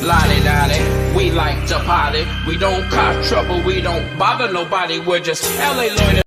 Lottie dottie, we like to party. We don't cause trouble, we don't bother nobody. We're just LA loiters.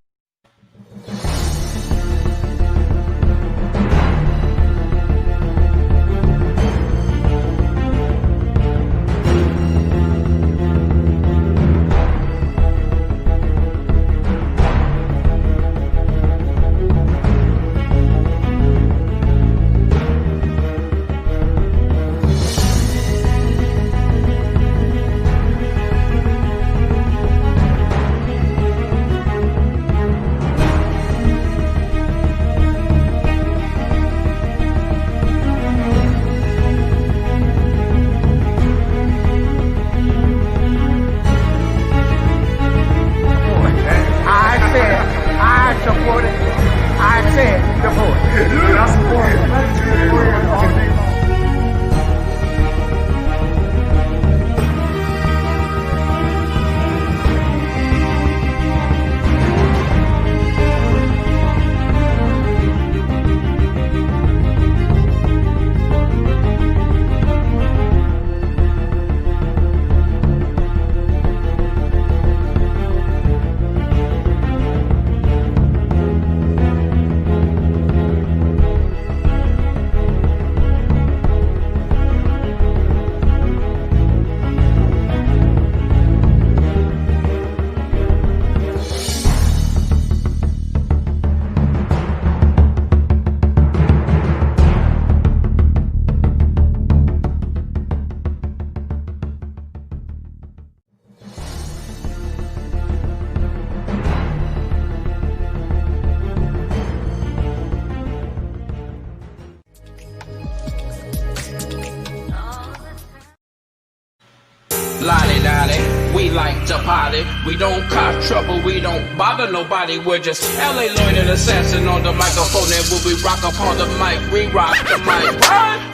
Lottie dottie, we like to party. We don't cause trouble, we don't bother nobody. We're just LA loitering assassin on the microphone. And when we rock upon the mic, we rock the mic.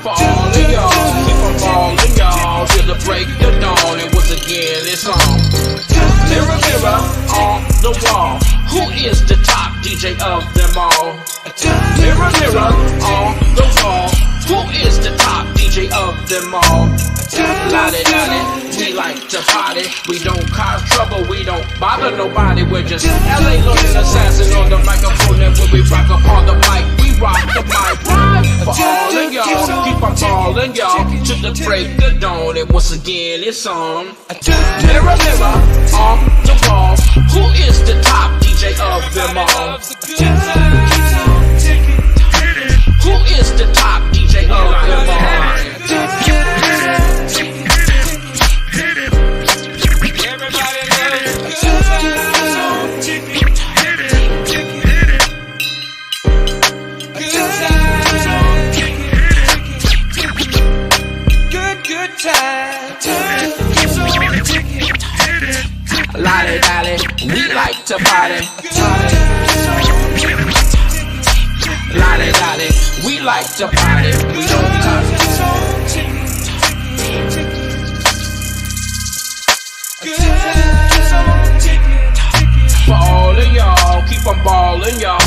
For all of y'all, keep on falling y'all till the break of dawn. And once again, it's on. Mirror, mirror on the wall, who is the top DJ of them all? Mirror, mirror on the wall, who is the top DJ of them all? Lottie dottie, we like to party. We don't cause trouble, we don't bother nobody. We're just LA loitering assassin on the microphone. And when we rock upon the mic, we rock the mic. For all of y'all, keep on calling y'all to the break of dawn. And once again, it's on. Mirror, mirror on the wall, who is the top DJ of them all? Who is the top DJ of them all? Lottie dottie, we like to party. Lottie dottie, we like to party. We don't cause for all of y'all, keep on balling y'all.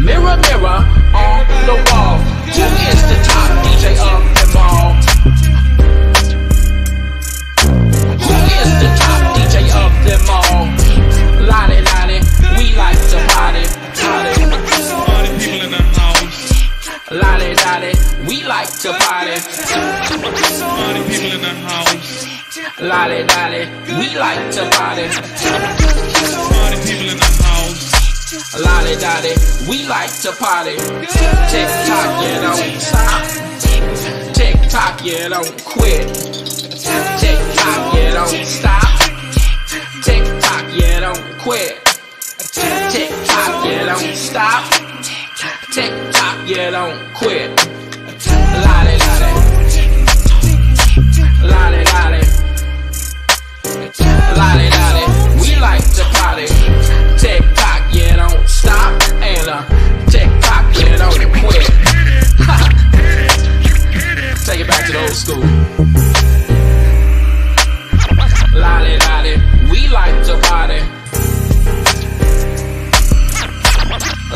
Mirror, mirror on the wall, who is the top DJ of them all? Who is the top DJ of them all? Lottie dottie, we like to party. Party people in the house. Lottie dottie, we like to party. Party people in the house. Lottie dottie, we like to party. Party people in the house. Lottie dottie, we like to party. Tick tock, you don't stop. Tick tock, you don't quit. Tick tock, you don't stop. Tick tock, you don't quit. Tick tock, you don't stop. Tick tock, you don't quit. Lottie dottie, lottie dottie, lottie dottie, we like to party. Tick tock, you don't stop. And tick tock, you don't quit. Take it back to the old school. Lottie dottie, we like to party.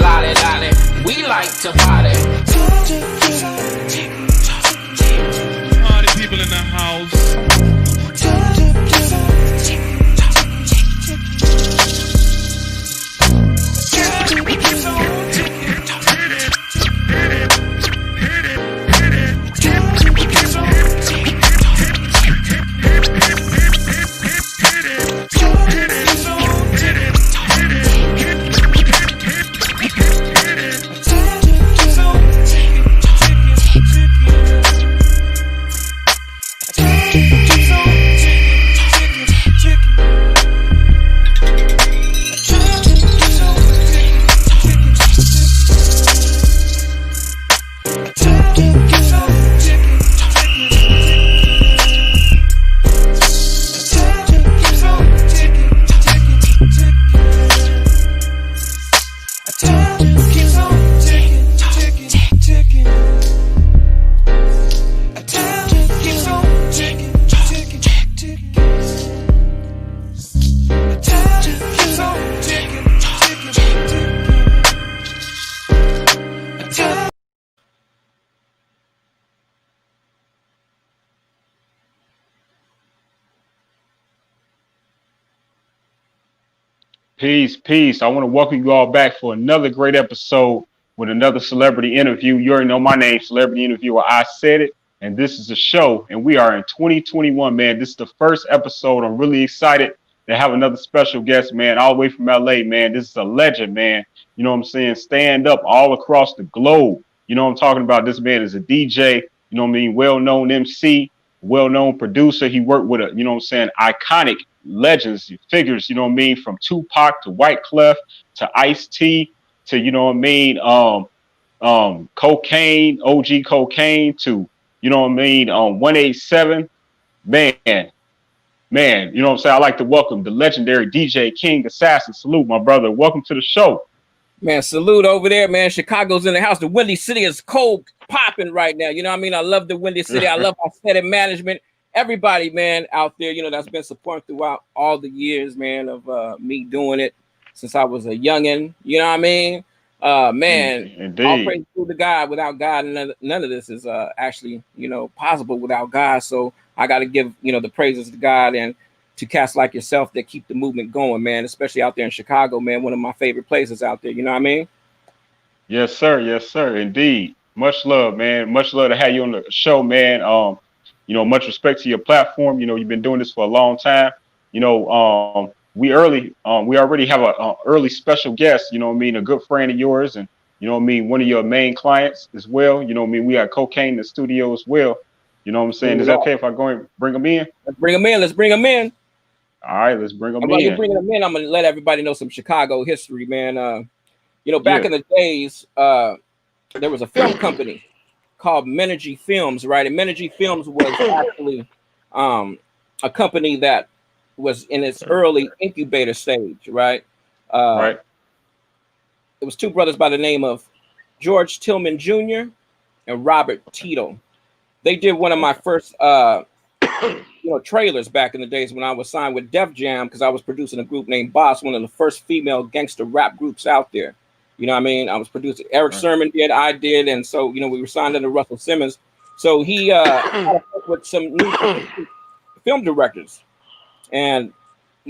Lottie dottie, we like to party. Peace, peace. I want to welcome you all back for another great episode with another celebrity interview. You already know my name, Celebrity Interviewer. I said it, and this is a show, and we are in 2021, man. This is the first episode. I'm really excited to have another special guest, man, all the way from LA, man. This is a legend, man. You know what I'm saying? Stand up all across the globe. You know what I'm talking about? This man is a DJ, you know what I mean? Well known MC, well known producer. He worked with you know what I'm saying, iconic legends, figures, you know what I mean, from Tupac to White Clef to Ice T to, you know what I mean, cocaine, OG cocaine to, you know what I mean, 187. Man, man, you know what I'm saying? I like to welcome the legendary DJ King Assassin. Salute, my brother. Welcome to the show. Man, salute over there, man. Chicago's in the house. The Windy City is cold popping right now. You know what I mean? I love the Windy City. I love our credit management. Everybody, man, out there, that's been supporting throughout all the years, man, of me doing it since I was a youngin'. You know what I mean? Man, all Indeed. praise to the God. Without God, none of this is actually, possible without God. So I got to give, the praises to God and to cats like yourself that keep the movement going, man, especially out there in Chicago, man, one of my favorite places out there. You know what I mean? Yes, sir. Yes, sir. Indeed. Much love, man. Much love to have you on the show, man. Much respect to your platform. You know, you've been doing this for a long time. We already have a early special guest. You know what I mean? A good friend of yours, and you know what I mean, one of your main clients as well. You know what I mean? We got Cocaine in the studio as well. You know what I'm saying? Is that okay if I go and bring him in? Let's bring them in. Let's bring them in. All right, let's bring him And while you're in. bringing them in, I'm gonna let everybody know some Chicago history, man. Back Yeah. in the days, there was a film company called Menergy Films, right? And Menergy Films was actually a company that was in its early incubator stage, right? Uh, Right. it was two brothers by the name of George Tillman Jr. and Robert Tito. They did one of my Okay. first trailers back in the days when I was signed with Def Jam because I was producing a group named Boss, one of the first female gangster rap groups out there. You know what I mean? I was producing. Eric Right. Sermon did, I did, and so we were signed under Russell Simmons. So he had to work with some new film directors, and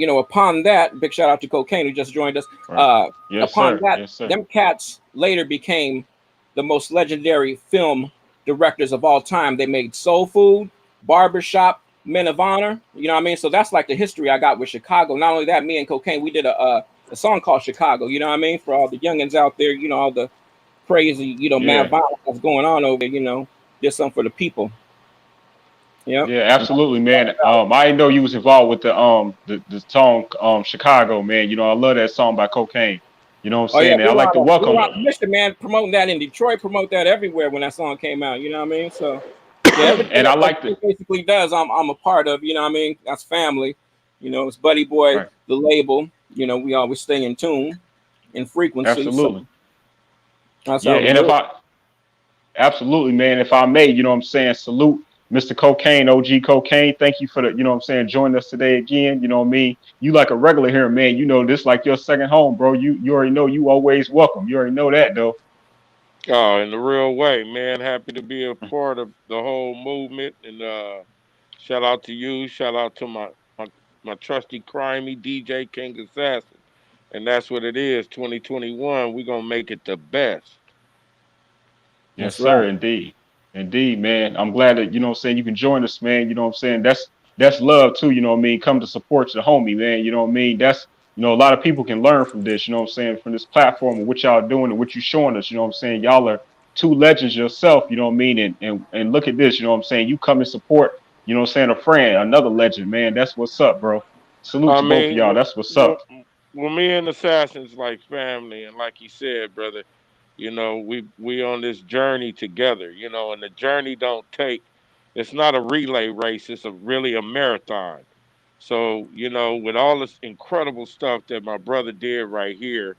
upon that, big shout out to Cocaine who just joined us. Right. Yes, Upon sir. that, Yes, sir. them cats later became the most legendary film directors of all time. They made Soul Food, Barbershop, Men of Honor. You know what I mean? So that's like the history I got with Chicago. Not only that, me and Cocaine, we did a song called Chicago. You know what I mean? For all the youngins out there, all the crazy, mad Yeah. violence that's going on over there. Did something for the people. Yep. Yeah, absolutely, man. I didn't know you was involved with the song Chicago, man. You know, I love that song by Cocaine. You know what I'm Oh yeah, saying? And I like to we were welcome. on a mission, man, promoting that in Detroit, promote that everywhere when that song came out. You know what I mean? So yeah, everything And I that like to. Cocaine basically does, I'm a part of. You know what I mean? That's family. It's Buddy Boy, Right. the label. We always stay in tune, in frequency. So Absolutely. that's Yeah, how we and if do it. I absolutely, man, if I may, you know what I'm saying, salute Mr. Cocaine, OG Cocaine. Thank you for the, you know what I'm saying, joining us today again. You know what I mean? You like a regular here, man. You know this like your second home, bro. You already know you always welcome. You already know that though. Oh, in the real way, man. Happy to be a part of the whole movement. And shout out to you. Shout out to my trusty crimey DJ King Assassin. And that's what it is. 2021. We're gonna make it the best. Yes, That's sir, right. indeed. Indeed, man. I'm glad that, you know what I'm saying, you can join us, man. You know what I'm saying? That's love too, you know what I mean? Come to support your homie, man. You know what I mean? That's a lot of people can learn from this, you know what I'm saying, from this platform and what y'all doing and what you showing us, you know what I'm saying? Y'all are two legends yourself, you know what I mean? And look at this, you know what I'm saying? You come and support, you know what I'm saying, a friend, another legend, man. That's what's up, bro. Salute I to both of mean, y'all. That's what's up. me and Assassins like family, and like you said, brother, we on this journey together. And the journey don't take. It's not a relay race. It's really a marathon. So with all this incredible stuff that my brother did right here,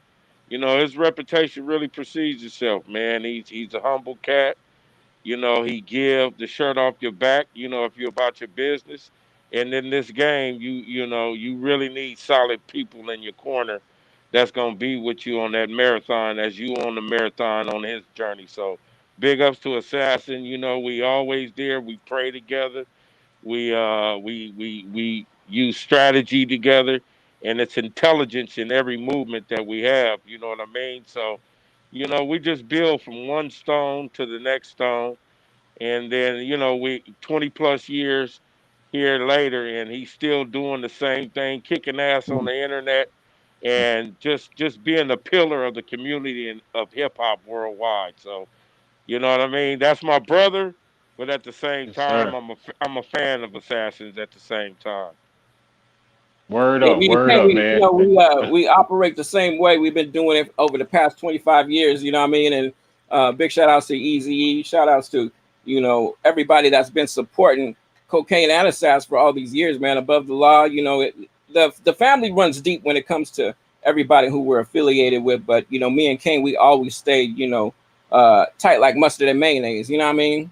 his reputation really precedes itself, man. He's a humble cat. He give the shirt off your back, if you're about your business. And in this game, you really need solid people in your corner that's gonna be with you on that marathon as you on the marathon on his journey. So big ups to Assassin. We always there. We pray together. We use strategy together, and it's intelligence in every movement that we have. You know what I mean? So, we just build from one stone to the next stone, and then we 20 plus years here later, and he's still doing the same thing, kicking ass on the internet, and just being a pillar of the community and of hip hop worldwide. So, you know what I mean? That's my brother, but at the same Yes, time, sir. I'm a fan of Assassins at the same time. Hey, me and Word Ken, up, we man. we operate the same way. We've been doing it over the past 25 years. You know what I mean? And big shout outs to Easy. Shout outs to everybody that's been supporting Cocaine and Assass for all these years, man. Above the law, the family runs deep when it comes to everybody who we're affiliated with. But me and Kane, we always stayed tight like mustard and mayonnaise. You know what I mean?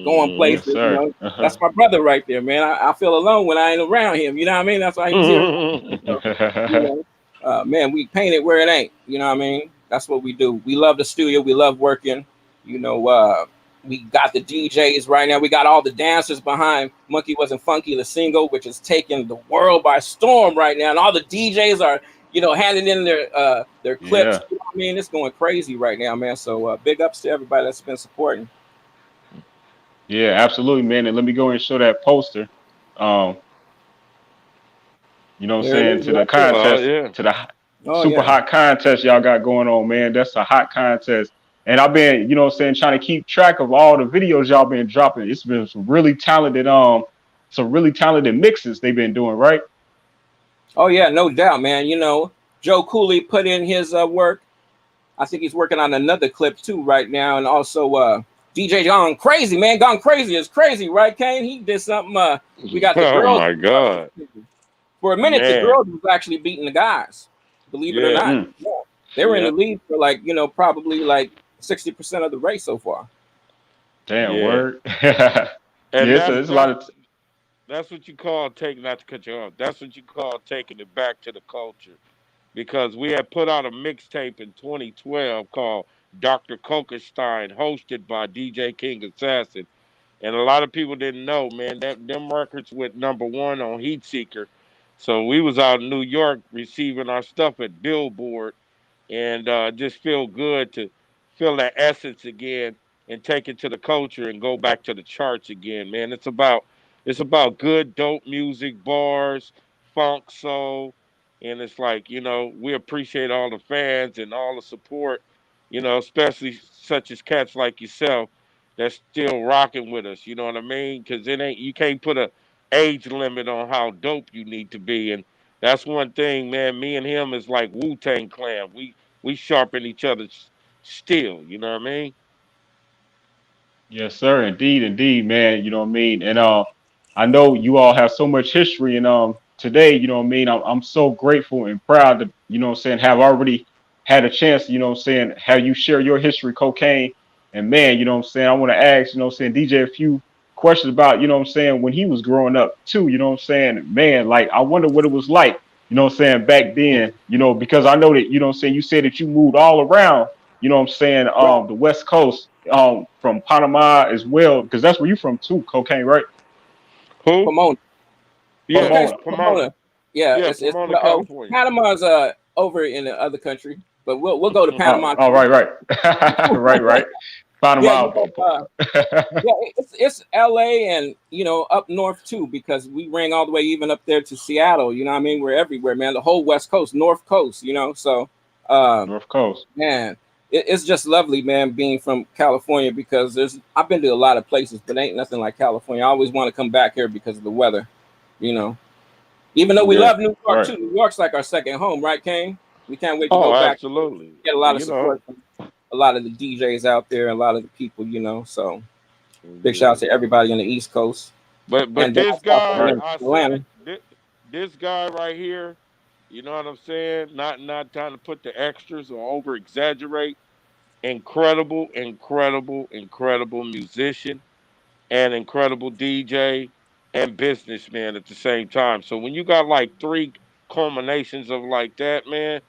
Going Mm. Yes, places. sir. That's my brother right there, man. I feel alone when I ain't around him. You know what I mean? That's why he's here. So, you know, man, we paint it where it ain't. You know what I mean? That's what we do. We love the studio. We love working. You know, we got the DJs right now. We got all the dancers behind Monkey Wasn't Funky, the single, which is taking the world by storm right now. And all the DJs are, handing in their clips. Yeah. You know what I mean? It's going crazy right now, man. So big ups to everybody that's been supporting. Yeah, absolutely, man. And let me go and show that poster. Um, you know what I'm There it saying, is to the right there. Oh contest, yeah. to the Oh super yeah. hot contest y'all got going on, man. That's a hot contest. And I've been, you know what I'm saying, trying to keep track of all the videos y'all been dropping. It's been some really talented mixes they've been doing, right? Oh yeah, no doubt, man. Joe Cooley put in his work. I think he's working on another clip too right now, and also DJ Gone Crazy, man. Gone Crazy is crazy, right, Kane? He did something. We got the Oh girls. my God, For a minute, the man. girls was actually beating the guys. Believe it or Yeah, not, Mm, yeah. They were in yeah, the lead for probably like 60% of the race so far. damn, yeah. word. Yeah, And it's a lot of that's what you call taking. Not to cut you off. That's what you call taking it back to the culture. Because we had put out a mixtape in 2012 called Dr. Kokenstein, hosted by DJ King Assassin. And a lot of people didn't know, man, that them records went #1 on Heatseeker. So we was out in New York receiving our stuff at Billboard, and just feel good to feel that essence again and take it to the culture and go back to the charts again, man. It's about good dope music, bars, funk, soul, and it's like, we appreciate all the fans and all the support, especially such as cats like yourself that's still rocking with us. You know what I mean? Because you can't put a age limit on how dope you need to be, and that's one thing, man. Me and him is like Wu-Tang Clan. We sharpen each other's steel. You know what I mean? yes, sir. Indeed, man. You know what I mean? And I know you all have so much history and today, you know what I mean? I'm so grateful and proud to, you know what I'm saying, have already had a chance, you know what I'm saying, have you share your history, cocaine. And man, you know what I'm saying, I want to ask, you know what I'm saying, DJ a few questions about, you know what I'm saying, when he was growing up too, you know what I'm saying? Man, like I wonder what it was like, you know what I'm saying, back then, because I know that, you know what I'm saying, you said that you moved all around, you know what I'm saying, Right. the West Coast, from Panama as well, because that's where you from too, cocaine, right? Who? Pomona. Yeah, Cocaine's Pomona. from Pomona. Pomona. Yeah, Yeah, it's Pomona, California. Panama's over in the other country, but we'll go to Panama Oh, too. right. Right. Yeah, Panama. yeah, it's LA and up north too, because we ran all the way even up there to Seattle. You know what I mean? We're everywhere, man. The whole West Coast, North Coast. So um, North Coast. man, it's just lovely, man, being from California, because I've been to a lot of places, but ain't nothing like California. I always want to come back here because of the weather. You know, even though we Yeah, love New York right. too. New York's like our second home, right, Kane? We can't wait to Oh, go back. absolutely. Get a lot of You know. support from a lot of the DJs out there, a lot of the people. So big shout out Yeah. to everybody on the East Coast But and down this south guy, Right. in I said Atlanta. it. This guy right here, you know what I'm saying? Not trying to put the extras or over exaggerate. Incredible, incredible, incredible musician and incredible DJ and businessman at the same time. So when you got like three culminations of like that, man,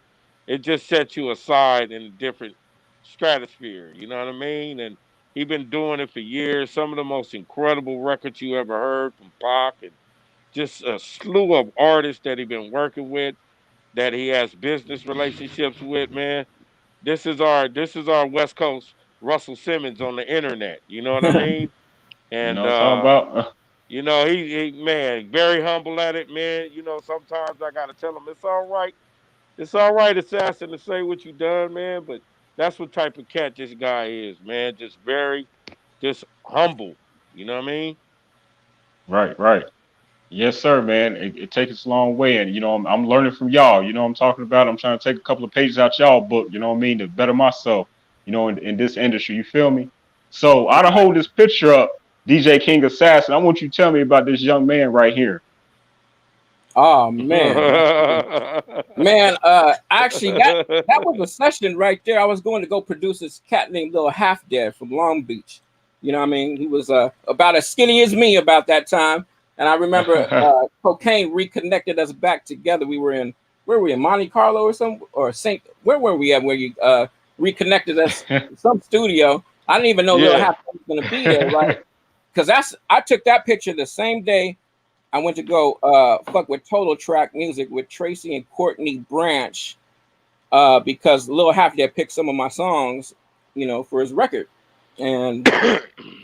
it just sets you aside in a different stratosphere. You know what I mean? And he been doing it for years. Some of the most incredible records you ever heard from Pac, and just a slew of artists that he been working with. that he has business relationships with, man. This is our West Coast Russell Simmons on the internet. You know what I mean? You know And what I'm talking about? you know, he man, very humble at it, man. You know, sometimes I gotta tell him it's all right. It's all right, assassin, to say what you done, man. But that's what type of cat this guy is, man. Just humble. You know what I mean? Right, right. Yes, sir, man. It takes us a long way, and you know, I'm learning from y'all. You know what I'm talking about. I'm trying to take a couple of pages out y'all book. You know what I mean, to better myself. You know, in this industry. You feel me? So I don't hold this picture up, DJ King Assassin. I want you to tell me about this young man right here. Oh man, man. Actually, that was a session right there. I was going to go produce this cat named Little Half Dead from Long Beach. You know what I mean? He was about as skinny as me about that time. And I remember Cocaine reconnected us back together. We were in where were we in Monte Carlo or Saint? Where were we at? Where you reconnected us some studio? I didn't even know Little Half Dead was going to be there, right? Because I took that picture the same day I went to go fuck with Total Track Music with Tracy and Courtney Branch because Lil Half Dead picked some of my songs, you know, for his record. And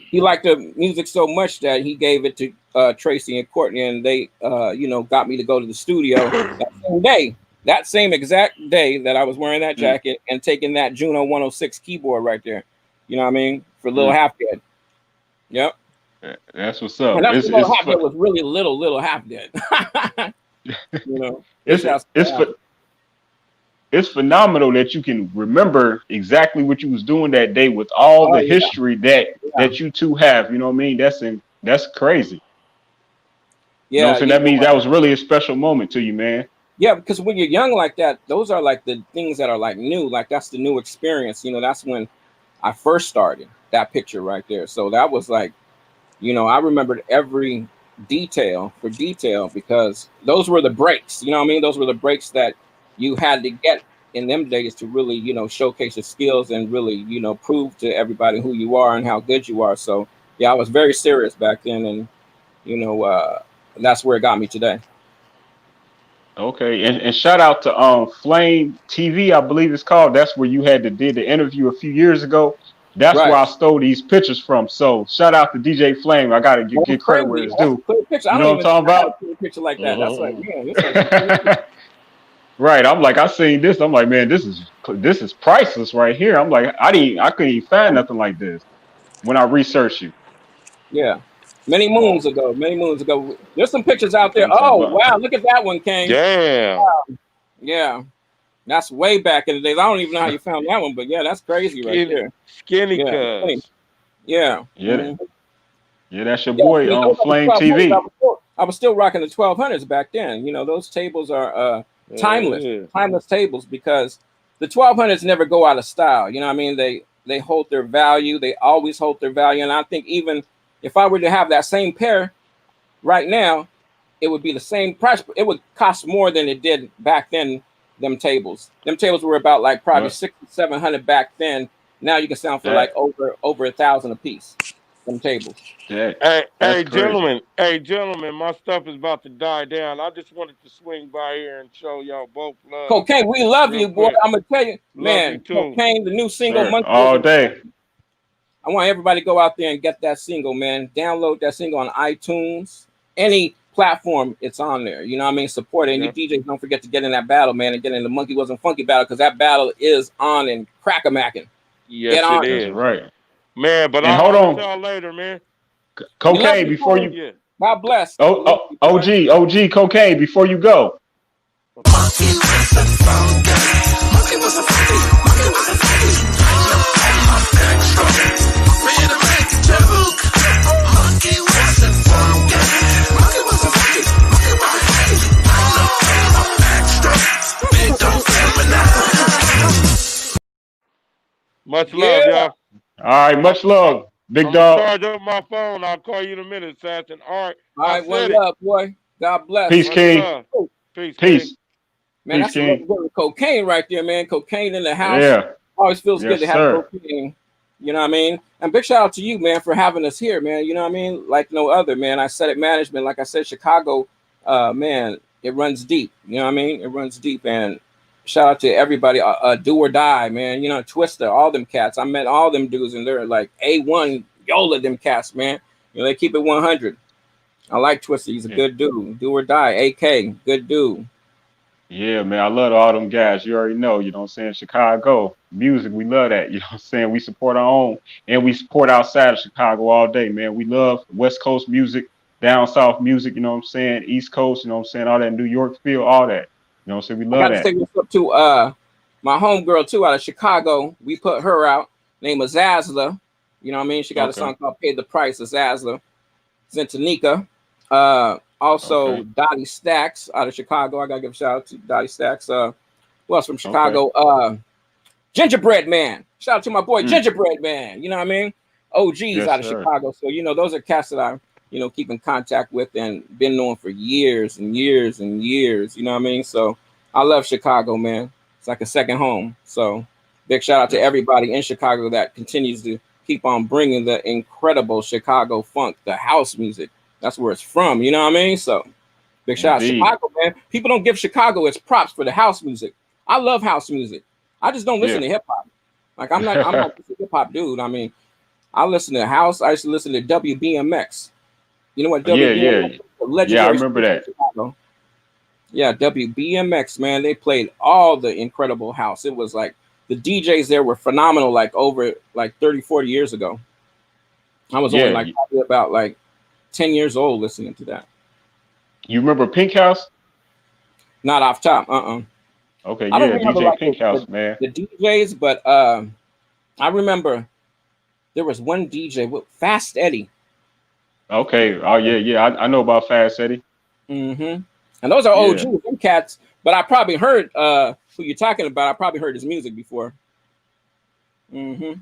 he liked the music so much that he gave it to Tracy and Courtney, and they, you know, got me to go to the studio that same day. That same exact day that I was wearing that jacket and taking that Juno 106 keyboard right there. You know what I mean? For Lil Half Dead. Yep. That's what's up. And that's Little Half Dead was really little Half Dead. You know, it's phenomenal that you can remember exactly what you was doing that day with all the history that you two have. You know what I mean? That's crazy. Yeah, you know what I'm saying? That means that was really a special moment to you, man. Yeah, because when you're young like that, those are like the things that are like new. Like that's the new experience. You know, that's when I first started that picture right there. So that was like, you know, I remembered every detail because those were the breaks. You know what I mean? Those were the breaks that you had to get in them days to really, you know, showcase your skills and really, you know, prove to everybody who you are and how good you are. So yeah, I was very serious back then, and you know, that's where it got me today. Okay, and shout out to Flame TV, I believe it's called. That's where you did the interview a few years ago. That's where I stole these pictures from. So shout out to DJ Flame. I gotta get credit where it's due. You know what I'm talking about? A picture like that. That's like, yeah, right. I'm like, I seen this. I'm like, man, this is priceless right here. I'm like, I couldn't even find nothing like this when I researched you. Yeah. Many moons ago. There's some pictures out there. Oh wow, look at that one, King. Damn. Wow. Yeah. That's way back in the days. I don't even know how you found that one, but yeah, that's crazy right there. Skinny cuz. Yeah. Yeah. Mm-hmm. Yeah, that's your boy on Flame TV. I was still rocking the 1200s back then. You know, those tables are timeless tables because the 1200s never go out of style. You know what I mean? They hold their value. They always hold their value. And I think even if I were to have that same pair right now, it would be the same price. It would cost more than it did back then. Them tables were about like probably $600-700 back then. Now you can sell for like over $1,000 a piece. Them tables. Hey, gentlemen, my stuff is about to die down. I just wanted to swing by here and show y'all both love. Cocaine, we love you, boy. I'm gonna tell you, man. Cocaine, the new single, all day. I want everybody to go out there and get that single, man. Download that single on iTunes, any platform, it's on there. You know what I mean? Support it. And you DJs, don't forget to get in that battle, man, and get in the Monkey Wasn't Funky battle, because that battle is on and crack-a-mackin'. Yes, it is. That's right. Man, but I'll hold y'all later, man. Cocaine, before you... God bless. OG, Cocaine, before you go. Monkey wasn't funky. Monkey wasn't funky. Monkey wasn't funky. I'm extra. Ready to make a joke. Monkey wasn't funky. Monkey wasn't funky. Monkey wasn't funky. I'm extra. Big don't feminize. Much love, y'all. All right, much love, big dog. Charge up my phone. I'll call you in a minute, Assassin. All right, one love, boy. God bless. Peace, King. Peace. Man, that's a cocaine right there, man. Cocaine in the house. Yeah. Always feels good to have cocaine. You know what I mean? And big shout out to you, man, for having us here, man. You know what I mean? Like no other, man. Isaidit Management, like I said, Chicago, man, it runs deep. You know what I mean? It runs deep. And shout out to everybody. Do or Die, man. You know, Twister, all them cats. I met all them dudes, and they're like A1 Yola, them cats, man. You know, they keep it 100. I like Twister. He's a good dude. Do or Die. AK, good dude. Yeah, man, I love all them guys. You already know, you know what I'm saying? Chicago music, we love that. You know what I'm saying? We support our own and we support outside of Chicago all day, man. We love West Coast music, down South music, you know what I'm saying? East Coast, you know what I'm saying? All that New York feel, all that. You know what I'm saying? We I love got to that. say this up to my homegirl too out of Chicago. We put her out, named Azazla. You know what I mean? She got a song called Pay the Price, Azazla. Zintanika. Also Dottie Stacks out of Chicago. I gotta give a shout out to Dottie Stacks. Who else from Chicago? Gingerbread Man. Shout out to my boy Gingerbread Man. You know what I mean? OGs out of Chicago. So you know those are cats that I keep in contact with and been known for years and years and years. You know what I mean? So I love Chicago, man. It's like a second home. So big shout out to everybody in Chicago that continues to keep on bringing the incredible Chicago funk, the house music. That's where it's from, you know what I mean? So big shout out Chicago, man. People don't give Chicago its props for the house music. I love house music. I just don't listen to hip hop. Like I'm not a hip hop dude. I mean, I listen to house. I used to listen to WBMX. You know what WBMX? Yeah, I remember that. Chicago. Yeah, WBMX, man. They played all the incredible house. It was like the DJs there were phenomenal, like over like 30, 40 years ago. I was only like probably about like 10 years old listening to that. You remember Pink House? Not off top. Okay, yeah, DJ like Pink House, man. The DJs, but I remember there was one DJ with Fast Eddie. Okay. Oh yeah. I know about Fast Eddie. Mm-hmm. And those are OGs, them cats. But I probably heard who you're talking about. I probably heard his music before. Mm-hmm.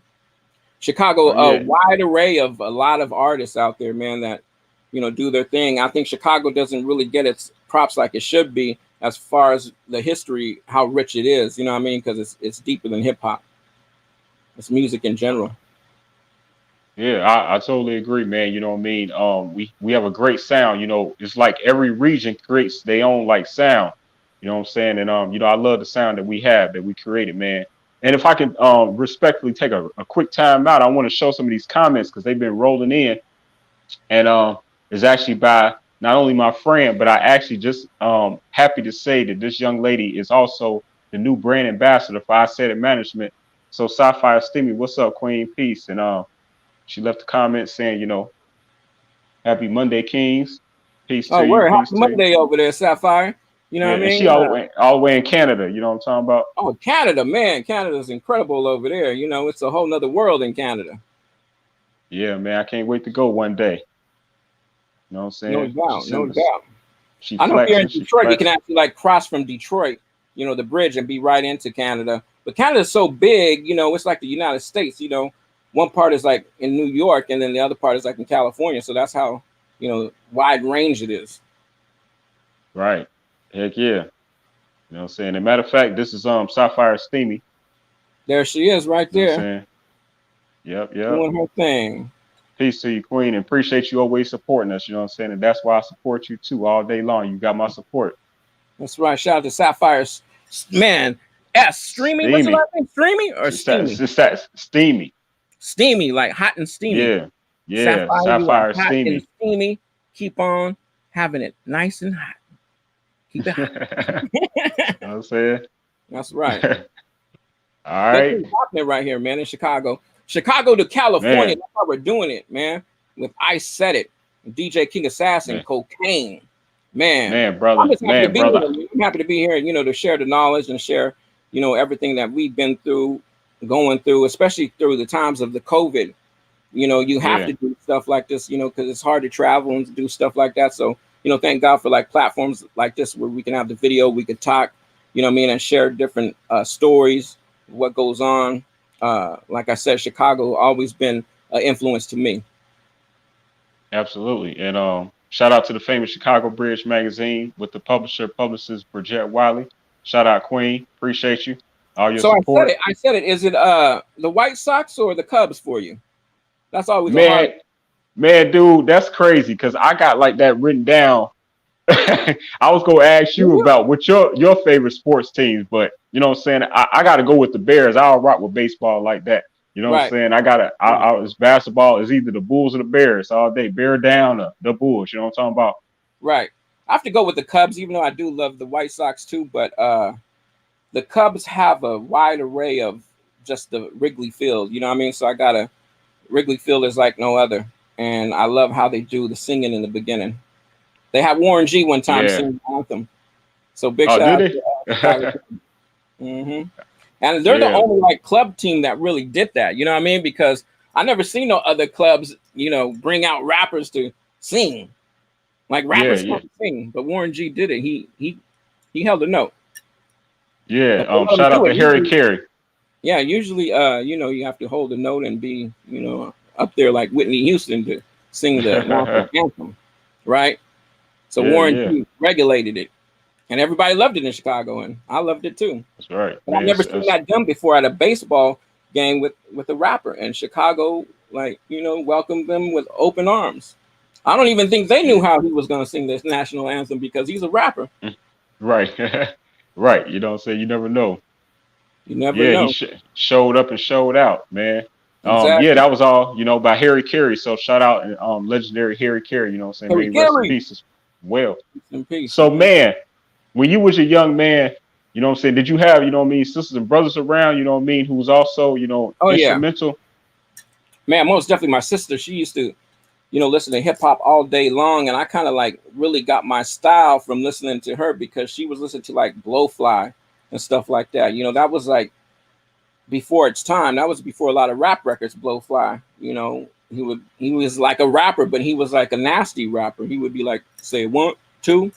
Chicago, a wide array of a lot of artists out there, man, that do their thing. I think Chicago doesn't really get its props like it should be as far as the history, how rich it is. You know what I mean? Because it's deeper than hip hop. It's music in general. Yeah, I totally agree, man. You know what I mean? We have a great sound. You know, it's like every region creates their own like sound. You know what I'm saying? And I love the sound that we have that we created, man. And if I can respectfully take a quick time out, I want to show some of these comments because they've been rolling in. And it's actually by not only my friend, but I actually just happy to say that this young lady is also the new brand ambassador for Isaidit Management. So Sapphire Steamy, what's up, Queen? Peace. And she left a comment saying, happy Monday, Kings. Peace to you. Happy Monday over there, Sapphire. You know what I mean? She all the way in Canada. You know what I'm talking about? Oh, Canada, man. Canada's incredible over there. It's a whole nother world in Canada. Yeah, man. I can't wait to go one day. You know what I'm saying? No doubt. I know if you're in Detroit, you can actually like cross from Detroit, the bridge and be right into Canada. But Canada's so big, it's like the United States, one part is like in New York and then the other part is like in California. So that's how, wide range it is. Right. Heck yeah. You know what I'm saying? As a matter of fact, this is Sapphire Steamy. There she is right there. You know what I'm saying? Yep. Doing her thing. Peace to you, Queen, and appreciate you always supporting us. You know what I'm saying? And that's why I support you too all day long. You got my support. That's right. Shout out to Sapphire's man. Streamy. What's the last name? Streamy or Steamy? It's Steamy. Steamy, like hot and steamy. Yeah. Sapphire Steamy. And steamy. Keep on having it nice and hot. Keep it hot. You know what I'm saying? That's right. All right. That's happening right here, man, in Chicago. Chicago to California. That's how we're doing it, man. With Isaidit, DJ King Assassin, Cocaine. Man, brother. I'm happy to be here, to share the knowledge and share, everything that we've been going through, especially through the times of the COVID. You have to do stuff like this, because it's hard to travel and do stuff like that. So, thank God for like platforms like this where we can have the video, we could talk, and share different stories, what goes on. Like I said, Chicago always been an influence to me. Absolutely. And shout out to the famous Chicago Bridge magazine with the publicist Bridget Wally. Shout out, Queen. Appreciate you. All your support. I said it. Is it the White Sox or the Cubs for you? That's always man, dude, that's crazy because I got like that written down I was gonna ask you about what your favorite sports teams, but you know what I'm saying. I got to go with the Bears. I'll rock with baseball like that. You know what I'm Right. saying. It's basketball. It's either the Bulls or the Bears all day. Bear down or the Bulls. You know what I'm talking about. Right. I have to go with the Cubs, even though I do love the White Sox too. But the Cubs have a wide array of just the Wrigley Field. You know what I mean? So I gotta Wrigley Field is like no other, and I love how they do the singing in the beginning. They had Warren G one time Yeah. sing the anthem. So big Oh, shout out did to they? Chicago. And they're the Yeah. only like club team that really did that. You know what I mean? Because I never seen no other clubs, bring out rappers to sing. Like rappers Yeah. can't sing, but Warren G did it. He held a note. Yeah. But they let him Shout out do to it. Harry Usually, Carey. yeah, usually you have to hold a note and be, up there like Whitney Houston to sing the national anthem, right? So Warren Yeah. G regulated it. And everybody loved it in Chicago, and I loved it too. That's right, But I've man. never seen that done before at a baseball game with a rapper. And Chicago, welcomed them with open arms. I don't even think they knew how he was going to sing this national anthem because he's a rapper. Right. Right. You know what I'm saying? You never know. You never Yeah, know. he showed up and showed out, man. Exactly. Yeah, that was all, by Harry Carey. So shout out legendary Harry Carey, you know what I'm saying? Harry May he rest in Carey. peace as well. In peace. So man, when you was a young man, you know what I'm saying, did you have, sisters and brothers around, who was also, Oh, yeah. instrumental? Man, most definitely my sister, she used to, listen to hip hop all day long. And I kind of like really got my style from listening to her because she was listening to like Blowfly and stuff like that. That was like before its time. That was before a lot of rap records, Blowfly. He was like a rapper, but he was like a nasty rapper. He would be like, say 1, 2,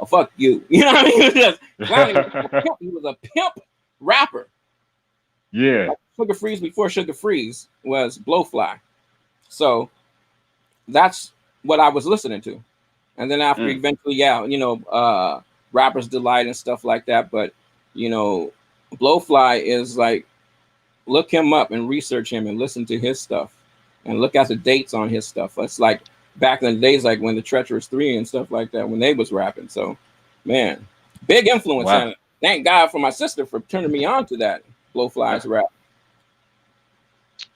oh, fuck you. You know what I mean? He was a pimp rapper. Yeah. Like Sugar Freeze before Sugar Freeze was Blowfly. So that's what I was listening to. And then after eventually, Rapper's Delight and stuff like that. But, Blowfly is like, look him up and research him and listen to his stuff and look at the dates on his stuff. It's like back in the days, like when the Treacherous 3 and stuff like that, when they was rapping. So, man, big influence. Wow. And thank God for my sister for turning me on to that Blowfly's rap.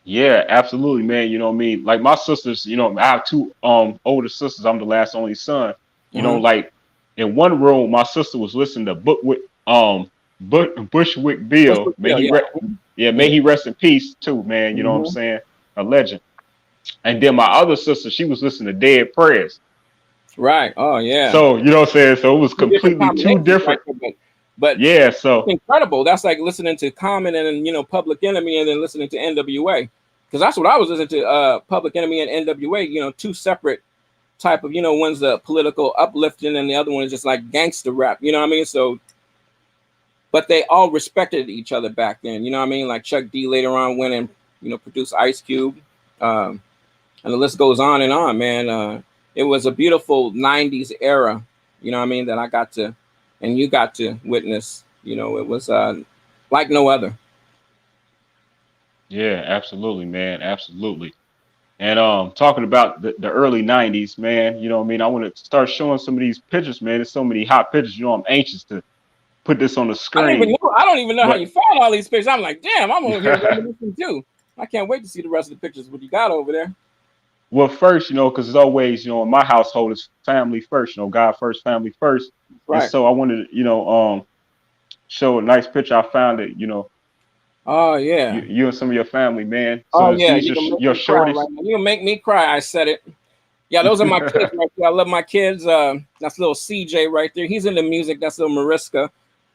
Yeah, absolutely, man. You know what I mean? Like my sisters, I have 2 older sisters. I'm the last only son. Like in one room, my sister was listening to Bushwick Bill. May he rest in peace too, man. You know what I'm saying? A legend. And then my other sister, she was listening to Dead Prayers. Right. Oh yeah. So you know what I'm saying? So it was completely 2 different. But yeah, so it's incredible. That's like listening to Common and Public Enemy and then listening to NWA. Because that's what I was listening to, Public Enemy and NWA, 2 separate type of, one's the political uplifting and the other one is just like gangster rap, you know what I mean? So, but they all respected each other back then, you know what I mean? Like Chuck D later on went and, produced Ice Cube. And the list goes on, man. It was a beautiful 90s era, you know what I mean, that I got to, and you got to witness. It was like no other. yeah, absolutely, man, absolutely. And talking about the early 90s, man, you know what I mean? I want to start showing some of these pictures, man. There's so many hot pictures. I'm anxious to put this on the screen. I don't even know how you found all these pictures. I'm like, damn, I'm over here reminiscing too. I can't wait to see the rest of the pictures. What you got over there? Well, first, because it's always, in my household, it's family first, God first, family first. Right. And so I wanted to, show a nice picture. I found it, Oh, yeah. You and some of your family, man. So yeah, these your shorties. Right, you make me cry. I said it. Yeah, those are my kids right there. I love my kids. That's little CJ right there. He's into music. That's little Mariska.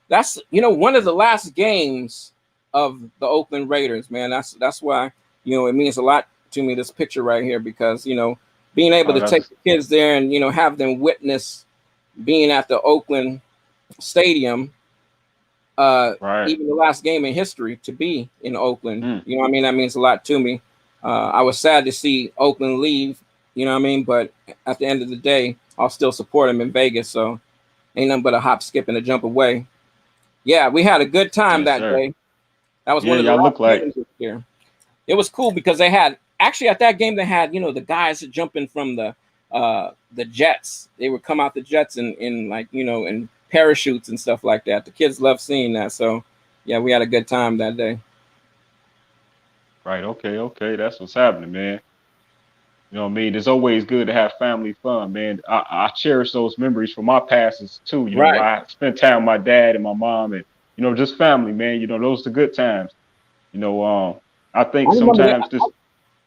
That's, one of the last games of the Oakland Raiders, man. That's why, it means a lot to me, this picture right here, because, being able to take the kids there and, have them witness being at the Oakland Stadium, Right. even the last game in history to be in Oakland, you know what I mean? That means a lot to me. I was sad to see Oakland leave, you know what I mean? But at the end of the day, I'll still support them in Vegas. So ain't nothing but a hop, skip, and a jump away. Yeah, we had a good time that day. That was one of the last games this year. It was cool because they had, actually at that game, they had, the guys jumping from the the jets. They would come out the jets in like, you know, in parachutes and stuff like that. The kids loved seeing that. So yeah, we had a good time that day. Right. Okay. That's what's happening, man. You know what I mean? It's always good to have family fun, man. I cherish those memories from my passes too. You know, Right. I spent time with my dad and my mom, and you know, just family, man. You know, those are the good times. You know, I I think remember sometimes that. this.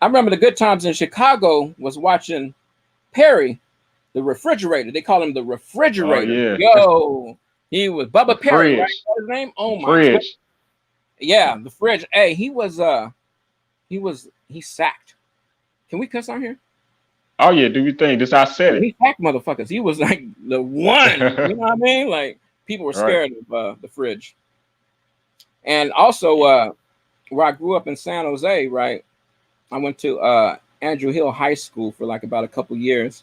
I remember the good times in Chicago was watching Perry, the refrigerator. They call him the Oh refrigerator. yeah, Yo, he was the Bubba Perry, right? fridge, What's his name? the Oh my god. fridge. Yeah, the fridge. Hey, he sacked. Can we cuss on here? Oh yeah, do your thing. This I said He sacked motherfuckers. He was like the one. You it. know what I mean? Like people were Right. scared of the fridge. And also, where I grew up in San Jose, right? I went to Andrew Hill High School for like about a couple years,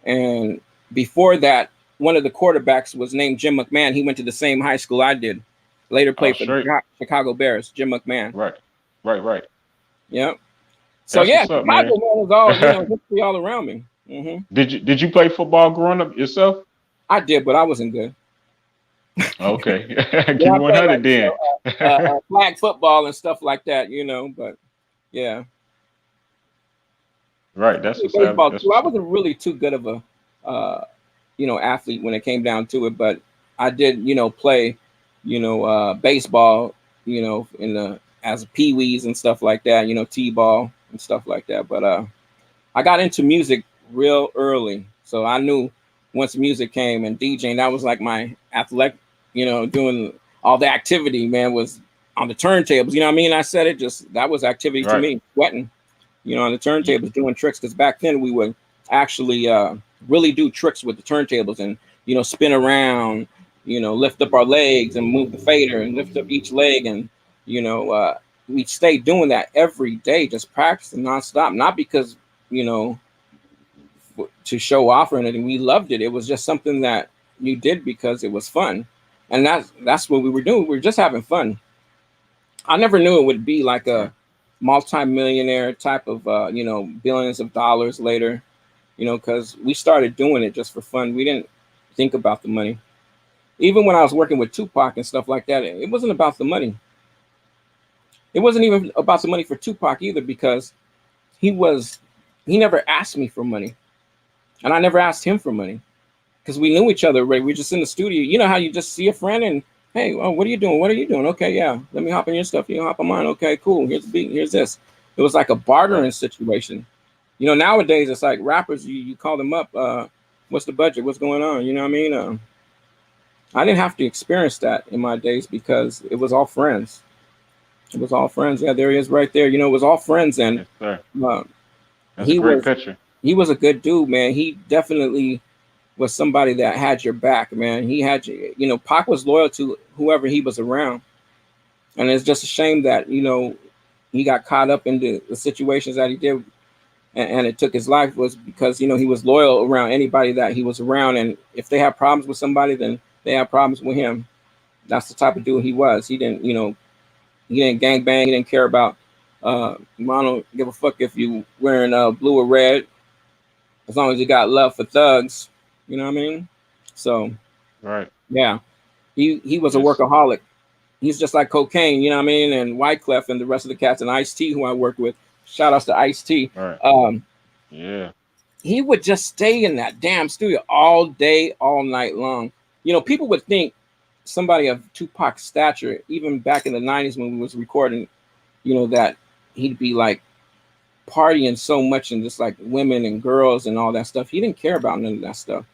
and before that, one of the quarterbacks was named Jim McMahon. He went to the same high school I did. Later Oh played for the straight. Chicago Bears. Jim McMahon. Right. Right. Yep. So That's yeah, what's up, Chicago man. man was all, you know, history all around me. Did you play football growing up yourself? I did, but I wasn't good. Okay, You know, keep I played like 100 then. flag football and stuff like that. You know, but yeah, Right. That's what's happening. baseball That's too. I what's up. wasn't really too good of a you know, athlete when it came down to it, but I did, you know, play, you know, baseball, you know, in the as pee-wees and stuff like that, you know, t-ball and stuff like that. But I got into music real early, so I knew once music came and DJing, that was like my athletic, you know, doing all the activity, man, was on the turntables. You know what I mean? I said it just that was activity to Right. me, sweating, you know, on the Yeah. turntables, doing tricks. Because back then we would actually really do tricks with the turntables and, you know, spin around, you know, lift up our legs and move the fader and lift up each leg. And, you know, we stayed doing that every day, just practicing nonstop. Not because, you know, to show off or anything. We loved it. It was just something that you did because it was fun. And that's what we were doing. We were just having fun. I never knew it would be like Right. a multi-millionaire type of you know, billions of dollars later, you know, because we started doing it just for fun. We didn't think about the money. Even when I was working with Tupac and stuff like that, it wasn't about the money. It wasn't even about the money for Tupac either, because he never asked me for money, and I never asked him for money because we knew each other already. We were just in the studio. You know how you just see a friend and, hey, well, what are you doing? What are you doing? Okay, yeah, let me hop on your stuff. You hop on mine. Okay, cool. Here's the beat. Here's this. It was like a Right. bartering situation. You know, nowadays it's like rappers. You call them up. What's the budget? What's going on? You know what I mean? I didn't have to experience that in my days because it was all friends. It was all friends. Yeah, there he is right there. You know, it was all friends, and Yes, sir. uh, That's a he great was picture. he was a good dude, man. He definitely was somebody that had your back, man. He had you. You know, Pac was loyal to whoever he was around, and it's just a shame that, you know, he got caught up in the situations that he did, and it took his life, was because, you know, he was loyal around anybody that he was around, and if they had problems with somebody, then they had problems with him. That's the type of dude he was. He didn't, you know, he didn't gang bang. He didn't care about. I don't give a fuck if you wearing blue or red, as long as you got love for thugs. You know what I mean? So Right. yeah, he was a Yes. workaholic. He's just like cocaine, you know what I mean? And Wyclef and the rest of the cats, and Ice-T, who I work with. Shout outs to Ice-T. Right. Yeah. He would just stay in that damn studio all day, all night long. You know, people would think somebody of Tupac's stature, even back in the 90s when we was recording, you know, that he'd be like partying so much and just like women and girls and all that stuff. He didn't care about none of that stuff.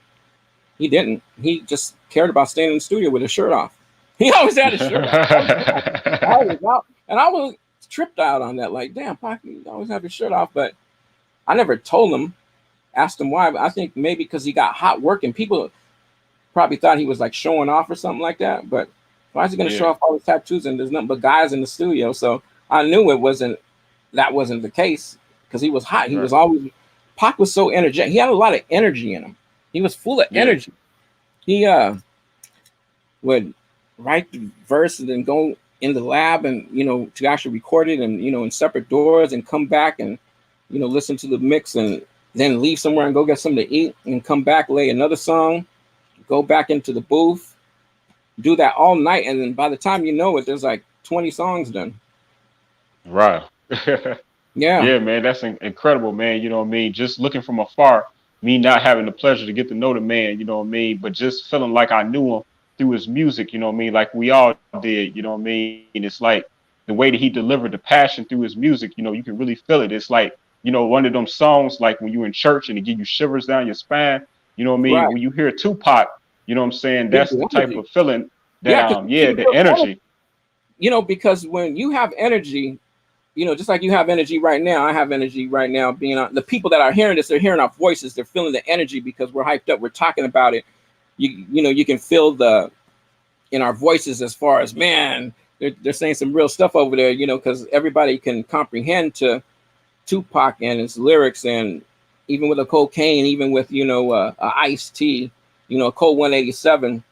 He didn't. He just cared about staying in the studio with his shirt off. He always had his shirt off. Always out. And I was tripped out on that. Like, damn, Pac, you always have your shirt off. But I never told him, asked him why. But I think maybe because he got hot working. People probably thought he was like showing off or something like that. But why is he going to Yeah. show off all his tattoos and there's nothing but guys in the studio? So I knew that wasn't the case, because he was hot. He Right. was always, Pac was so energetic. He had a lot of energy in him. He was full of Yeah. energy. He would write the verse and then go in the lab and, you know, to actually record it, and, you know, in separate doors, and come back and, you know, listen to the mix. And then leave somewhere and go get something to eat, and come back, lay another song, go back into the booth, do that all night, and then by the time you know it, there's like 20 songs done. Right. Yeah, Yeah, man, that's incredible, man. You know what I mean? Just looking from afar, me not having the pleasure to get to know the man, you know what I mean? But just feeling like I knew him through his music, you know what I mean? Like we all did, you know what I mean? It's like the way that he delivered the passion through his music, you know, you can really feel it. It's like, you know, one of them songs like when you in church and it give you shivers down your spine, you know what I mean? right. When you hear Tupac, you know what I'm saying? Give That's the you type energy. of feeling that Yeah, because the energy. because when you have energy, just like you have energy right now, I have energy right now. Being on the people that are hearing this, they're hearing our voices, they're feeling the energy because we're hyped up, we're talking about it. You can feel the in our voices as far as, man, they're saying some real stuff over there, because everybody can comprehend to Tupac and his lyrics, and even with a cocaine, even with a iced tea, a cold 187.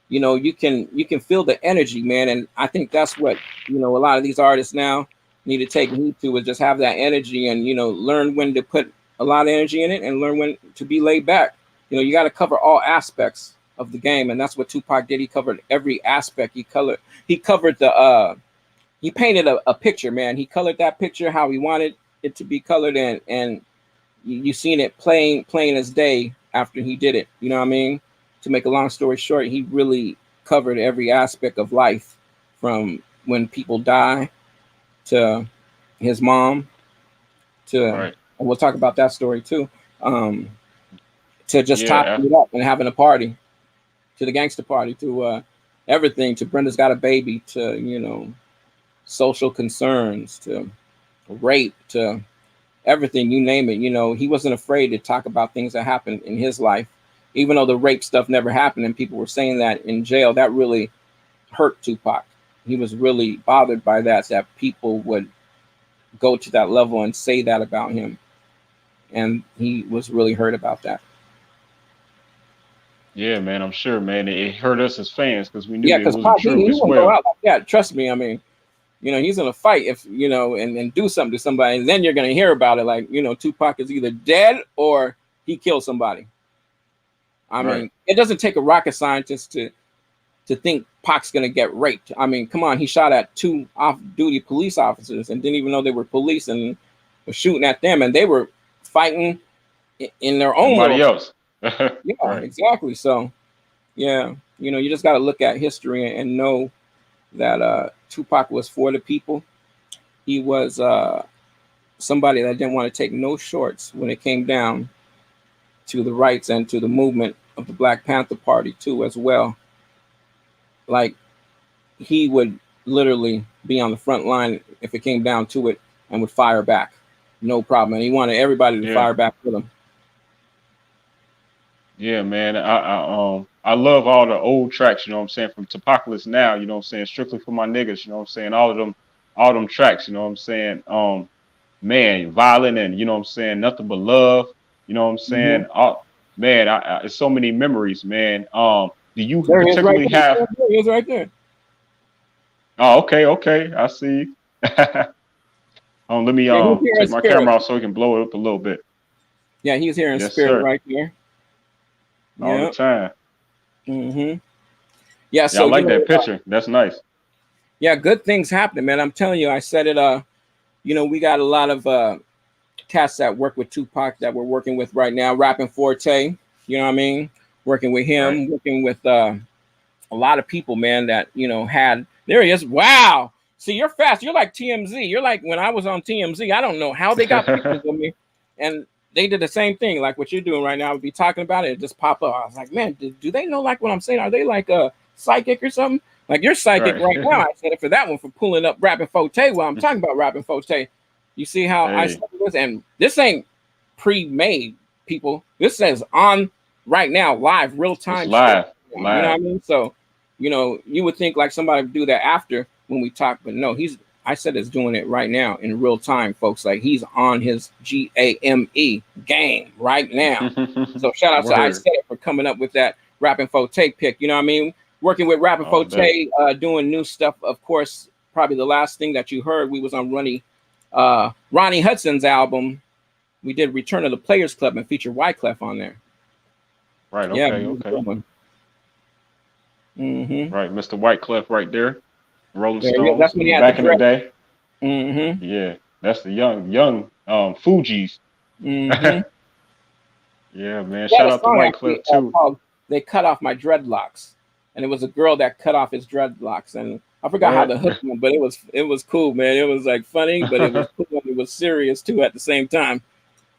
You can feel the energy, man, and I think that's what a lot of these artists now need to take heed to, is just have that energy, and learn when to put a lot of energy in it and learn when to be laid back. You got to cover all aspects of the game, and that's what Tupac did. He covered every aspect. He covered the he painted a picture, man. He colored that picture how he wanted it to be colored, and you seen it plain as day after he did it. You know what I mean? To make a long story short, he really covered every aspect of life, from when people die to his mom to, Right. and we'll talk about that story too, to just Yeah. topping it up and having a party, to the gangster party, to everything, to Brenda's Got a Baby, to social concerns, to rape, to everything, you name it. He wasn't afraid to talk about things that happened in his life, even though the rape stuff never happened and people were saying that in jail. That really hurt Tupac. He was really bothered by that people would go to that level and say that about him, and he was really hurt about that. Yeah, man, I'm sure, man. It hurt us as fans because we knew Yeah, that it because wasn't Pac, he true as wouldn't go well. out like that. Trust me. I mean, he's gonna fight if and do something to somebody, and then you're gonna hear about it. Like, Tupac is either dead or he killed somebody. I Right. mean, it doesn't take a rocket scientist to think Pac's gonna get raped. I mean, come on, he shot at 2 off-duty police officers and didn't even know they were police, and was shooting at them, and they were fighting in their own Somebody little. else. Yeah, Right. exactly. So, yeah, you just got to look at history and know that Tupac was for the people. He was somebody that didn't want to take no shorts when it came down to the rights and to the movement of the Black Panther Party too, as well. Like, he would literally be on the front line if it came down to it, and would fire back, no problem. And he wanted everybody to Yeah. fire back with him. Yeah, man. I love all the old tracks, you know what I'm saying, from Topocalypse Now, you know what I'm saying, Strictly for My Niggas, you know what I'm saying, all them tracks, you know what I'm saying. Man, Violent, and you know what I'm saying, Nothing But Love, you know what I'm Mm-hmm. saying. Man, it's so many memories, man. Do you There he is right particularly there. have? There he is right there. Oh, okay, I see. Let me Yeah, he's here in take my spirit. camera off so we can blow it up a little bit. Yeah, he's here in Yes, spirit sir. right there. All the Yeah. time. Mm-hmm. Yeah. Yeah, I So like that picture. That's nice. yeah, good things happening, man. I'm telling you, I said it. We got a lot of cats that work with Tupac that we're working with right now. Rapping Forte, you know what I mean? Working with him, Right. working with a lot of people, man. That had. There he is. Wow. See, you're fast. You're like TMZ. You're like when I was on TMZ. I don't know how they got pictures of me, and they did the same thing, like what you're doing right now. I would be talking about it, just pop up. I was like, man, do they know like what I'm saying? Are they like a psychic or something? Like, you're psychic right now. Right. I said it for that one, for pulling up Rapping Forte while I'm talking about Rapping Forte. You see how I Hey, said this? And this ain't pre-made, people. This says on right now, live, real it's time shit. live. You know what I Live. mean? So, you would think like somebody would do that after when we talk, but no, I said it's doing it right now in real time, folks. Like, he's on his GAME game right now. So shout out to I Word. said it for coming up with that Rapping Forte pick. You know what I mean? Working with Rapping All day. Forte, doing new stuff. Of course, probably the last thing that you heard, we was on Ronnie Hudson's album, we did Return of the Players Club and featured Wyclef on there. Right. Yeah, Okay. Okay. Mm-hmm. Right, Mr. Wyclef right there. Rolling Yeah, Stones that's when he had back the in the dread. day. Mm-hmm. Yeah, that's the young Fugees. Mm-hmm. Yeah, man. He had Shout a out to song actually Wyclef too. called "They Cut Off My Dreadlocks," and it was a girl that cut off his dreadlocks, and I forgot how What? the hook went, but it was cool, man. It was like funny, but it was cool and it was serious too at the same time.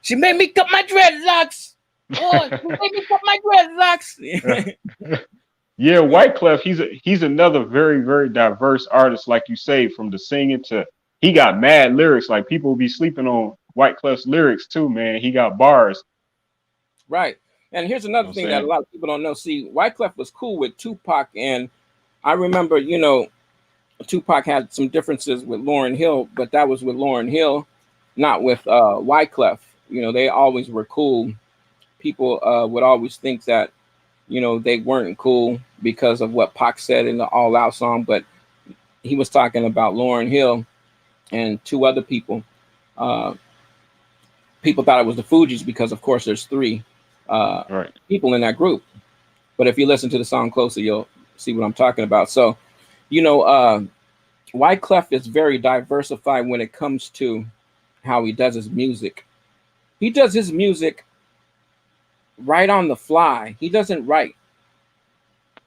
She made me cut my dreadlocks. Oh, she made me cut my dreadlocks. Yeah, Wyclef, he's another very diverse artist, like you say, from the singing to he got mad lyrics. Like people be sleeping on Wyclef's lyrics too, man. He got bars. Right. And here's You know another what thing I'm that a saying? lot of people don't know. See, Wyclef was cool with Tupac, and I remember, Tupac had some differences with Lauryn Hill, but that was with Lauryn Hill, not with Wyclef. They always were cool. People would always think that, they weren't cool because of what Pac said in the All Out song, but he was talking about Lauryn Hill and two other people. People thought it was the Fugees because, of course, there's three Right. people in that group. But if you listen to the song closer, you'll see what I'm talking about. So, Wyclef is very diversified when it comes to how he does his music. He does his music right on the fly. He doesn't write.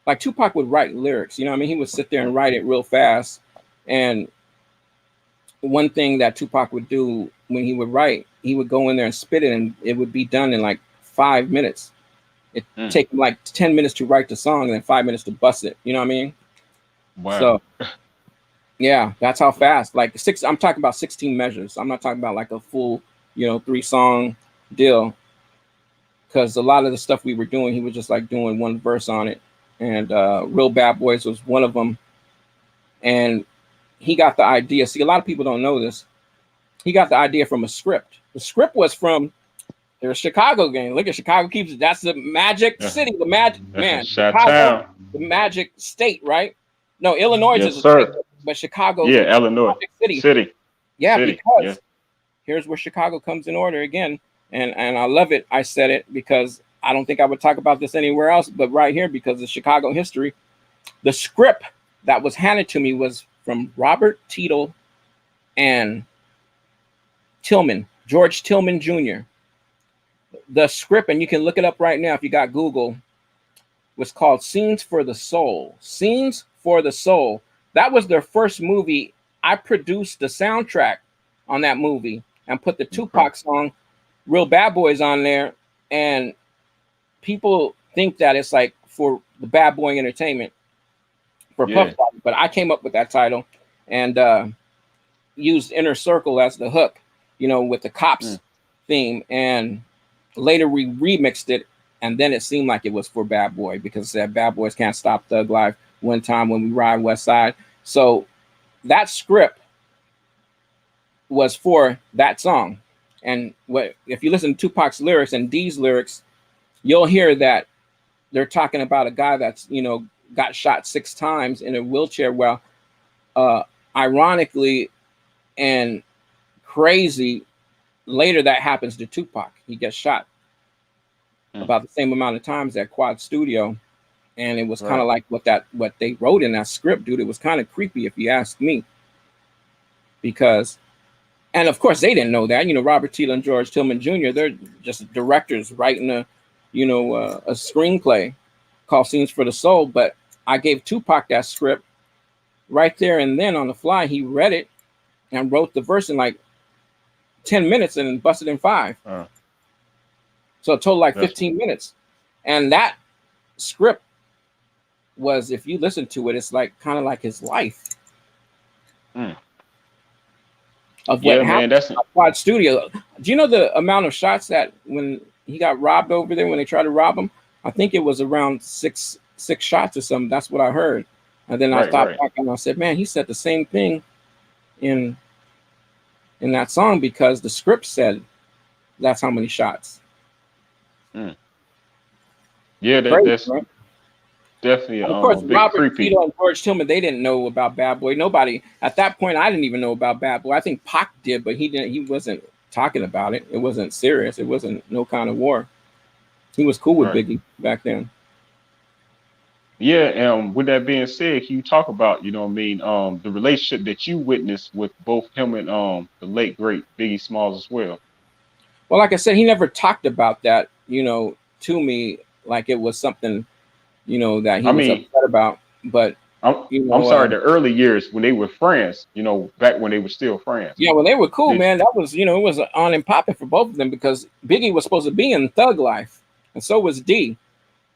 Like Tupac would write lyrics, what I mean? He would sit there and write it real fast. And one thing that Tupac would do when he would write, he would go in there and spit it, and it would be done in like 5 minutes. It'd take him like 10 minutes to write the song and then 5 minutes to bust it. You know what I mean? Wow. So, yeah, that's how fast. Like I'm talking about 16 measures. I'm not talking about like a full, 3-song deal. Because a lot of the stuff we were doing, he was just like doing one verse on it. And Real Bad Boys was one of them. And he got the idea. See, a lot of people don't know this. He got the idea from a script. The script was from their Chicago game. Look at Chicago keeps it. That's the magic city, the magic man. Chicago, the magic state, right? No, Illinois is a state, but Chicago, Illinois city. Yeah, city. Because here's where Chicago comes in order again. And I love it. I said it because I don't think I would talk about this anywhere else, but right here because of Chicago history. The script that was handed to me was from Robert Tito and George Tillman Jr. The script, and you can look it up right now if you got Google, was called Scenes for the Soul. Scenes for the Soul. That was their first movie. I produced the soundtrack on that movie and put the Tupac song Real Bad Boys on there, and people think that it's like for the Bad Boy Entertainment for Puff Daddy, but I came up with that title and used Inner Circle as the hook, with the Cops theme, and later we remixed it, and then it seemed like it was for Bad Boy because it said Bad Boys Can't Stop Thug Life one time when we ride West Side. So that script was for that song. And if you listen to Tupac's lyrics and D's lyrics, you'll hear that they're talking about a guy that's, got shot 6 times in a wheelchair. Well, ironically and crazy, later that happens to Tupac. He gets shot about the same amount of times at Quad Studio. And it was kind of like what they wrote in that script, dude. It was kind of creepy if you ask me. Because, and of course they didn't know that, Robert Tito and George Tillman Jr., they're just directors writing a screenplay called Scenes for the Soul. But I gave Tupac that script right there and then on the fly. He read it and wrote the verse in like 10 minutes and busted in 5. So a total like 15 minutes. And that script was, if you listen to it, it's like kind of like his life. Of what happened at Quad Studio. Do you know the amount of shots that when he got robbed over there, when they tried to rob him? I think it was around six shots or something. That's what I heard. And then I stopped talking and I said, man, he said the same thing in that song because the script said that's how many shots. Yeah, that's right? Definitely. Of course, Robert creepy. Tito and George Tillman, they didn't know about Bad Boy. Nobody at that point. I didn't even know about Bad Boy. I think Pac did, but he didn't. He wasn't talking about it. It wasn't serious. It wasn't no kind of war. He was cool with Right. Biggie back then. Yeah, with that being said, can you talk about, you know what I mean, the relationship that you witnessed with both him and the late great Biggie Smalls as well? Well, like I said, he never talked about that, to me like it was something, that he I was mean, upset about. But I'm you I'm know, sorry, the early years when they were friends, back when they were still friends. yeah, well, they were cool, Did man. That was, it was on and popping for both of them because Biggie was supposed to be in Thug Life, and so was D.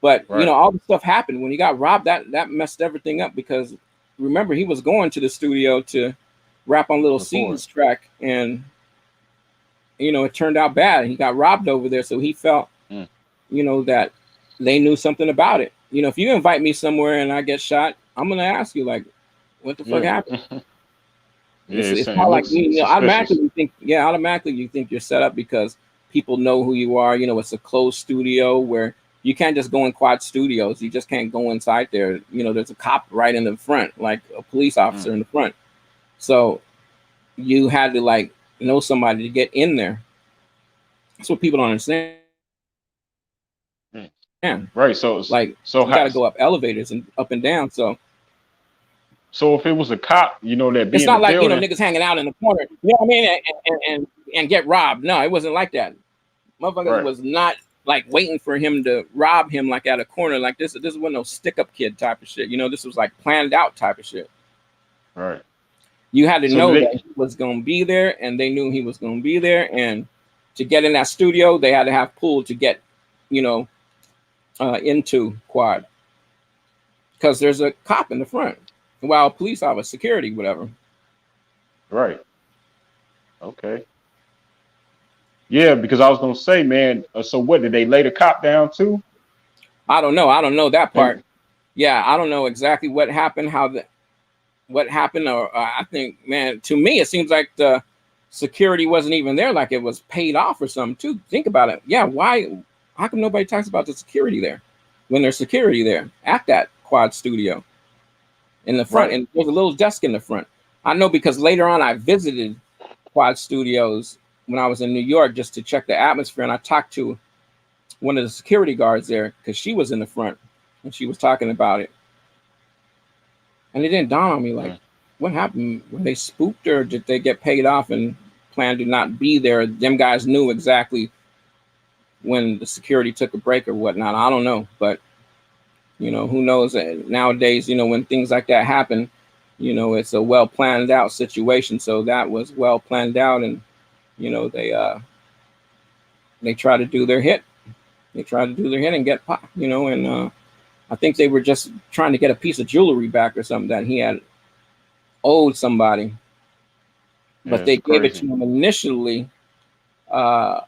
But right, all the stuff happened when he got robbed. That messed everything up because remember he was going to the studio to rap on Little record. C's track, and it turned out bad. He got robbed over there, so he felt Mm, that they knew something about it. If you invite me somewhere and I get shot, I'm gonna ask you like, what the fuck mm. happened? Yeah, It's it not like looks automatically suspicious. you think, yeah, automatically you think you're set up because people know who you are. It's a closed studio where you can't just go in quad studios. You just can't go inside there. There's a cop right in the front, like a police Mm, officer in the front. So you had to like know somebody to get in there. That's what people don't understand. mm. Right. Like So you got how, to go up elevators and up and down. So so if it was a cop, that be it's in the not like building, niggas hanging out in the corner. You know what I mean? And get robbed. No, it wasn't like that. Motherfuckers right, was not like waiting for him to rob him like at a corner like this. This wasn't no stick up kid type of shit. This was like planned out type of shit. right. You had to So did know that they? he was gonna be there, and they knew he was gonna be there. And to get in that studio, they had to have pull to get, you know, into quad because there's a cop in the front, while police officer, security, whatever. Right. Okay. Yeah, because I was gonna say, man. So what did they lay the cop down too? I don't know. I don't know that part. And Yeah, I don't know exactly what happened, what happened, or I think, man, to me, it seems like the security wasn't even there, like it was paid off or something. Too. Think about it. Yeah, why? How come nobody talks about the security there when there's security there at that quad studio in the front? right. And there's a little desk in the front. I know because later on I visited quad studios when I was in New York just to check the atmosphere, and I talked to one of the security guards there because she was in the front and she was talking about it. And it didn't dawn on me like, Mm, what happened? Were they spooked or did they get paid off and planned to not be there? Them guys knew exactly when the security took a break or whatnot. I don't know, but who knows? Nowadays, when things like that happen, it's a well planned out situation. So that was well planned out, and they try to do their hit. They try to do their hit and get popped, and I think they were just trying to get a piece of jewelry back or something that he had owed somebody, yeah, but they it's gave it to crazy. him initially, uh,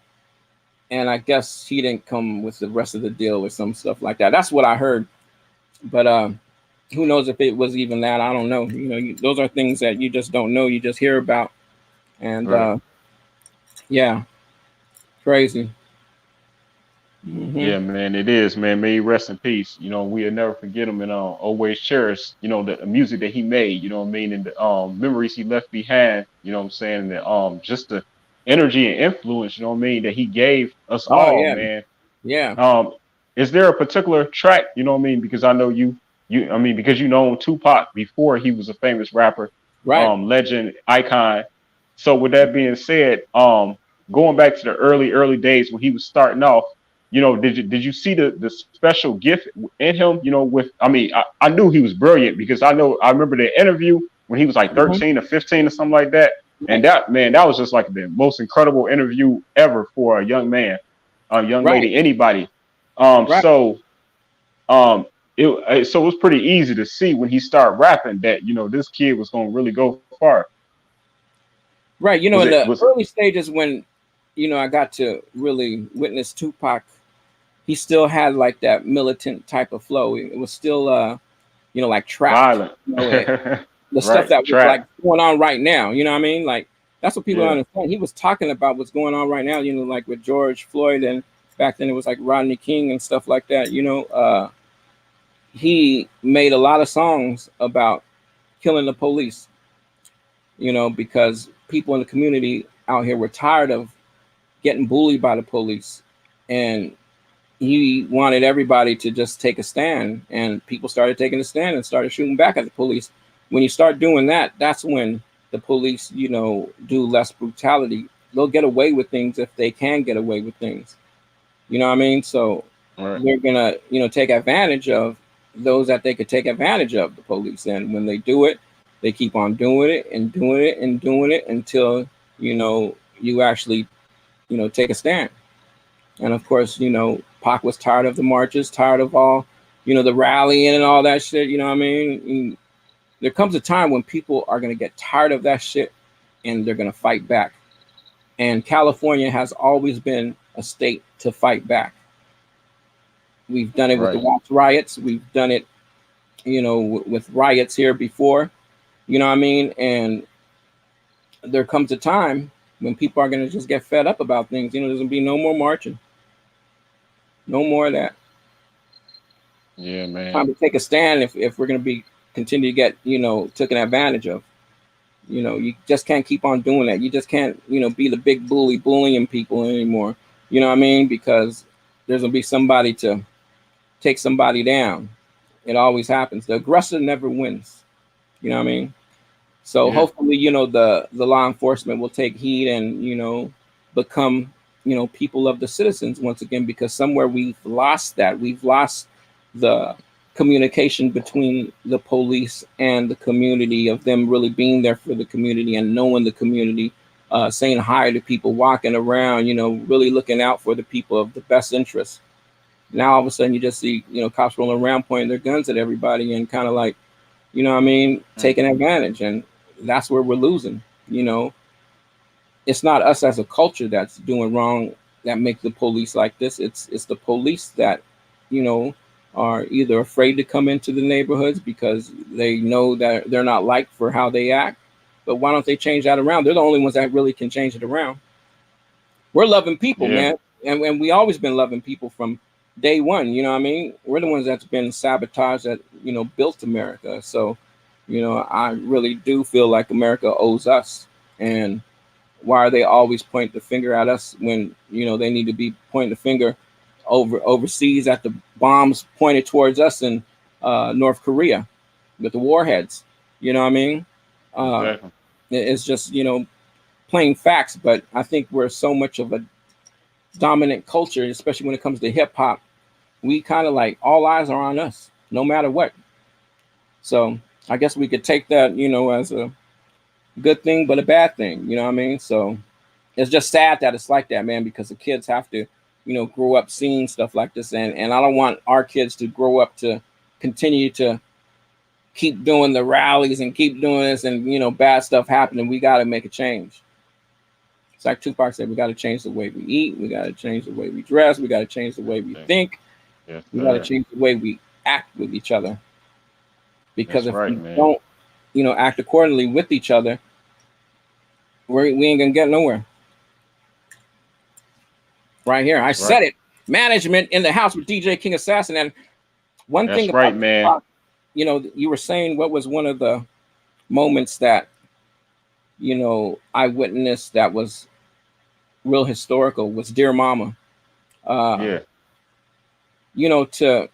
and I guess he didn't come with the rest of the deal or some stuff like that. That's what I heard, but who knows if it was even that? I don't know. Those are things that you just don't know. You just hear about, and Right. yeah, crazy. Hmm. Yeah, man, it is, man. May he rest in peace. We'll never forget him and always cherish, the music that he made, you know what I mean, and the memories he left behind, you know what I'm saying, and the just the energy and influence, you know what I mean, that he gave us Oh all, yeah, man. yeah, Um, is there a particular track, you know what I mean? Because I know I mean, because you know Tupac before he was a famous rapper, right. legend, icon. So with that being said, going back to the early days when he was starting off, did you see the special gift in him? With I mean, I knew he was brilliant because I remember the interview when he was like Hmm. 13 or 15 or something like that. And Right, that man, that was just like the most incredible interview ever for a young man, a young right, lady, anybody. Um, right, so um, so it was pretty easy to see when he started rapping that this kid was gonna really go far. right. Was In it the was early stages when I got to really witness Tupac, he still had like that militant type of flow. It was still like trap, violent, the stuff right? that was Trap, like going on right now. You know what I mean? Like that's what people don't yeah, understand. He was talking about what's going on right now, like with George Floyd, and back then it was like Rodney King and stuff like that. He made a lot of songs about killing the police, because people in the community out here were tired of getting bullied by the police, and he wanted everybody to just take a stand, and people started taking a stand and started shooting back at the police. When you start doing that, that's when the police, do less brutality. They'll get away with things if they can get away with things. You know what I mean? So Right. they're gonna, take advantage of those that they could take advantage of, the police. And when they do it, they keep on doing it and doing it and doing it until, you actually, take a stand. And of course, Pac was tired of the marches, tired of all, the rallying and all that shit. You know what I mean? And there comes a time when people are going to get tired of that shit and they're going to fight back. And California has always been a state to fight back. We've done it with the Watts riots. We've done it, with riots here before. You know what I mean? And there comes a time when people are going to just get fed up about things. There's going to be no more marching. No more of that. Yeah, man. Time to take a stand if we're going to be continue to get, taken advantage of. You just can't keep on doing that. You just can't, be the big bully bullying people anymore. You know what I mean? Because there's going to be somebody to take somebody down. It always happens. The aggressor never wins. You know what I mean? So hopefully, the law enforcement will take heed and, become, people of the citizens once again, because somewhere we've lost that. We've lost the communication between the police and the community, of them really being there for the community and knowing the community, saying hi to people, walking around, really looking out for the people of the best interest. Now all of a sudden you just see, cops rolling around pointing their guns at everybody and kind of like, taking advantage. And that's where we're losing. It's not us as a culture that's doing wrong that make the police like this. It's the police that, are either afraid to come into the neighborhoods because they know that they're not liked for how they act. But why don't they change that around? They're the only ones that really can change it around. We're loving people, man. And we always been loving people from day one. You know what I mean? We're the ones that's been sabotaged that, built America. So, I really do feel like America owes us. And why are they always pointing the finger at us when, they need to be pointing the finger overseas at the bombs pointed towards us in North Korea with the warheads? You know what I mean? Exactly. It's just, plain facts. But I think we're so much of a dominant culture, especially when it comes to hip hop. We kind of like all eyes are on us, no matter what. So I guess we could take that, as a good thing, but a bad thing. You know what I mean? So it's just sad that it's like that, man, because the kids have to, grow up seeing stuff like this. And I don't want our kids to grow up to continue to keep doing the rallies and keep doing this and, bad stuff happening. We got to make a change. It's like Tupac said, we got to change the way we eat. We got to change the way we dress. We got to change the way we think. Yes, we got to change the way we act with each other. Because if we don't, act accordingly with each other, we ain't going to get nowhere. Right here. I said it. Management in the house with DJ King Assassin. And one thing about man. Tupac, you were saying what was one of the moments that, I witnessed that was real historical was Dear Mama. To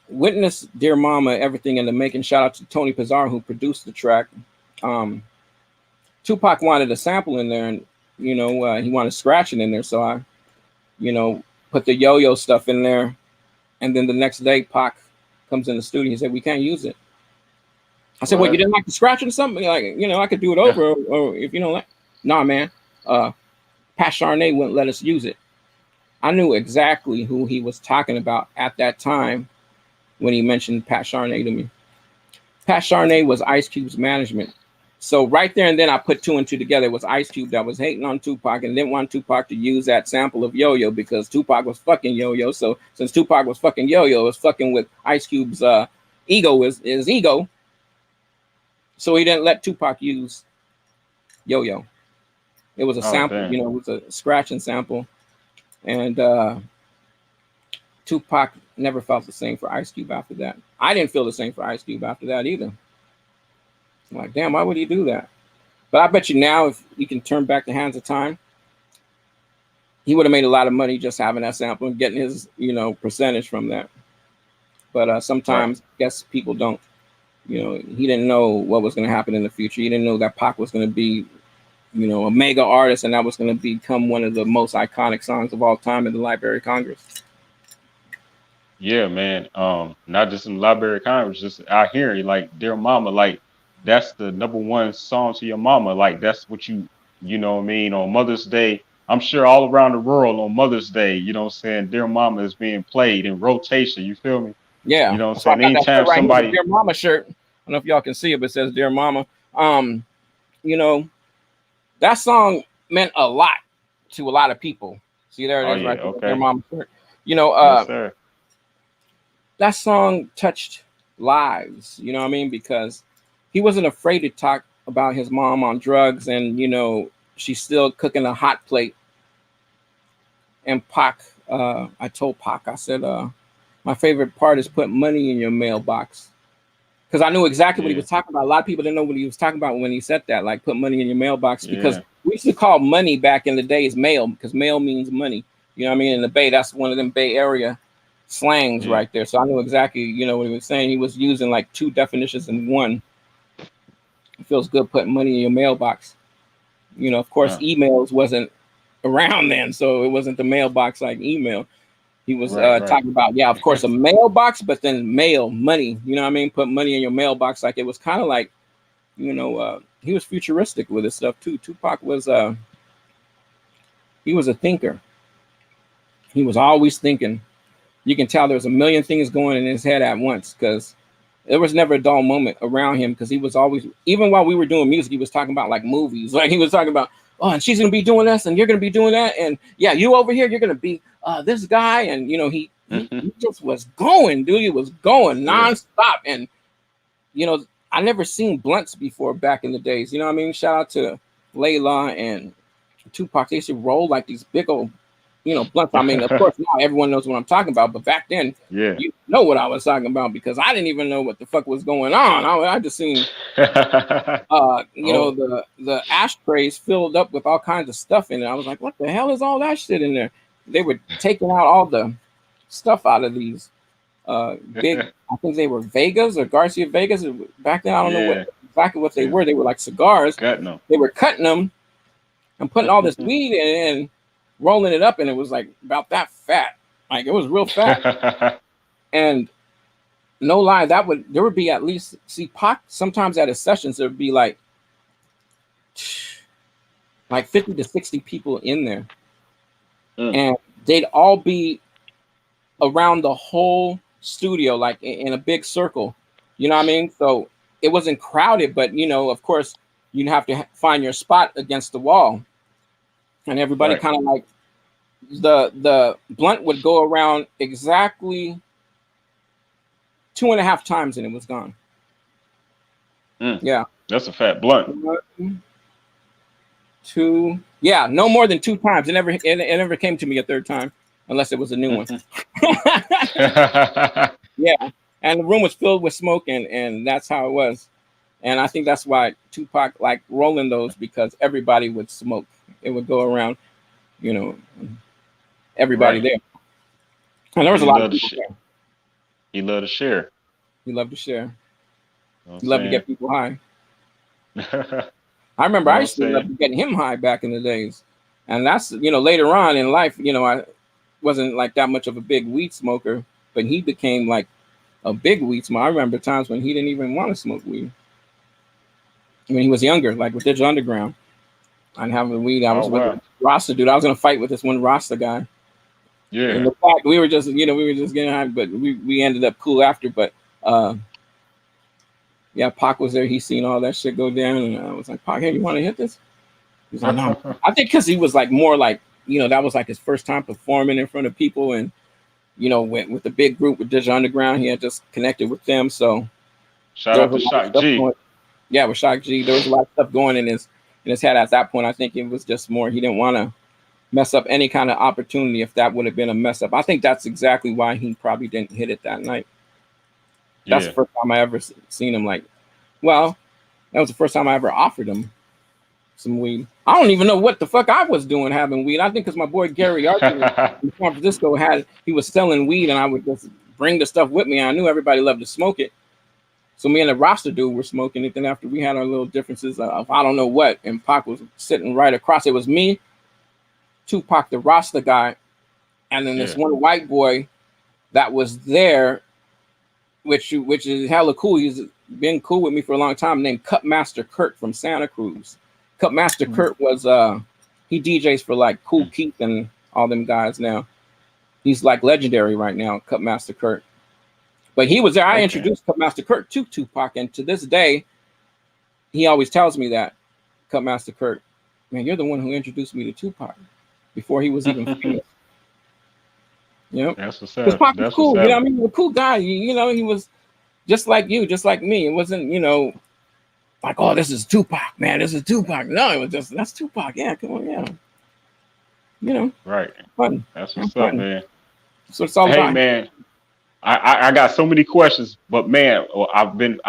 witness Dear Mama, everything in the making. Shout out to Tony Pizzar who produced the track. Tupac wanted a sample in there, and he wanted scratching in there. So I, put the yo-yo stuff in there, and then the next day Pac comes in the studio. He said, "We can't use it." I said, "Well, you didn't like the scratching or something? Like, I could do it over, or if you don't like." Nah, man. Pat Charnay wouldn't let us use it. I knew exactly who he was talking about at that time when he mentioned Pat Charnay to me. Pat Charnay was Ice Cube's management. So right there and then I put two and two together. It was Ice Cube that was hating on Tupac and didn't want Tupac to use that sample of Yo-Yo because Tupac was fucking Yo-Yo. So since Tupac was fucking Yo-Yo, it was fucking with Ice Cube's ego, his ego. So he didn't let Tupac use Yo-Yo. It was a sample, damn. it was a scratching sample. And Tupac never felt the same for Ice Cube after that. I didn't feel the same for Ice Cube after that either. I'm like, damn, why would he do that? But I bet you now, if you can turn back the hands of time, he would have made a lot of money just having that sample and getting his, percentage from that. But sometimes, I guess people don't. He didn't know what was going to happen in the future. He didn't know that Pac was going to be, a mega artist, and that was going to become one of the most iconic songs of all time in the Library of Congress. Yeah, man. Not just in the Library of Congress, just out here, like Dear Mama, like that's the #1 song to your mama. Like that's what you know what I mean, on Mother's Day. I'm sure all around the world on Mother's Day, you know what I'm saying, Dear Mama is being played in rotation. You feel me? Yeah. You know what So I I'm saying? got that shirt Anytime right here, the somebody, Dear Mama shirt. I don't know if y'all can see it, but it says Dear Mama. You know, that song meant a lot to a lot of people. See, there oh it is yeah, right there, Dear okay. Mama shirt. Yes, sir. That song touched lives, you know what I mean? Because he wasn't afraid to talk about his mom on drugs, and she's still cooking a hot plate. And Pac, I told Pac, I said, my favorite part is put money in your mailbox. Because I knew exactly what he Yeah, was talking about. A lot of people didn't know what he was talking about when he said that, like put money in your mailbox. Because yeah, we used to call money back in the days mail, because mail means money. You know what I mean? In the Bay, that's one of them Bay Area slangs yeah, right there. So I knew exactly, what he was saying. He was using like two definitions in one. It feels good putting money in your mailbox. Of course, uh, emails wasn't around then, so it wasn't the mailbox like email. He was right. talking about, yeah, of course, a mailbox, but then mail, money. You know what I mean? Put money in your mailbox. Like it was kind of like, he was futuristic with his stuff too. Tupac was, he was a thinker. He was always thinking. You can tell there was a million things going in his head at once, because there was never a dull moment around him, because he was always, even while we were doing music, he was talking about like movies. Like he was talking about, oh, and she's gonna be doing this, and you're gonna be doing that, and yeah, you over here, you're gonna be this guy, and he just was going, dude. He was going Yeah. nonstop, and I never seen blunts before back in the days. You know what I mean? Shout out to Layla and Tupac. They used to roll like these big old, blunts. I mean, of course, now everyone knows what I'm talking about, but back then, Yeah. you know what I was talking about, because I didn't even know what the fuck was going on. I just seen, Oh, the ashtrays filled up with all kinds of stuff in it. I was like, what the hell is all that shit in there? They were taking out all the stuff out of these big, I think they were Vegas or Garcia Vegas. Back then, I don't know yeah. exactly what they Yeah. were. They were like cigars. Cutting them. They were cutting them and putting all this weed in and rolling it up, and it was like about that fat. Like it was real fat. And no lie, there would be at least, see, Pac sometimes at his sessions there would be like 50 to 60 people in there. And they'd all be around the whole studio, like in a big circle. You know what I mean? So it wasn't crowded, but of course, you'd have to find your spot against the wall. And everybody Right. kind of like, the blunt would go around exactly 2.5 times and it was gone. Yeah. That's a fat blunt. 1, 2, yeah, no more than 2 times. It never came to me a third time unless it was a new one. Yeah. And the room was filled with smoke, and that's how it was. And I think that's why Tupac liked rolling those, because everybody would smoke. It would go around, everybody Right. there. And there was a lot of people there. He loved to share. He loved to share. You know what He loved to I'm get people high. saying? I remember You know I used to what I'm love to get him high back in the days. And that's, later on in life, I wasn't like that much of a big weed smoker, but he became like a big weed smoker. I remember times when he didn't even want to smoke weed. When he was younger, like with Digital Underground. I'd have the weed. I was with a Rasta dude. I was going to fight with this one Rasta guy. Yeah. And the fact we were just getting high, but we ended up cool after. But yeah, Pac was there. He seen all that shit go down, and I was like, Pac, hey, you want to hit this? He's like, no. I think because he was like more like, that was like his first time performing in front of people, and went with the big group with Digital Underground. He had just connected with them, so Shout out to Shock G. Yeah, with Shock G, there was a lot of stuff going in his head at that point. I think it was just more he didn't want to mess up any kind of opportunity if that would have been a mess up. I think that's exactly why he probably didn't hit it that night. That's the first time I ever seen him like, well, that was the first time I ever offered him some weed. I don't even know what the fuck I was doing having weed. I think because my boy Gary Arthur in San Francisco he was selling weed, and I would just bring the stuff with me. And I knew everybody loved to smoke it. So me and the roster dude were smoking it. Then after we had our little differences of I don't know what, and Pac was sitting right across. It was me, Tupac, the roster guy, and then this one white boy that was there, which is hella cool. He's been cool with me for a long time, named Cutmaster Kurt from Santa Cruz. Cutmaster Kurt was he DJs for like Cool Keith and all them guys now. He's like legendary right now, Cutmaster Kurt. But he was there. I introduced Cutmaster Kurt to Tupac, and to this day, he always tells me that, Cutmaster Kurt, man, you're the one who introduced me to Tupac before he was even famous. Yep. That's what's up. Pac was cool. You know what I mean? He was a cool guy. You know, he was just like you, just like me. It wasn't, you know, like, oh, this is Tupac, man. This is Tupac. No, it was just, that's Tupac. Yeah, come on, yeah. You know. Right. Fun. That's what's up, man. So it's all about. Hey, man. I got so many questions, but man, I've been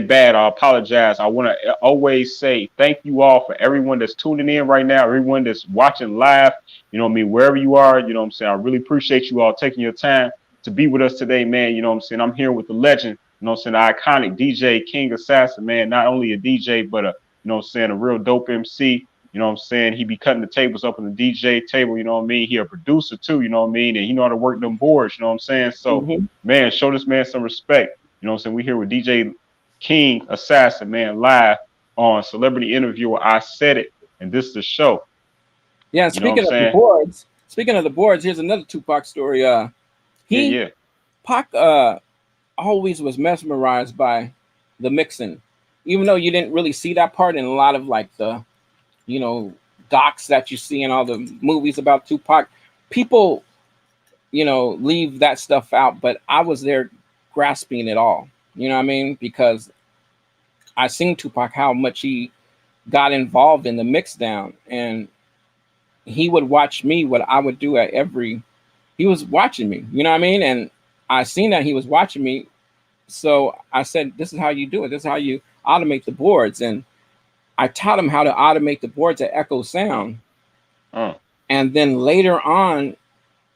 bad. I apologize. I want to always say thank you all for everyone that's tuning in right now, everyone that's watching live. You know what I mean, wherever you are. You know what I'm saying. I really appreciate you all taking your time to be with us today, man. You know what I'm saying. I'm here with the legend. You know what I'm saying, the iconic DJ King Assassin, man. Not only a DJ, but you know what I'm saying, a real dope MC. You know what I'm saying? He be cutting the tables up on the DJ table, you know what I mean? He a producer too, you know what I mean? And he know how to work them boards, you know what I'm saying? So, man, show this man some respect. You know what I'm saying? We here with DJ King Assassin, man, live on Celebrity Interviewer. I Said It, and this is the show. Yeah, speaking of the boards, here's another Tupac story. Pac always was mesmerized by the mixing, even though you didn't really see that part in a lot of like the, you know, docs that you see in all the movies about Tupac. People, you know, leave that stuff out, but I was there grasping it all. You know what I mean? Because I seen Tupac, how much he got involved in the mix down, and he would watch me, what I would do at he was watching me, you know what I mean? And I seen that he was watching me. So I said, this is how you do it. This is how you automate the boards. And I taught him how to automate the boards at Echo Sound. And then later on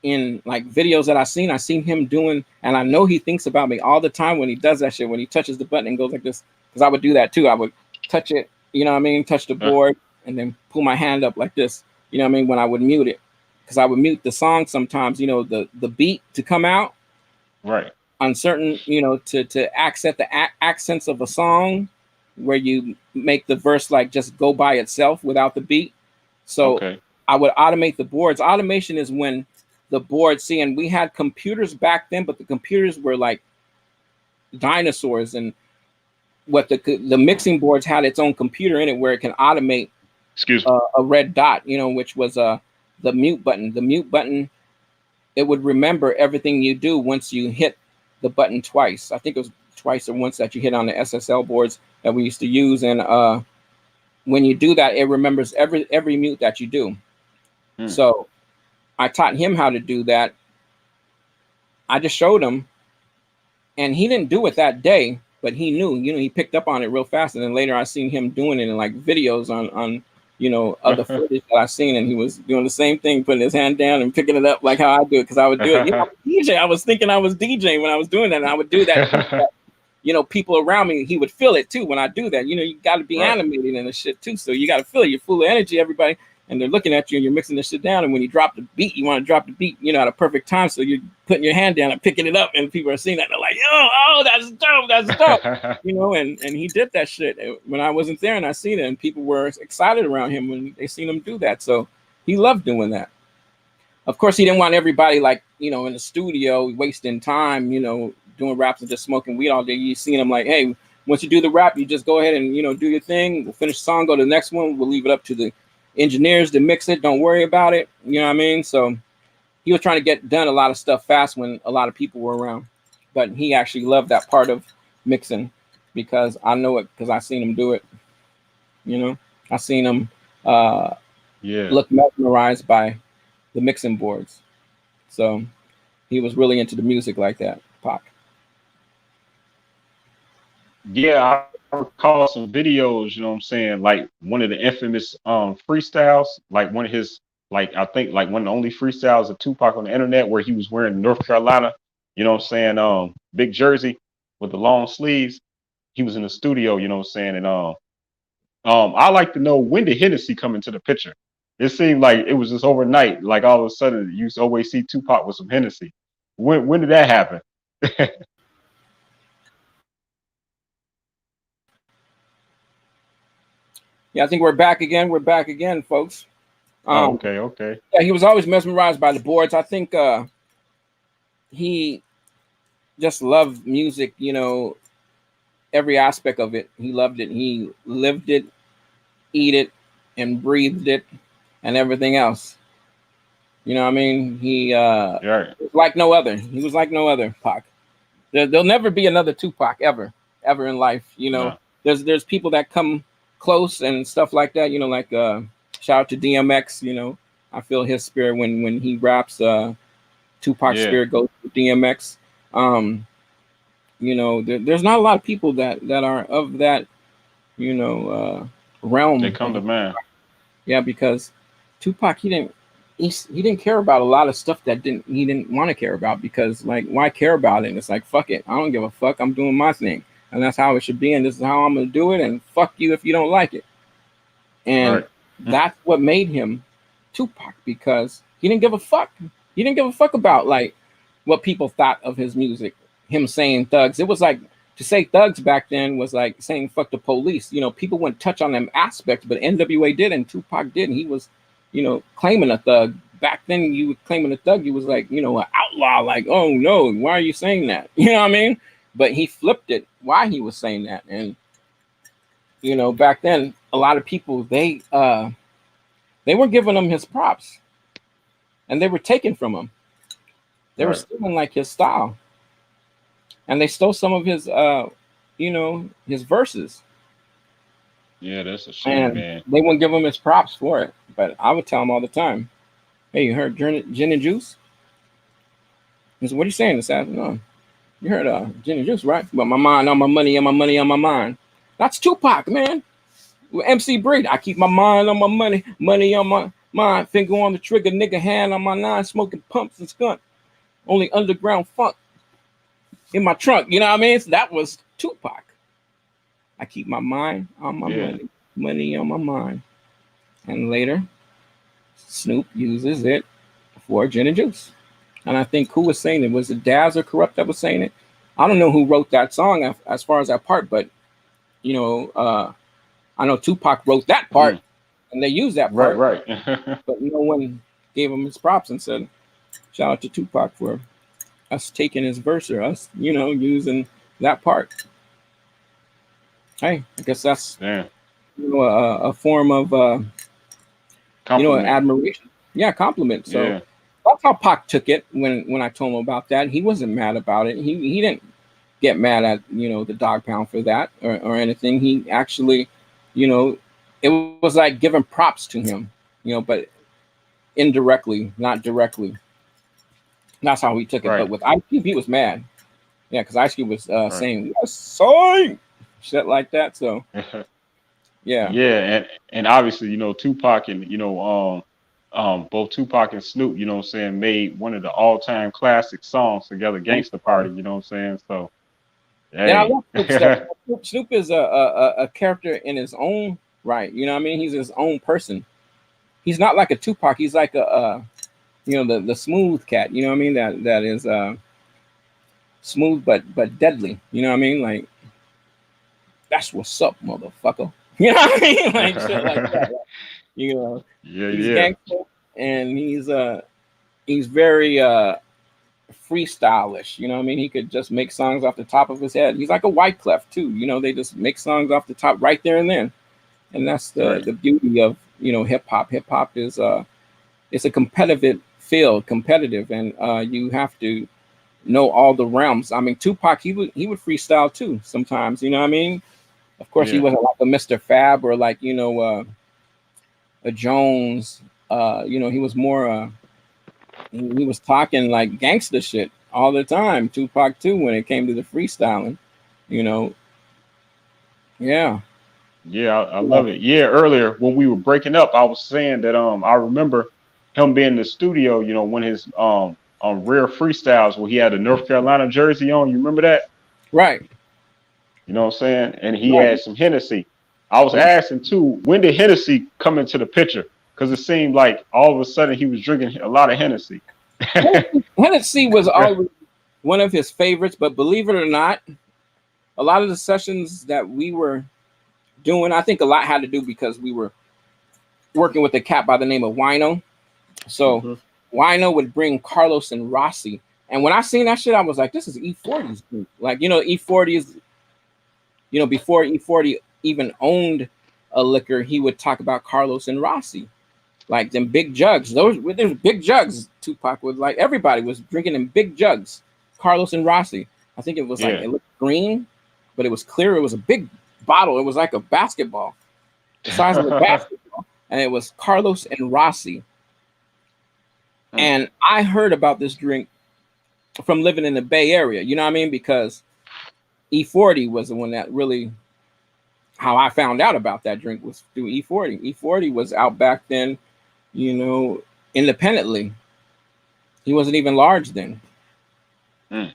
in like videos that I seen him doing, and I know he thinks about me all the time when he does that shit, when he touches the button and goes like this, because I would do that too. I would touch it, you know what I mean? Touch the board and then pull my hand up like this, you know what I mean? When I would mute it, because I would mute the song sometimes, you know, the beat to come out. Right. On certain, you know, to accent the accents of a song, where you make the verse like just go by itself without the beat. So I would automate the boards. Automation is when the boards, and we had computers back then, but the computers were like dinosaurs, and what the mixing boards had its own computer in it where it can automate a red dot, you know, which was the mute button. The mute button, it would remember everything you do once you hit the button twice. I think it was twice or once that you hit on the SSL boards that we used to use. And when you do that, it remembers every mute that you do. So I taught him how to do that. I just showed him, and he didn't do it that day, but he knew, you know, he picked up on it real fast. And then later I seen him doing it in like videos on you know, other footage that I seen, and he was doing the same thing, putting his hand down and picking it up like how I do it, because I would do it. You know, DJ, I was thinking I was DJing when I was doing that, and I would do that. You know, people around me, he would feel it too when I do that. You know, you got to be animated in the shit too, so you got to feel it. You're full of energy, everybody, and they're looking at you, and you're mixing this shit down. And when you drop the beat, you want to drop the beat, you know, at a perfect time. So you're putting your hand down and picking it up, and people are seeing that. They're like, oh, that's dope, that's dope. You know, and he did that shit when I wasn't there, and I seen it, and people were excited around him when they seen him do that. So he loved doing that. Of course, he didn't want everybody like, you know, in the studio wasting time, you know, doing raps and just smoking weed all day. You seen him like, hey, once you do the rap, you just go ahead and, you know, do your thing. We'll finish the song, go to the next one. We'll leave it up to the engineers to mix it. Don't worry about it. You know what I mean? So he was trying to get done a lot of stuff fast when a lot of people were around. But he actually loved that part of mixing, because I know it, because I seen him do it. You know, I seen him look mesmerized by the mixing boards. So he was really into the music like that, Pac. Yeah, I recall some videos, you know what I'm saying, like one of the infamous freestyles, like one of his, like I think like one of the only freestyles of Tupac on the internet where he was wearing North Carolina, you know what I'm saying, big jersey with the long sleeves. He was in the studio, you know what I'm saying, and I like to know, when did Hennessy come into the picture? It seemed like it was just overnight, like all of a sudden you used to always see Tupac with some Hennessy. When did that happen? Yeah, I think we're back again. We're back again, folks. Oh, okay, okay. Yeah, he was always mesmerized by the boards. I think he just loved music, you know, every aspect of it. He loved it. He lived it, eat it, and breathed it, and everything else. You know what I mean? He Yeah, was like no other. He was like no other Pac. There'll never be another Tupac ever in life. You know, no, there's people that come close and stuff like that. You know, like shout out to DMX. You know, I feel his spirit when he raps. Tupac's yeah. spirit goes to DMX. You know, there's not a lot of people that are of that, you know, They realm come of to the, man. yeah, because Tupac he didn't care about a lot of stuff that he didn't want to care about, because like, why care about it? It's like, fuck it, I don't give a fuck, I'm doing my thing, and that's how it should be, and this is how I'm gonna do it, and fuck you if you don't like it. And Right. that's what made him Tupac, because he didn't give a fuck. He didn't give a fuck about like what people thought of his music. Him saying thugs, it was like, to say thugs back then was like saying fuck the police. You know, people wouldn't touch on them aspects, but NWA did and Tupac did. And he was, you know, claiming a thug. Back then, you were claiming a thug, you was like, you know, an outlaw. Like, oh no, why are you saying that? You know what I mean? But he flipped it why he was saying that. And you know, back then, a lot of people they weren't giving him his props, and they were taking from him. They were Right. stealing like his style, and they stole some of his you know, his verses, Yeah, that's a shame, and man. they wouldn't give him his props for it. But I would tell him all the time, hey, you heard gin and juice? He said, what are you saying this afternoon? You heard gin and juice, right? But my mind on my money and my money on my mind. That's Tupac, man. With MC Breed, I keep my mind on my money, money on my mind, finger on the trigger, nigga hand on my nine, smoking pumps and skunk. Only underground funk in my trunk. You know what I mean? So that was Tupac. I keep my mind on my Yeah. money, money on my mind. And later, Snoop uses it for gin and juice. And I think who was saying it? Was it Daz or Corrupt that was saying it? I don't know who wrote that song as far as that part, but you know, I know Tupac wrote that part, and they used that Right, part, right. but no one gave him his props and said, "Shout out to Tupac for us taking his verse or us, you know, using that part." Hey, I guess that's, Damn. you know, a form of you know, Compliment. admiration. Yeah, compliment. So Yeah. that's how Pac took it when I told him about that. He wasn't mad about it. He didn't get mad at, you know, the dog pound for that or anything. He actually, you know, it was like giving props to him, you know, but indirectly, not directly. That's how he took it. But Right. with Ice Cube, he was mad. Yeah, because Ice Cube was Right. saying yes, soy, shit like that. So yeah, Yeah, and obviously, you know, Tupac and both Tupac and Snoop, you know what I'm saying, made one of the all-time classic songs together, Gangsta Party, you know what I'm saying? So, and I hey. love Snoop stuff. Snoop is a character in his own right. You know what I mean? He's his own person. He's not like a Tupac. He's like a you know, the smooth cat. You know what I mean? That is smooth but deadly. You know what I mean? Like, that's what's up, motherfucker. You know what I mean? Like shit like that. Like, you know, Yeah, he's yeah. gangster and he's very freestylish. You know what I mean? He could just make songs off the top of his head. He's like a Wyclef too. You know, they just make songs off the top right there and then. And that's Right. the beauty of, you know, hip hop. Hip hop is it's a competitive field, competitive, and you have to know all the realms. I mean, Tupac, he would freestyle too sometimes. You know what I mean? Of course, he Yeah. wasn't like a Mr. Fab or like, you know, a Jones. You know, he was more. He was talking like gangster shit all the time. Tupac too, when it came to the freestyling. You know, Yeah. Yeah, I love it. Yeah, earlier when we were breaking up, I was saying that I remember him being in the studio, you know, when his rare freestyles where he had a North Carolina jersey on. You remember that? Right. You know what I'm saying? And he Right. had some Hennessy. I was Yeah. asking too, when did Hennessy come into the picture? Because it seemed like all of a sudden he was drinking a lot of Hennessy. Hennessy was always one of his favorites, but believe it or not, a lot of the sessions that we were doing, I think a lot had to do because we were working with a cat by the name of Wino. So Hmm. Wino would bring Carlos and Rossi. And when I seen that shit, I was like, this is E40's group. Like, E40 is, before E40 even owned a liquor, he would talk about Carlos and Rossi. Like them big jugs. Those big jugs. Tupac was like, everybody was drinking in big jugs. Carlos and Rossi. I think it was like, Yeah. it looked green, but it was clear. It was a big bottle. It was like a basketball, the size of a basketball. And it was Carlos and Rossi. Mm. And I heard about this drink from living in the Bay Area. You know what I mean? Because E40 was the one that really, how I found out about that drink was through E40. E40 was out back then, independently. He wasn't even large then. Mm.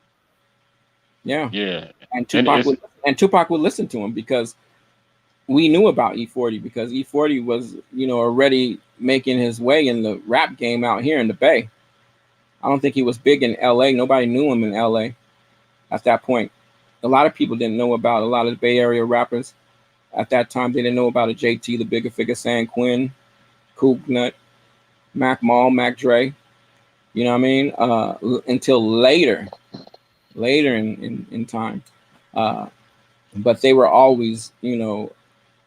Yeah. Yeah. And And Tupac would listen to him because we knew about E40 because E40 was, already making his way in the rap game out here in the Bay. I don't think he was big in LA. Nobody knew him in LA at that point. A lot of people didn't know about a lot of the Bay Area rappers at that time. They didn't know about a JT, the Bigger Figure, San Quinn, Coop Nut, Mac Mall, Mac Dre. You know what I mean? Until later in time. But they were always,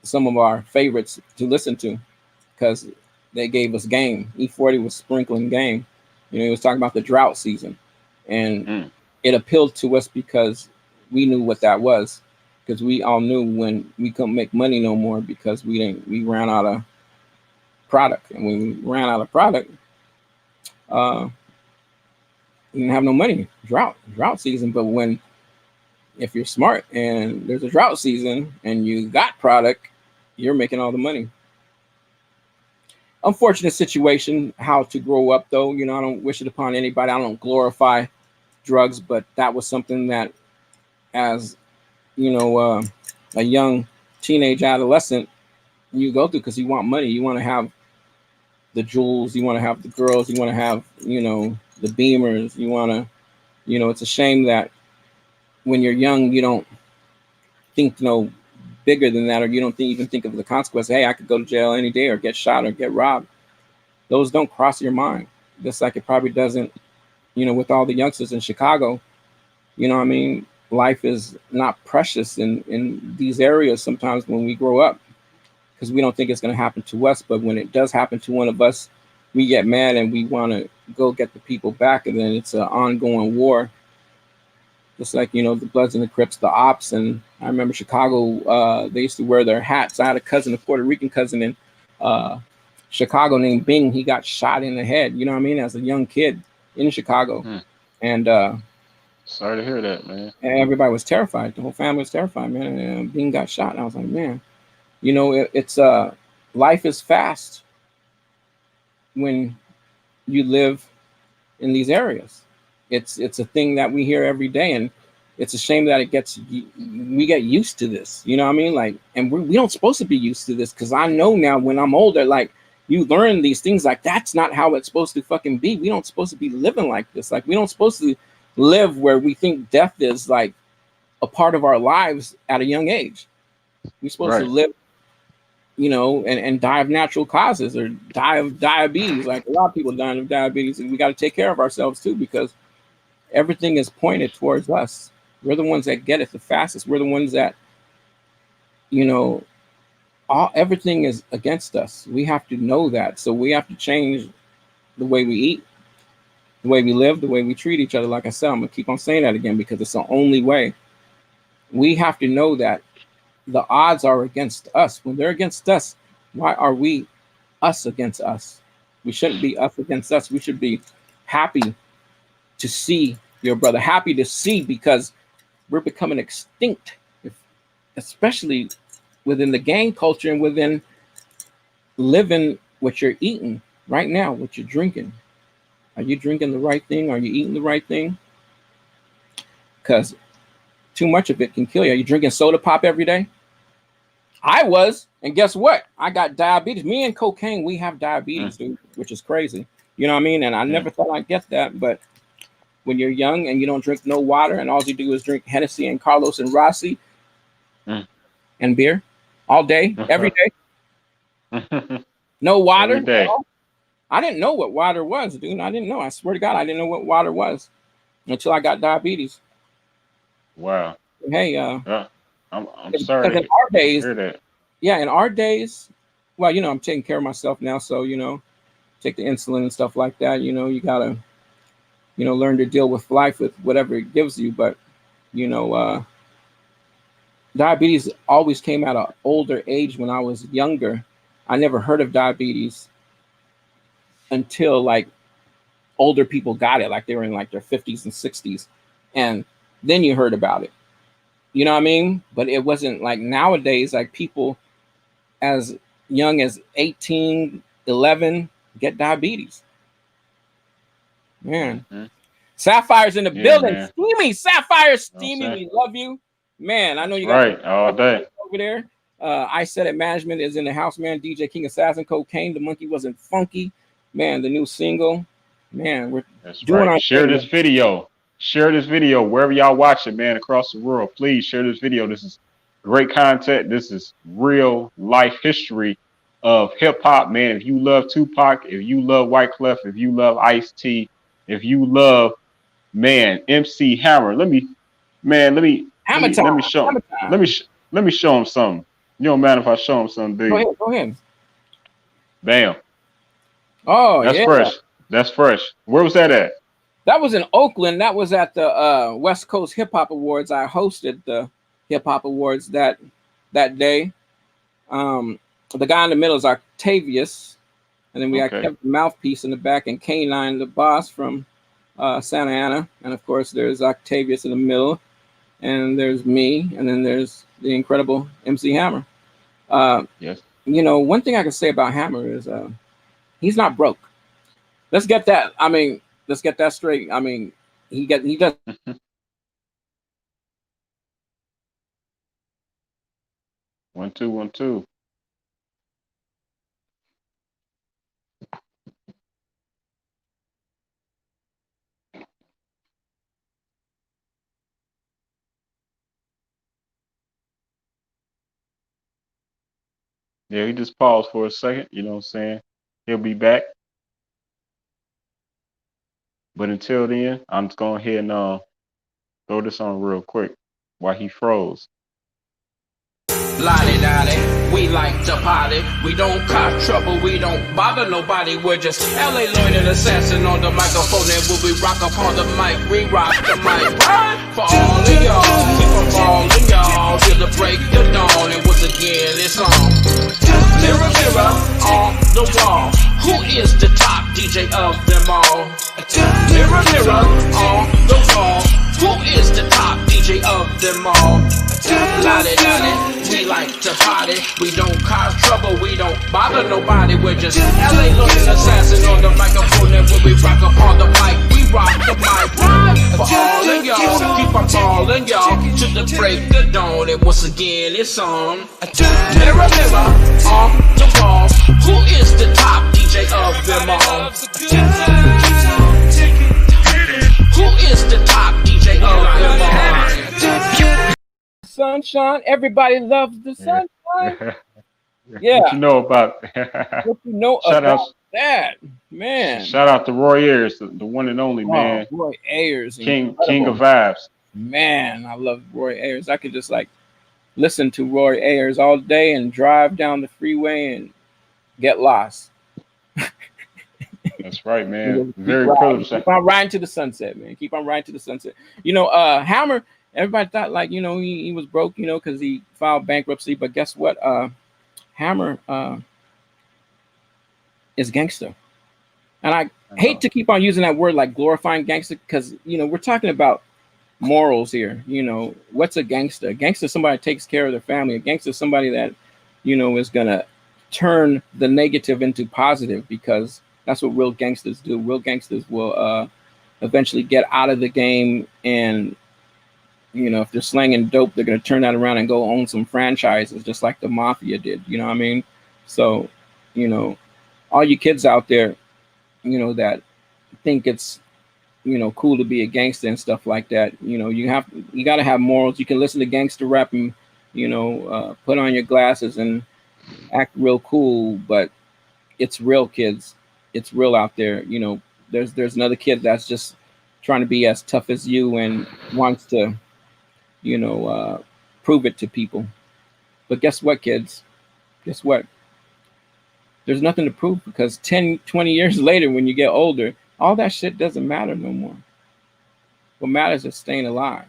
some of our favorites to listen to because they gave us game. E40 was sprinkling game. He was talking about the drought season. And it appealed to us because we knew what that was. Because we all knew when we couldn't make money no more because we ran out of product. And when we ran out of product, we didn't have no money. Drought season. But if you're smart and there's a drought season and you got product, you're making all the money. Unfortunate situation how to grow up though. I don't wish it upon anybody. I don't glorify drugs, but that was something that as a young teenage adolescent you go through because you want money. You want to have the jewels, you want to have the girls, you want to have the Beamers, you want to it's a shame that when you're young you don't think bigger than that, or you don't even think of the consequence. Hey, I could go to jail any day or get shot or get robbed. Those don't cross your mind, just like it probably doesn't with all the youngsters in Chicago. What I mean, life is not precious in these areas sometimes when we grow up because we don't think it's going to happen to us, but when it does happen to one of us, we get mad and we want to go get the people back, and then it's an ongoing war. Just like, the Bloods and the Crips, the Ops. And I remember Chicago, they used to wear their hats. I had a cousin, a Puerto Rican cousin in Chicago named Bing. He got shot in the head, as a young kid in Chicago. And sorry to hear that, man. everybody was terrified. The whole family was terrified, man. And Bing got shot. And I was like, man, it's life is fast when you live in these areas. It's a thing that we hear every day, and it's a shame that we get used to this. You know what I mean? Like, and we don't supposed to be used to this because I know now when I'm older, like you learn these things like that's not how it's supposed to fucking be. We don't supposed to be living like this. Like we don't supposed to live where we think death is like a part of our lives at a young age. We're supposed to live, and die of natural causes or die of diabetes. Like a lot of people dying of diabetes, and we got to take care of ourselves too because everything is pointed towards us. We're the ones that get it the fastest. We're the ones that, everything is against us. We have to know that. So we have to change the way we eat, the way we live, the way we treat each other. Like I said, I'm going to keep on saying that again because it's the only way. We have to know that the odds are against us. When they're against us, why are we us against us? We shouldn't be us against us. We should be happy to see your brother, happy to see because we're becoming extinct, especially within the gang culture and within living what you're eating right now, what you're drinking. Are you drinking the right thing? Are you eating the right thing? Because too much of it can kill you. Are you drinking soda pop every day? I was, and guess what? I got diabetes. Me and cocaine, we have diabetes, dude, which is crazy. You know what I mean? And I never thought I'd get that, but when you're young and you don't drink no water and all you do is drink Hennessy and Carlos and Rossi and beer all day, every day, no water. Every day. I didn't know what water was, dude. I didn't know. I swear to God, I didn't know what water was until I got diabetes. Wow. Hey, I'm sorry. In our days, hear that. Yeah, in our days, well, you know, I'm taking care of myself now, so you know, take the insulin and stuff like that. You know, you gotta, you know, learn to deal with life with whatever it gives you. But you know, diabetes always came at an older age. When I was younger, I never heard of diabetes until like older people got it, like they were in like their 50s and 60s, and then you heard about it. You know what I mean? But it wasn't like nowadays, like people as young as 18, 11 get diabetes. Man. Sapphire's in the building. Man. Steamy, Sapphire, Steamy, we love you. Man, I know you got right all day over there. Isaidit Management is in the house, man. DJ King Assassin, Cocaine, The Monkey Wasn't Funky. Man, the new single. Man, we're doing our Share this video. Share this video wherever y'all watch it, man, across the world. Please share this video. This is great content. This is real life history of hip hop, man. If you love Tupac, if you love Wyclef, if you love Ice-T, if you love, man, MC Hammer. Let me show him something. You don't mind if I show him something, dude? Go ahead. Bam. Oh, that's fresh. That's fresh. Where was that at? That was in Oakland. That was at the West Coast Hip Hop Awards. I hosted the Hip Hop Awards that day. The guy in the middle is Octavius, and then we got Kevin Mouthpiece in the back, and K9, the boss from Santa Ana, and of course there's Octavius in the middle, and there's me, and then there's the incredible MC Hammer. Yes. You know, one thing I can say about Hammer is he's not broke. Let's get that. I mean, let's get that straight. I mean, he does. 1 2 1 2. Yeah, he just paused for a second. You know what I'm saying? He'll be back. But until then, I'm just going ahead and throw this on real quick while he froze. Lottie dottie, we like to party. We don't cause trouble, we don't bother nobody. We're just LA Lloyd and Assassin on the microphone, and when we rock upon the mic, we rock the mic. For all of y'all, keep on falling, y'all, till the break the dawn. And once again, it's on. Mirror, mirror on the wall, who is the top DJ of them all? Mirror, mirror on the wall, who is the top DJ of them all? Lottie dottie, we like to party. We don't cause trouble, we don't bother nobody. We're just LA Lloyd and Assassin on the microphone, and when we rock upon the mic, we rock the mic. For all of y'all, keep on falling, y'all, to the break the dawn. And once again, it's on. Mirror, mirror on the wall, who is the top DJ of them all? Who is the top DJ of them all? Sunshine, everybody loves the sunshine. Yeah. What you know about? What you know about that, man? Shout out to Roy Ayers, the one and only, man. Roy Ayers, King of vibes. Man, I love Roy Ayers. I could just like listen to Roy Ayers all day and drive down the freeway and get lost. That's right, man. Very privileged. Keep on riding to the sunset, man. Keep on riding to the sunset. You know, Hammer. Everybody thought like, you know, he was broke, you know, because he filed bankruptcy. But guess what? Hammer is gangster. And I hate to keep on using that word like glorifying gangster, because, you know, we're talking about morals here. You know, what's a gangster? A gangster is somebody that takes care of their family. A gangster is somebody that, you know, is gonna turn the negative into positive, because that's what real gangsters do. Real gangsters will eventually get out of the game, and you know, if they're slanging dope, they're gonna turn that around and go own some franchises, just like the mafia did. You know what I mean? So, you know, all you kids out there, you know, that think it's, you know, cool to be a gangster and stuff like that. You know, you got to have morals. You can listen to gangster rap and, you know, put on your glasses and act real cool, but it's real, kids. It's real out there. You know, there's another kid that's just trying to be as tough as you and wants to, you know, prove it to people. But guess what, kids? Guess what? There's nothing to prove, because 10, 20 years later, when you get older, all that shit doesn't matter no more. What matters is staying alive.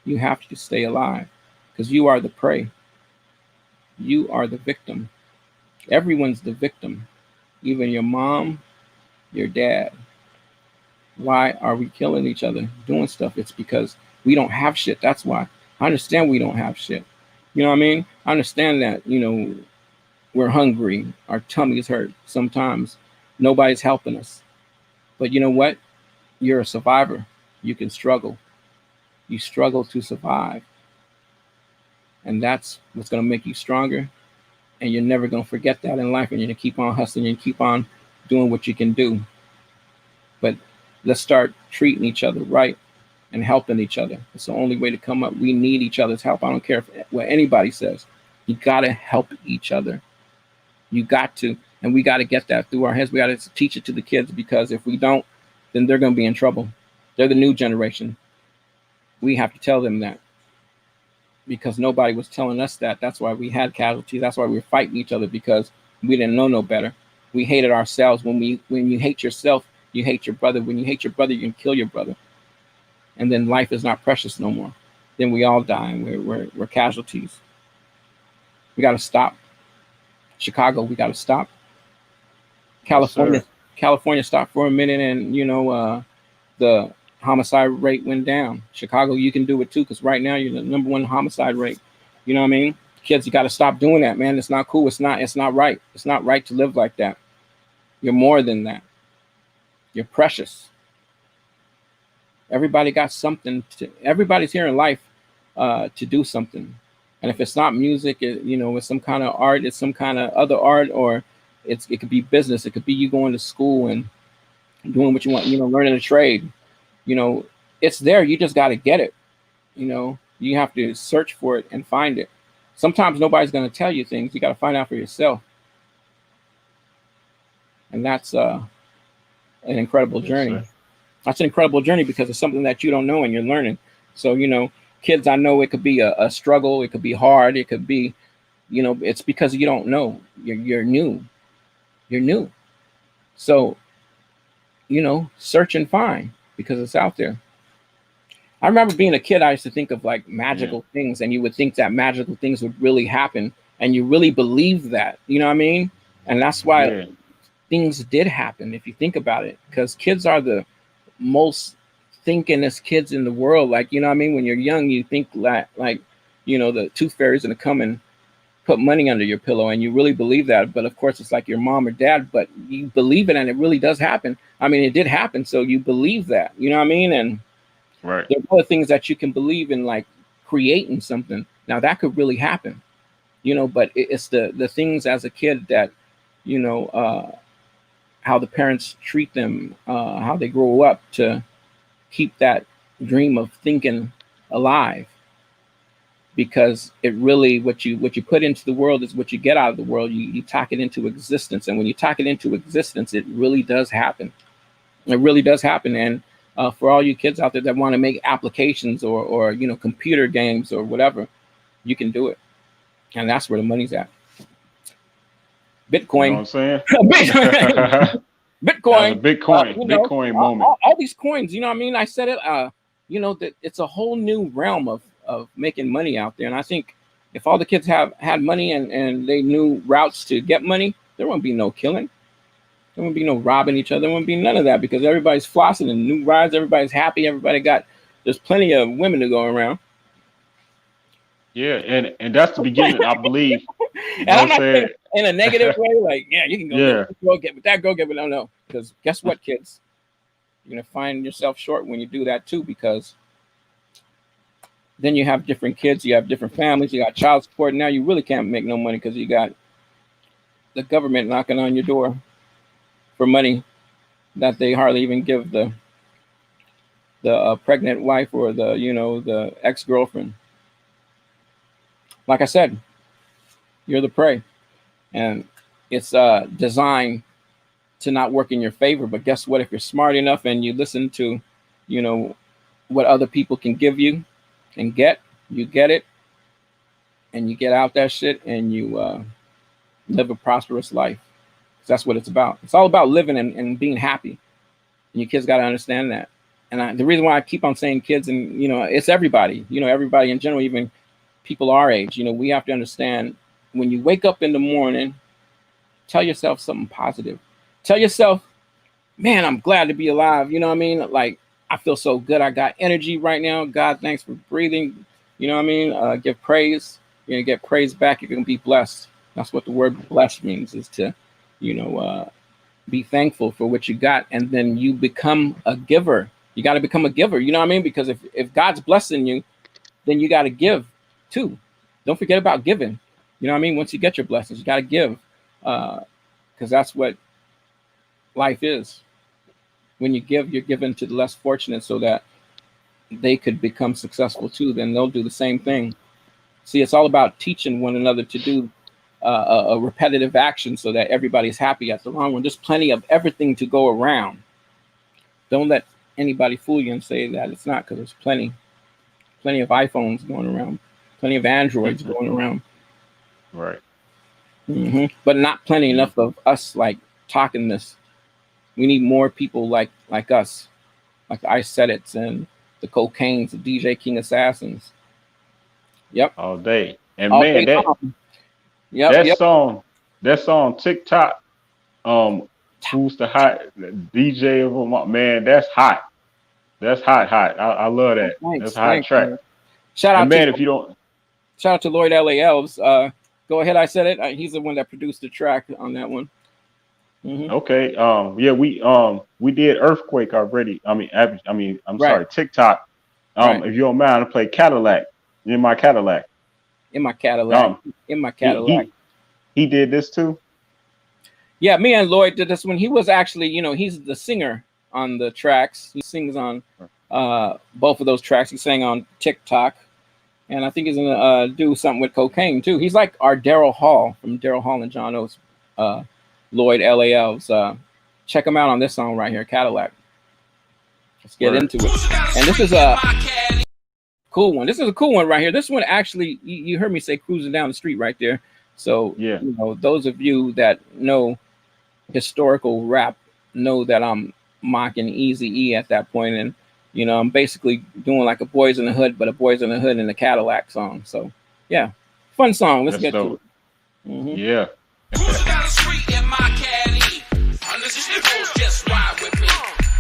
You have to stay alive, because you are the prey. You are the victim. Everyone's the victim. Even your mom, your dad. Why are we killing each other, doing stuff? It's because we don't have shit. That's why. I understand we don't have shit. You know what I mean? I understand that, you know, we're hungry. Our tummies hurt sometimes. Nobody's helping us. But you know what? You're a survivor. You can struggle. You struggle to survive. And that's what's going to make you stronger. And you're never going to forget that in life. And you're going to keep on hustling and keep on doing what you can do. But let's start treating each other right and helping each other. It's the only way to come up. We need each other's help. I don't care what anybody says. You got to help each other. You got to. And we got to get that through our heads. We got to teach it to the kids, because if we don't, then they're going to be in trouble. They're the new generation. We have to tell them that, because nobody was telling us that. That's why we had casualties. That's why we were fighting each other, because we didn't know no better. We hated ourselves. When you hate yourself, you hate your brother. When you hate your brother, you can kill your brother. And then life is not precious no more. Then we all die, and we're casualties. We got to stop. Chicago, we got to stop. California, yes, California stopped for a minute, and you know, the homicide rate went down. Chicago, you can do it too, because right now you're the #1 homicide rate. You know what I mean? Kids, you got to stop doing that, man. It's not cool. It's not right. It's not right to live like that. You're more than that. You're precious. Everybody got something everybody's here in life to do something. And if it's not music, you know, it's some kind of art, it's some kind of other art, or it could be business. It could be you going to school and doing what you want, you know, learning a trade. You know, it's there. You just got to get it. You know, you have to search for it and find it. Sometimes nobody's going to tell you things. You got to find out for yourself. And that's an incredible journey. Yes, that's an incredible journey, because it's something that you don't know and you're learning. So, you know, kids, I know it could be a struggle. It could be hard. It could be, you know, it's because you don't know. You're new. You're new. So, you know, search and find, because it's out there. I remember being a kid, I used to think of like magical things, and you would think that magical things would really happen, and you really believe that, you know what I mean? And that's why things did happen, if you think about it, because kids are the most thinkingest kids in the world. Like, you know what I mean? When you're young, you think like, you know, the tooth fairy's gonna come and put money under your pillow, and you really believe that. But of course, it's like your mom or dad, but you believe it, and it really does happen. I mean, it did happen, so you believe that, you know what I mean? And there are other things that you can believe in, like creating something. Now that could really happen, you know, but it's the things as a kid that, you know, how the parents treat them, how they grow up to keep that dream of thinking alive. Because it really, what you put into the world is what you get out of the world. You talk it into existence, and when you talk it into existence, it really does happen. It really does happen. And for all you kids out there that want to make applications or you know, computer games or whatever, you can do it, and that's where the money's at. Bitcoin. You know what I'm saying? Bitcoin. Bitcoin. Know, Bitcoin moment. All these coins. You know what I mean? I said it. You know, that it's a whole new realm of making money out there. And I think if all the kids had money and they knew routes to get money, there won't be no killing. There won't be no robbing each other. There won't be none of that, because everybody's flossing and new rides. Everybody's happy. Everybody got There's plenty of women to go around. Yeah, and that's the beginning, I believe. You And know I'm what I'm not saying saying? in a negative way, like, yeah, you can go Yeah. this girl get with that girl get with no. Because guess what, kids? You're gonna find yourself short when you do that too, because then you have different kids, you have different families, you got child support. Now you really can't make no money because you got the government knocking on your door for money that they hardly even give the pregnant wife or the the ex-girlfriend. Like I said, you're the prey, and it's designed to not work in your favor. But guess what? If you're smart enough and you listen to, what other people can give you and you get it, and you get out that shit, and you live a prosperous life. That's what it's about. It's all about living and being happy. And your kids got to understand that. And the reason why I keep on saying kids, and it's everybody. Everybody in general, even people our age. We have to understand, when you wake up in the morning, tell yourself something positive. Tell yourself, man, I'm glad to be alive. You know what I mean? Like, I feel so good. I got energy right now. God, thanks for breathing. You know what I mean? Give praise. You're going to get praise back. You're going to be blessed. That's what the word blessed means, is to, be thankful for what you got. And then you become a giver. You got to become a giver. You know what I mean? Because if God's blessing you, then you got to give too. Don't forget about giving. You know what I mean? Once you get your blessings, you got to give, because that's what life is. When you give, you're giving to the less fortunate so that they could become successful too. Then they'll do the same thing. See, it's all about teaching one another to do a repetitive action so that everybody's happy at the long run. There's plenty of everything to go around. Don't let anybody fool you and say that it's not, because there's plenty of iPhones going around, plenty of Androids going around. Right. But not plenty enough of us like talking this. We need more people like us, like the Isaidits and the Cocaines, the DJ King Assassins. Yep. All day. And All man, day that song TikTok, who's the hot DJ of them? Man, that's hot. That's hot. I love that. That's a hot track. Man. Shout out to Lloyd L.A. Elves. Go ahead, I said it. He's the one that produced the track on that one. Okay. Yeah, we did Earthquake already. I'm sorry, TikTok. Right. If you don't mind, I play Cadillac. In my Cadillac. He did this too. Yeah, me and Lloyd did this one. He was actually, he's the singer on the tracks. He sings on both of those tracks. He sang on TikTok, and I think he's gonna do something with Cocaine too. He's like our Daryl Hall from Daryl Hall and John Oates. Lloyd L.A. Elves. Check him out on this song right here, Cadillac. Let's get into it. And this is a cool one. This is a cool one right here. This one actually, you heard me say cruising down the street right there. So, yeah, those of you that know historical rap know that I'm mocking Eazy-E at that point. And, I'm basically doing like a Boys in the Hood, but a Boys in the Hood in the Cadillac song. So, yeah, fun song. Let's get to it. Yeah. Cruising down the street in my caddy. Unnecessary hoes just ride with me.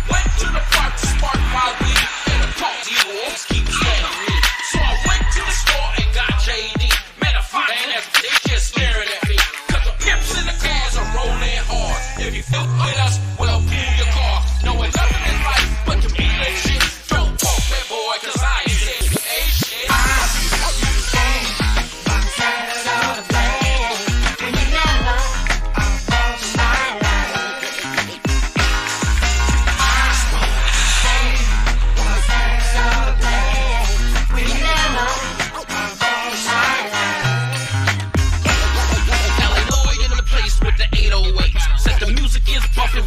Went to the park to spark my weed. And the park dealers keep staring me. So I went to the store and got JD. Met a fine ass, they just staring at me. Cause the pimps in the cars are rolling hard. If you fuck with us, well, pull your car. Knowing nothing in life but to be that shit. Don't walk that boy, cause I ain't said you ain't shit.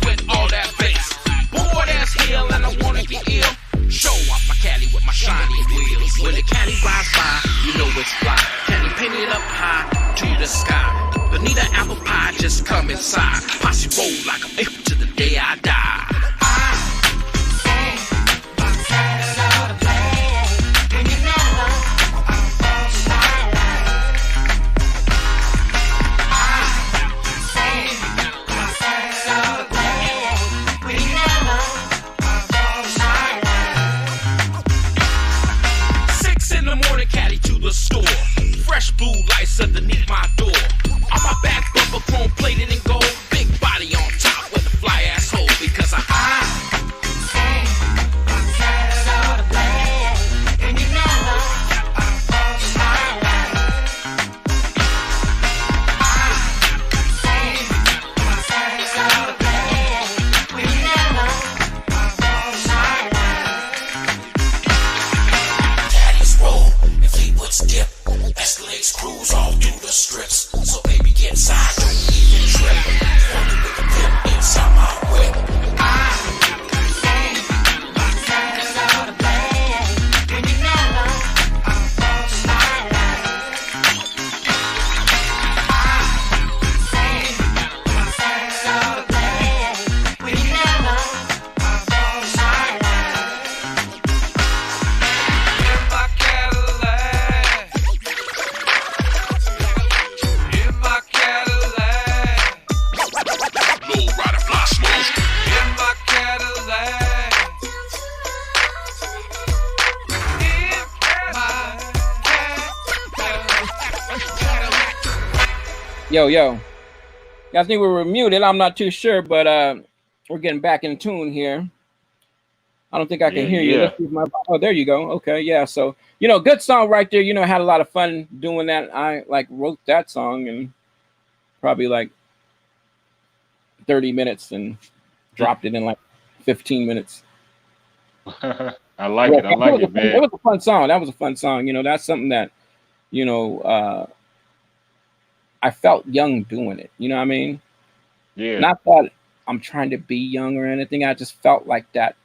With all that bass, bored as hell, and I wanna get ill. Show off my caddy with my shiny wheels. When the caddy rides by, you know it's fly. Caddy painted up high to the sky. Bonita apple pie, just come inside. Posse roll like a ape to the day I die. Yo, yo. I think we were muted. I'm not too sure, but we're getting back in tune here. I don't think I can hear you. Yeah. Let's see if oh, there you go. Okay, yeah. So, you know, good song right there. You know, had a lot of fun doing that. I like wrote that song in probably like 30 minutes and dropped it in like 15 minutes. I like it. I like it, man. It was a fun song. That was a fun song. You know, that's something that, you know, I felt young doing it. You know what I mean? Yeah. Not that I'm trying to be young or anything. I just felt like that.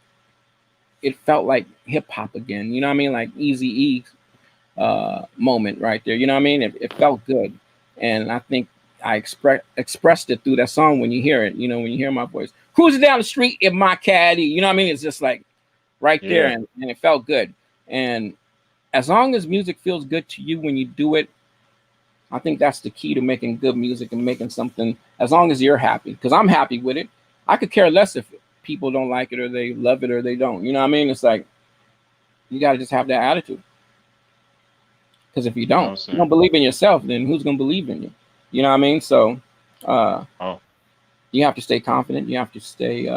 It felt like hip hop again. You know what I mean? Like Eazy-E moment right there. You know what I mean? It felt good. And I think I expressed it through that song when you hear it. You know, when you hear my voice. Cruising down the street in my caddy. You know what I mean? It's just like right there. And it felt good. And as long as music feels good to you when you do it, I think that's the key to making good music and making something, as long as you're happy, because I'm happy with it. I could care less if people don't like it or they love it or they don't. You know what I mean? It's like, you got to just have that attitude. Because if you don't believe in yourself, then who's going to believe in you? You know what I mean? So you have to stay confident. You have to stay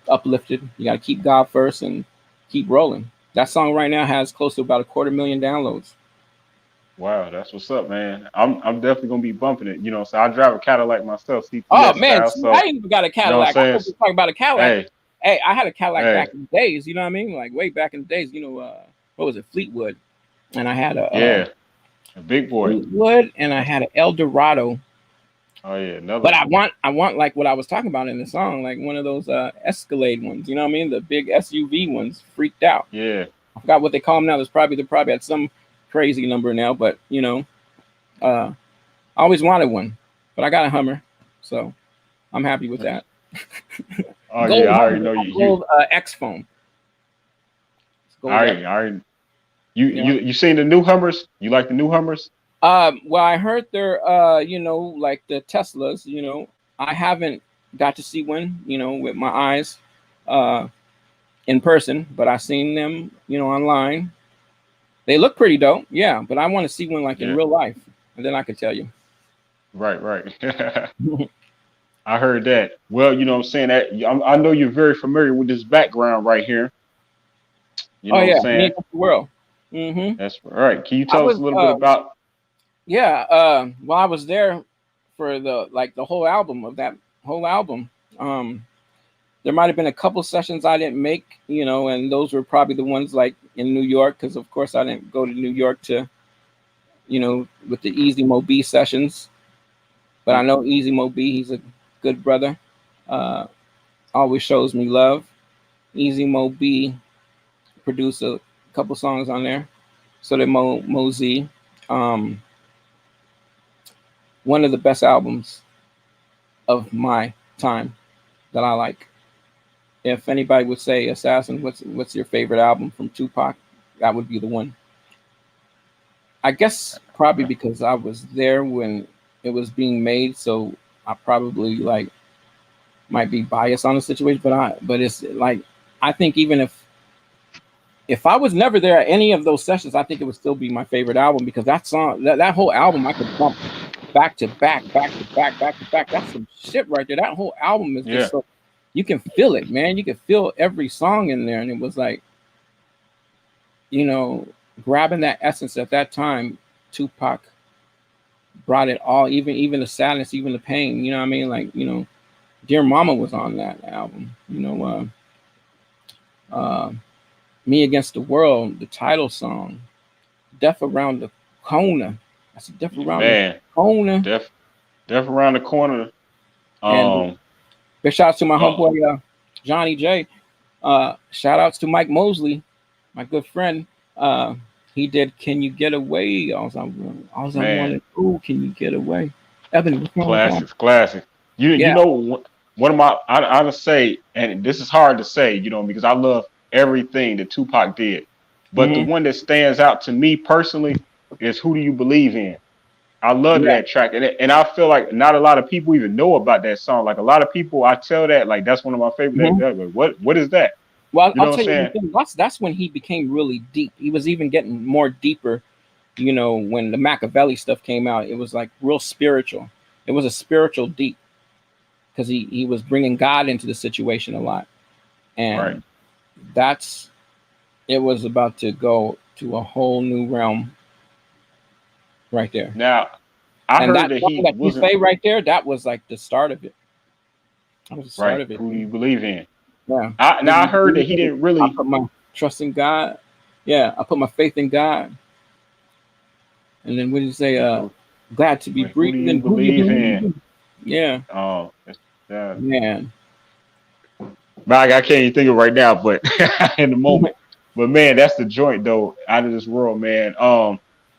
uplifted. You got to keep God first and keep rolling. That song right now has close to about 250,000 downloads. Wow, that's what's up, man. I'm definitely gonna be bumping it. You know, so I drive a Cadillac myself. CTS Oh man, style, so, I even got a Cadillac. You know I was talking about a Cadillac. Hey, I had a Cadillac Hey. back in the days. You know what I mean? Like way back in the days. You know, what was it, Fleetwood? And I had a big boy Fleetwood, and I had an Eldorado. Oh yeah, another. But I want like what I was talking about in the song, like one of those Escalade ones. You know what I mean? The big SUV ones. Freaked out. Yeah. I forgot what they call them now. They're probably at some crazy number now, but you know. I always wanted one, but I got a Hummer, so I'm happy with that. Oh yeah, I already know you. X phone. All right. You seen the new Hummers? You like the new Hummers? Well, I heard they're you know, like the Teslas. You know, I haven't got to see one, you know, with my eyes, in person, but I seen them, you know, online. They look pretty dope, yeah. But I want to see one like in real life. And then I could tell you. Right. I heard that. Well, you know what I'm saying? That I know you're very familiar with this background right here. You know what I'm saying? Me Against the World. Mm-hmm. That's right. Can you tell us a little bit about? Yeah. Well, I was there for the whole album of that whole album. There might have been a couple sessions I didn't make, you know, and those were probably the ones like in New York, because of course I didn't go to New York to, you know, with the Easy Mo B sessions. But I know Easy Mo B, he's a good brother. Always shows me love. Easy Mo B produced a couple songs on there. So did Mo Z. One of the best albums of my time that I like. If anybody would say, Assassin, what's your favorite album from Tupac? That would be the one. I guess probably because I was there when it was being made, so I probably like might be biased on the situation. But it's like, I think even if I was never there at any of those sessions, I think it would still be my favorite album, because that song, that whole album, I could bump back to back. That's some shit right there. That whole album is just so, you can feel it, man. You can feel every song in there, and it was like, you know, grabbing that essence at that time. Tupac brought it all, even the sadness, even the pain. You know what I mean? Like, you know, Dear Mama was on that album. You know, Me Against the World, the title song, Death Around the Corner. That's Death Around the Corner. Death Around the Corner. And big shout out to my homeboy Johnny J. Shout outs to Mike Mosley, my good friend. He did "Can You Get Away?" All I wanted. Ooh, can you get away? Ebony, classic. You know, one of my I would say, and this is hard to say, you know, because I love everything that Tupac did, but the one that stands out to me personally is "Who Do You Believe In?" I love that track, and I feel like not a lot of people even know about that song. Like a lot of people, I tell that like that's one of my favorite. What is that? Well, I'll tell you, that's when he became really deep. He was even getting more deeper, you know, when the Machiavelli stuff came out. It was like real spiritual. It was a spiritual deep because he was bringing God into the situation a lot, and that's it was about to go to a whole new realm right there. Now, I And heard that that song he that you wasn't say right there, that was like the start of it. That was the start right. of it. Who do you believe in? Yeah. Now I heard that he didn't I really. put my trust in God. Yeah, I put my faith in God. And then what did you say? Glad to be Like, who do you breathing. Who you believe in? believe? Yeah, Oh, uh, man. but I can't even think of it right now. But in the moment, but man, that's the joint though. Out of this world, man.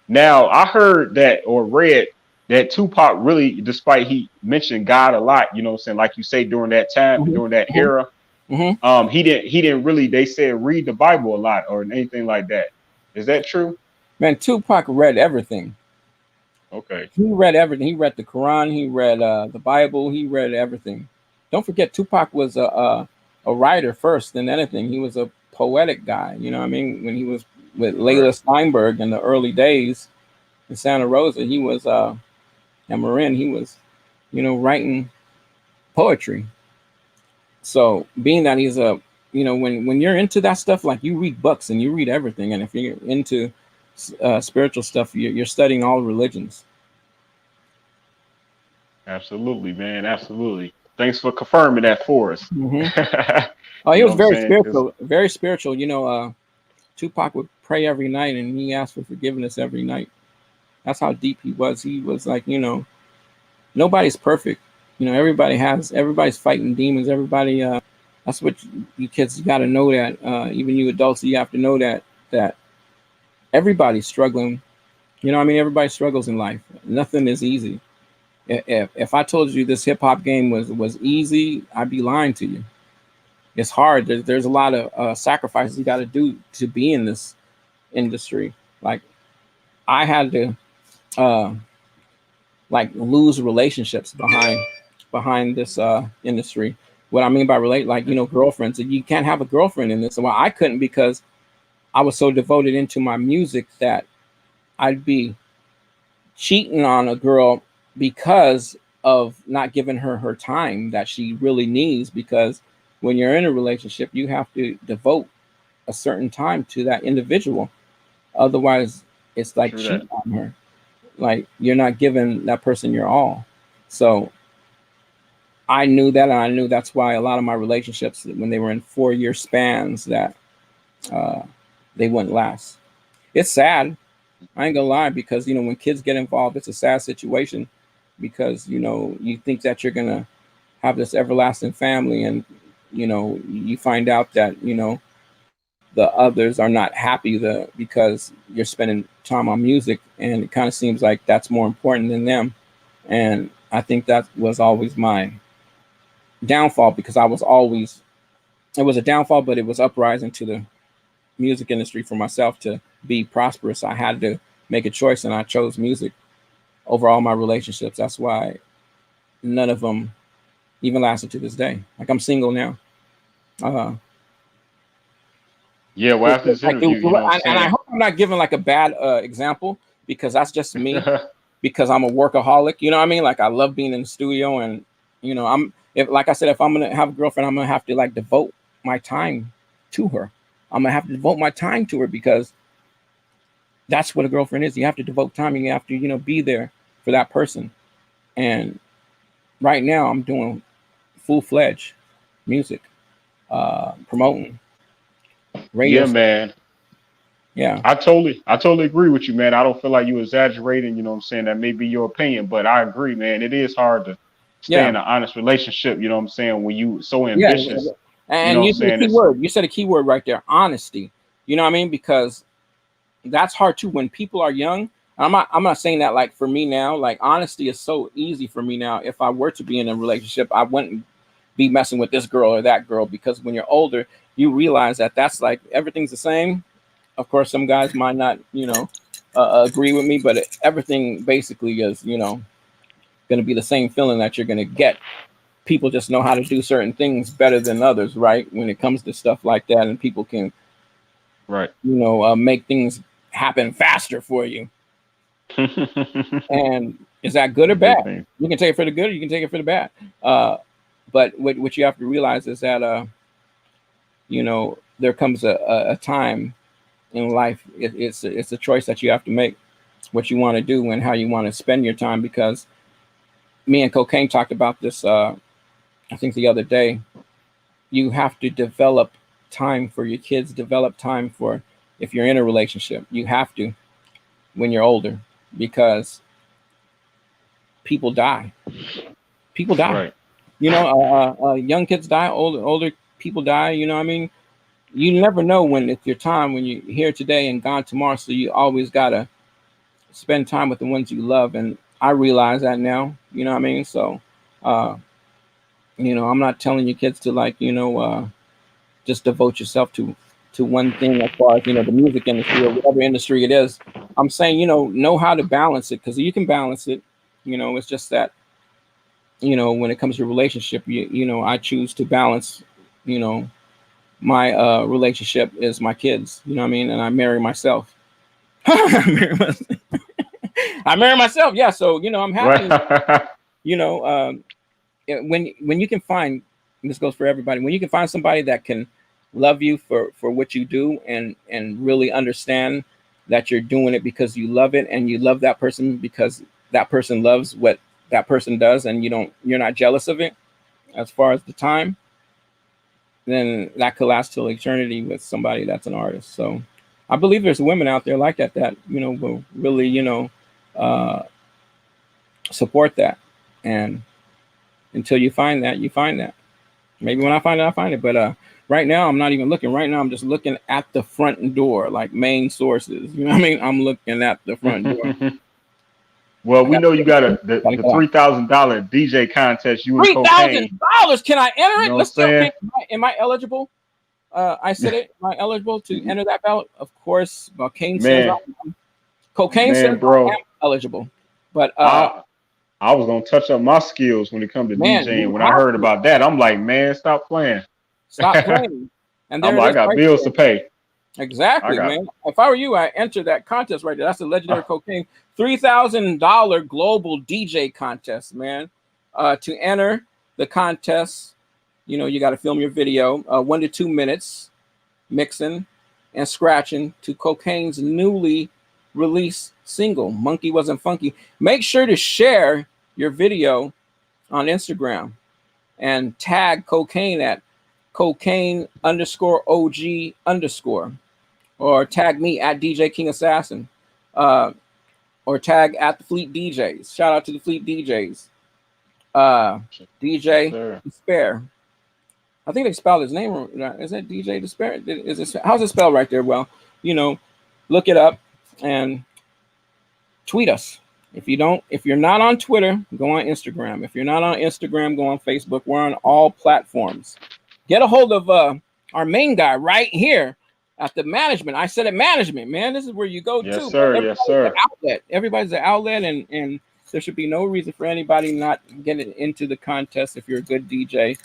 Now I heard that or read that Tupac really, despite he mentioned God a lot, you know what I'm saying, like you say during that time, Mhm, during that mhm, era, mhm. he didn't really. They said read the Bible a lot or anything like that. Is that true? Man, Tupac read everything. Okay. He read everything. He read the Quran. He read the Bible. He read everything. Don't forget, Tupac was a writer first than anything. He was a poetic guy. You know what I mean? When he was with Right. Layla Steinberg in the early days in Santa Rosa, he was and Marin. He was, writing poetry. So being that he's when you're into that stuff, like you read books and you read everything, and if you're into spiritual stuff, you're studying all religions. Absolutely, man. Absolutely. Thanks for confirming that for us. Hmm. Oh, You he know was what I'm very saying? 'Cause spiritual, very spiritual. Tupac would pray every night and he asked for forgiveness every night. That's how deep he was. He was like, nobody's perfect. Everybody's fighting demons. Everybody, that's what you kids got to know that. Even you adults, you have to know that everybody's struggling. Everybody struggles in life. Nothing is easy. If I told you this hip hop game was easy, I'd be lying to you. It's hard. There's a lot of sacrifices you got to do to be in this industry. Like I had to uh, like lose relationships behind this industry. What I mean by relate, like girlfriends. You can't have a girlfriend in this. Well, I couldn't because I was so devoted into my music that I'd be cheating on a girl because of not giving her time that she really needs. Because when you're in a relationship, you have to devote a certain time to that individual. Otherwise, it's like true that. cheating on her. Like you're not giving that person your all. So I knew that, and I knew that's why a lot of my relationships, when they were in 4-year spans, that uh, they wouldn't last. It's sad. I ain't gonna lie, because when kids get involved, it's a sad situation because you think that you're gonna have this everlasting family, and you find out that the others are not happy because you're spending time on music, and it kind of seems like that's more important than them. And I think that was always my downfall, because I was always it was a downfall, but it was uprising to the music industry for myself to be prosperous. I had to make a choice, and I chose music over all my relationships. That's why none of them even lasted to this day. Like I'm single now. Uh, Yeah, well, after this interview, you know what I'm and I saying? hope I'm not giving like a bad example, because that's just me. Because I'm a workaholic, you know what I mean? Like I love being in the studio, and like I said, if I'm gonna have a girlfriend, I'm gonna have to like devote my time to her. I'm gonna have to devote my time to her, because that's what a girlfriend is. You have to devote time, and you have to be there for that person. And right now I'm doing full-fledged music, promoting radio Yeah, stuff. man. Yeah, I totally agree with you, man. I don't feel like you exaggerating, you know what I'm saying? That may be your opinion, but I agree, man. It is hard to stay yeah, in an honest relationship, you know what I'm saying, when you so yeah. ambitious, you know And what I'm you said a saying? key word. You said a key word right there: honesty. You know what I mean? Because that's hard too when people are young. I'm not saying that like for me now. Like honesty is so easy for me now. If I were to be in a relationship, I wouldn't be messing with this girl or that girl, because when you're older, you realize that that's like everything's the same. Of course, some guys might not, agree with me, but everything basically is, going to be the same feeling that you're going to get. People just know how to do certain things better than others, right? When it comes to stuff like that, and people can, Right. make things happen faster for you. And Is that good or a big bad? thing. You can take it for the good, or you can take it for the bad. But what you have to realize is that there comes a time in life. It's a choice that you have to make, what you want to do and how you want to spend your time. Because me and Cocaine talked about this, I think the other day. You have to develop time for your kids. Develop time for, if you're in a relationship, you have to when you're older, because people die. People die. Right. Young kids die. Older people die. I mean, you never know when it's your time, when you're here today and gone tomorrow. So you always gotta spend time with the ones you love. And I realize that now. You know what I mean? So, I'm not telling your kids to just devote yourself to one thing as far as the music industry or whatever industry it is. I'm saying know how to balance it, because you can balance it. It's just that when it comes to relationship, I choose to balance. My relationship is my kids. You know what I mean? And I marry myself. I marry myself. Yeah. So I'm happy. Right. When you can find, and this goes for everybody, when you can find somebody that can love you for what you do, and really understand that you're doing it because you love it, and you love that person because that person loves what that person does, and you're not jealous of it as far as the time, then that could last till eternity with somebody that's an artist. So I believe there's women out there like that will really support that. And until you find that, you find that. Maybe when I find it, I find it. But right now, I'm not even looking. Right now, I'm just looking at the front door, like main sources. You know what I mean? I'm looking at the front door. Well, we know you got the $3,000 DJ contest. You and Cocaine. $3,000. Can I enter it? You know Let's see. what I'm saying? Okay. Am I eligible? I said it. Am I eligible to enter that ballot? Of course. Cocaine says bro, I am eligible. But I was gonna touch up my skills when it comes to DJing. When I heard about that, I'm like, man, stop playing. Stop playing. And there I got bills to pay. Exactly, man. If I were you, I enter that contest right there. That's the legendary Cocaine $3,000 global DJ contest, man. To enter the contest, you got to film your video, 1 to 2 minutes, mixing and scratching to Cocaine's newly released single, Monkey Wasn't Funky. Make sure to share your video on Instagram and tag Cocaine at Cocaine_OG_, or tag me at DJ King Assassin, or tag at the Fleet DJs. Shout out to the Fleet DJs. DJ Despair. I think they spelled his name wrong. Is that DJ Despair? How's it spelled right there? Well, look it up and tweet us. If you're not on Twitter, go on Instagram. If you're not on Instagram, go on Facebook. We're on all platforms. Get a hold of our main guy right here at the management. I said it, management, man. This is where you go to. Sir. Yes, sir. Outlet. Everybody's an outlet, and there should be no reason for anybody not getting into the contest. If you're a good DJ,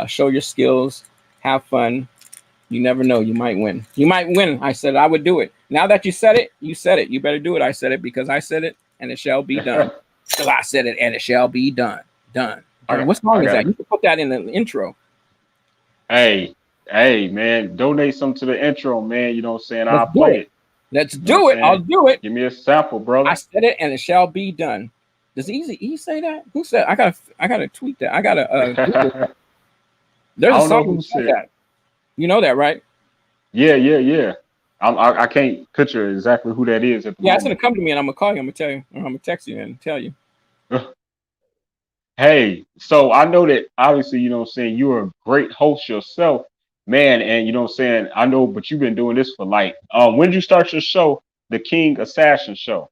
show your skills, have fun. You never know. You might win. I said I would do it. Now that you said it, you said it. You better do it. I said it because I said it, and it shall be done. So I said it, and it shall be done. Done. What song is that? You can put that in the intro. Hey, man, donate some to the intro, man. You know what I'm saying? I'll play it. Let's do it. I'll do it. Give me a sample, brother. I said it, and it shall be done. Does Easy say that? Who said? I gotta tweet that. I gotta. There's a song who said that. You know that, right? Yeah. I can't picture exactly who that is. It's gonna come to me, and I'm gonna call you. I'm gonna tell you. Or I'm gonna text you and tell you. Hey, so I know that obviously, you know what I'm saying, you're a great host yourself, man, and you know what I'm saying, I know, but you've been doing this for when did you start your show, the King Assassin Show?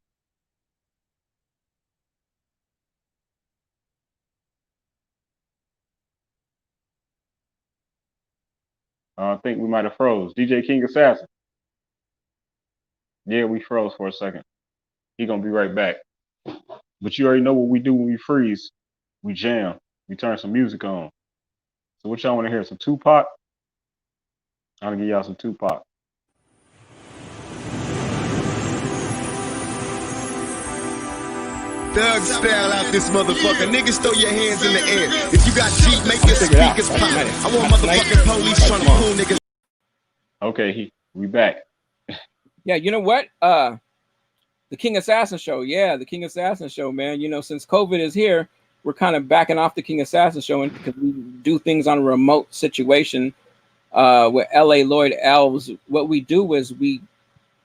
I think we might have froze. DJ King Assassin. Yeah, we froze for a second. He gonna be right back. But you already know what we do when we freeze. We jam. We turn some music on. So what y'all want to hear? Some Tupac? I'm gonna give y'all some Tupac. Thug style out this motherfucker. Niggas throw your hands in the air. If you got Jeep, make your speakers pop. I want motherfucking police trying to pull niggas. Okay, we back. Yeah, you know what? The King Assassin Show. Yeah, the King Assassin Show, man. You know, since COVID is here, we're kind of backing off the King Assassin Show, and because we do things on a remote situation with LA Lloyd Elves. What we do is we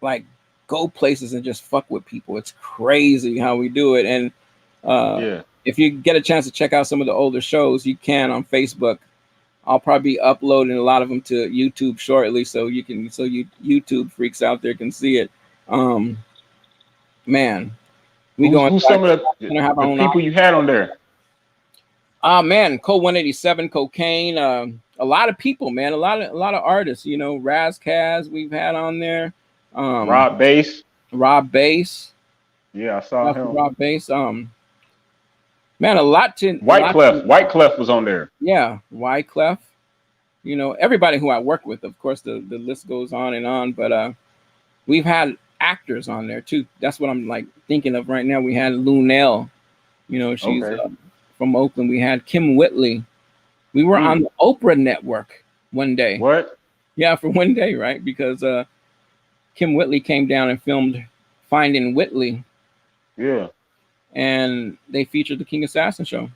like go places and just fuck with people. It's crazy how we do it. And if you get a chance to check out some of the older shows, you can on Facebook. I'll probably be uploading a lot of them to YouTube shortly, so you YouTube freaks out there can see it. Man, who's some of the people you had on there? Man, Code 187, Cocaine, a lot of people, man, a lot of artists, you know, Raz Kaz we've had on there. Rob Bass. Yeah, I saw him. Rob Bass. Man, a lot to Wyclef was on there. Yeah, Wyclef. You know, everybody who I work with, of course, the list goes on, but we've had actors on there too. That's what I'm like thinking of right now. We had Lunel, you know, she's from Oakland. We had Kim Whitley. We were on the Oprah network one day. What? Yeah, for one day, right? Because Kim Whitley came down and filmed Finding Whitley. Yeah. And they featured the King Assassin Show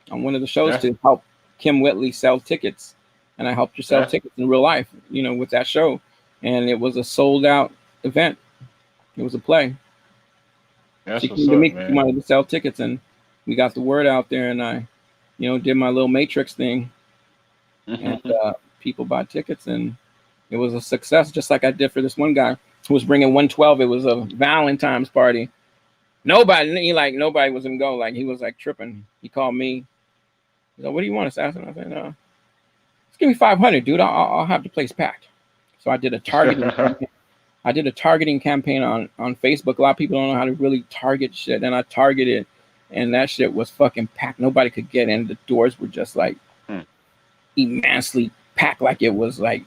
on one of the shows to help Kim Whitley sell tickets. And I helped her sell tickets in real life, you know, with that show. And it was a sold out event. It was a play. She came to me, she wanted to sell tickets, and we got the word out there, and I, you know, did my little Matrix thing. And people bought tickets, and it was a success, just like I did for this one guy who was bringing 112. It was a Valentine's party. Nobody was gonna go. Like, he was like tripping. He called me. He's like, "What do you want, Assassin?" I said, "No, just give me 500, dude. I'll have the place packed." So I did a targeting campaign. I did a targeting campaign on Facebook. A lot of people don't know how to really target shit, and I targeted, and that shit was fucking packed. Nobody could get in. The doors were just like immensely packed, like it was like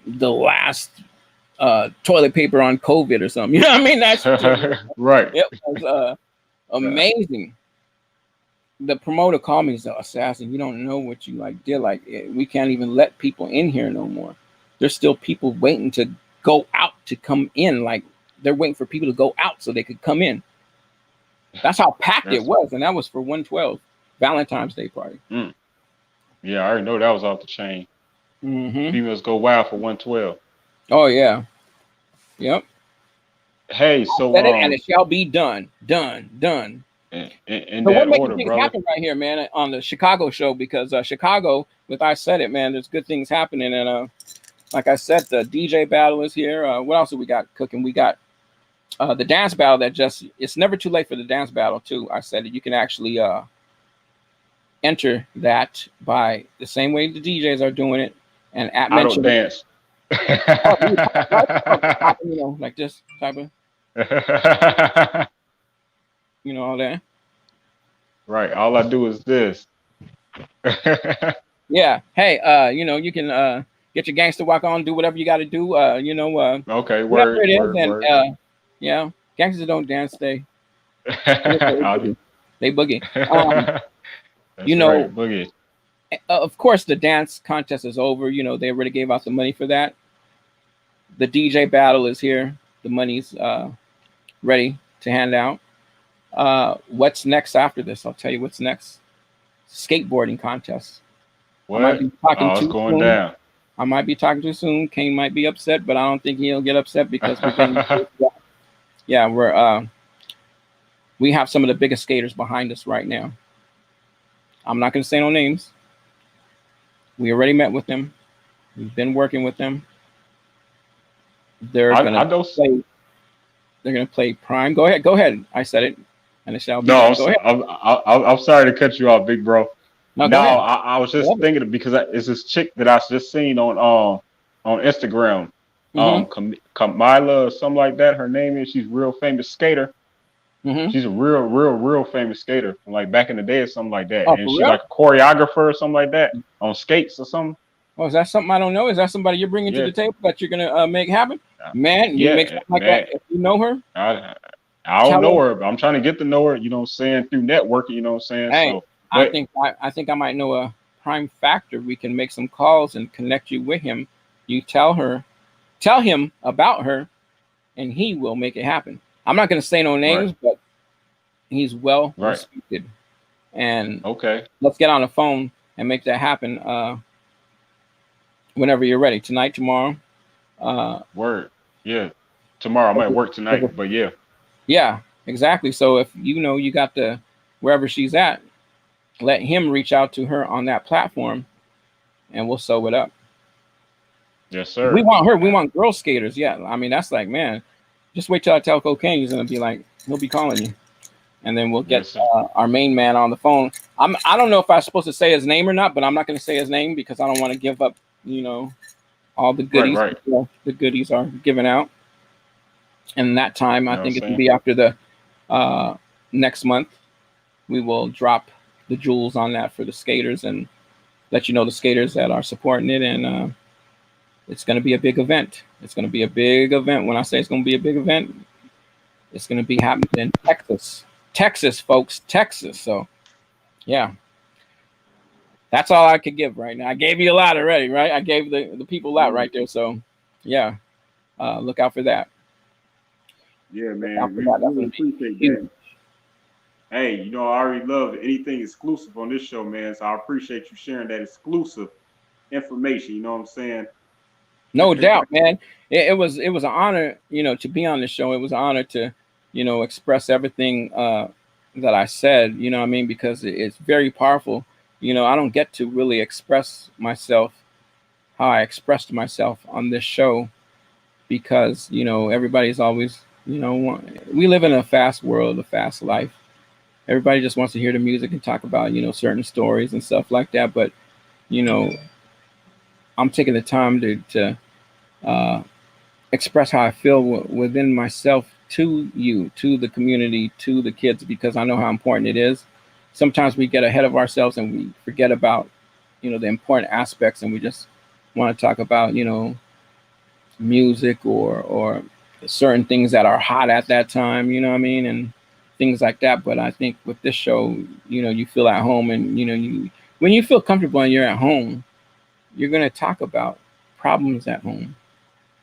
the last toilet paper on COVID or something. You know what I mean? That's right. It was amazing. The promoter called me and said, "Assassin, you don't know what you like did. Like, we can't even let people in here no more. There's still people waiting to go out to come in. Like, they're waiting for people to go out so they could come in." That's how packed it was, and that was for 112 Valentine's Day party. Yeah, I already know that was off the chain. Females go wild for 112. Oh yeah, yep. Hey, so and it shall be done. In so that what order, makes brother. happen right here, man, on the Chicago show, because Chicago, with I Said It, man, there's good things happening, and like I said, the DJ battle is here. What else do we got cooking? We got the dance battle that it's never too late for the dance battle too. I Said It. You can actually enter that by the same way the DJs are doing it, and at mention dance. You know, like this type of, you know, all that. Right. All I do is this. Yeah. Hey, you know, you can get your gangster walk on, do whatever you got to do. You know, okay, word, it is, word, and word. yeah, gangsters don't dance. They boogie. You know, right, boogie. Of course, the dance contest is over. You know, they already gave out the money for that. The DJ battle is here. The money's ready to hand out. What's next after this? I'll tell you what's next. Skateboarding contest. What? It's going down. I might be talking too soon. Kane might be upset, but I don't think he'll get upset because we're getting, we have some of the biggest skaters behind us right now. I'm not going to say no names. We already met with them. We've been working with them. They're going to play Prime. Go ahead. I said it, and it shall be. No, I'm sorry to cut you off, big bro. No, I was just thinking because it's this chick that I just seen on Instagram. Kamila, something like that. Her name is. She's a real famous skater. She's a real famous skater from like back in the day or something like that. And she's like a choreographer or something like that on skates or something. Oh, is that something I don't know? Is that somebody you're bringing to the table that you're gonna make happen? Man, you make something like that if you know her? I don't Tell know her. her, but I'm trying to get to know her, you know what I'm saying, through networking, you know what I'm saying? Hey, So, I but think I might know a prime factor. We can make some calls and connect you with him. You tell him about her, and he will make it happen. I'm not going to say no right, names, but he's well right. respected. And Okay. let's get on the phone and make that happen whenever you're ready. Tonight, tomorrow. Word. Yeah. Tomorrow I'm at work tonight, but yeah. Yeah, exactly. So if you know you got the wherever she's at, let him reach out to her on that platform, and we'll sew it up. Yes, We sir. want her. We want girl skaters. Yeah, I mean that's like, man, just wait till I tell Cocaine he's gonna be like, he'll be calling you, and then we'll get Yes, sir. our main man on the phone. I don't know if I'm supposed to say his name or not, but I'm not gonna say his name because I don't want to give up, all the Right, goodies. right. The goodies are given out, and that time You I know what I'm think it will saying? be after the next month. We will drop the jewels on that for the skaters and let you know the skaters that are supporting it, and it's going to be a big event. It's going to be a big event. When I say it's going to be a big event, it's going to be happening in Texas, folks, Texas. So, yeah, that's all I could give right now. I gave you a lot already, right? I gave the people a lot right there. So, yeah, look out for that. Yeah, Look out man. for We that. That's really going to be appreciate huge. that. Hey, I already love anything exclusive on this show, man. So I appreciate you sharing that exclusive information. You know what I'm saying? No doubt, man. It was an honor, to be on the show. It was an honor to, express everything that I said. You know what I mean? Because it's very powerful. I don't get to really express myself how I expressed myself on this show because everybody's always we live in a fast world, a fast life. Everybody just wants to hear the music and talk about certain stories and stuff like that. But I'm taking the time to express how I feel within myself to you, to the community, to the kids, because I know how important it is. Sometimes we get ahead of ourselves and we forget about, the important aspects, and we just want to talk about, music or certain things that are hot at that time, you know what I mean, and things like that. But I think with this show, you feel at home, and when you feel comfortable and you're at home, you're going to talk about problems at home,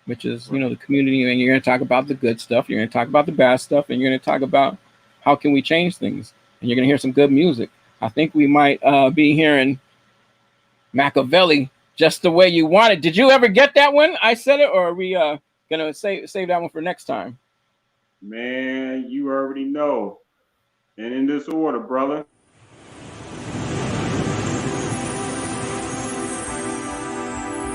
which is, the community, and you're going to talk about the good stuff. You're going to talk about the bad stuff, and you're going to talk about how can we change things. And you're going to hear some good music. I think we might be hearing Machiavelli, Just the Way You Want It. Did you ever get that one? I said it, or are we going to save that one for next time? Man, you already know. And in this order, brother.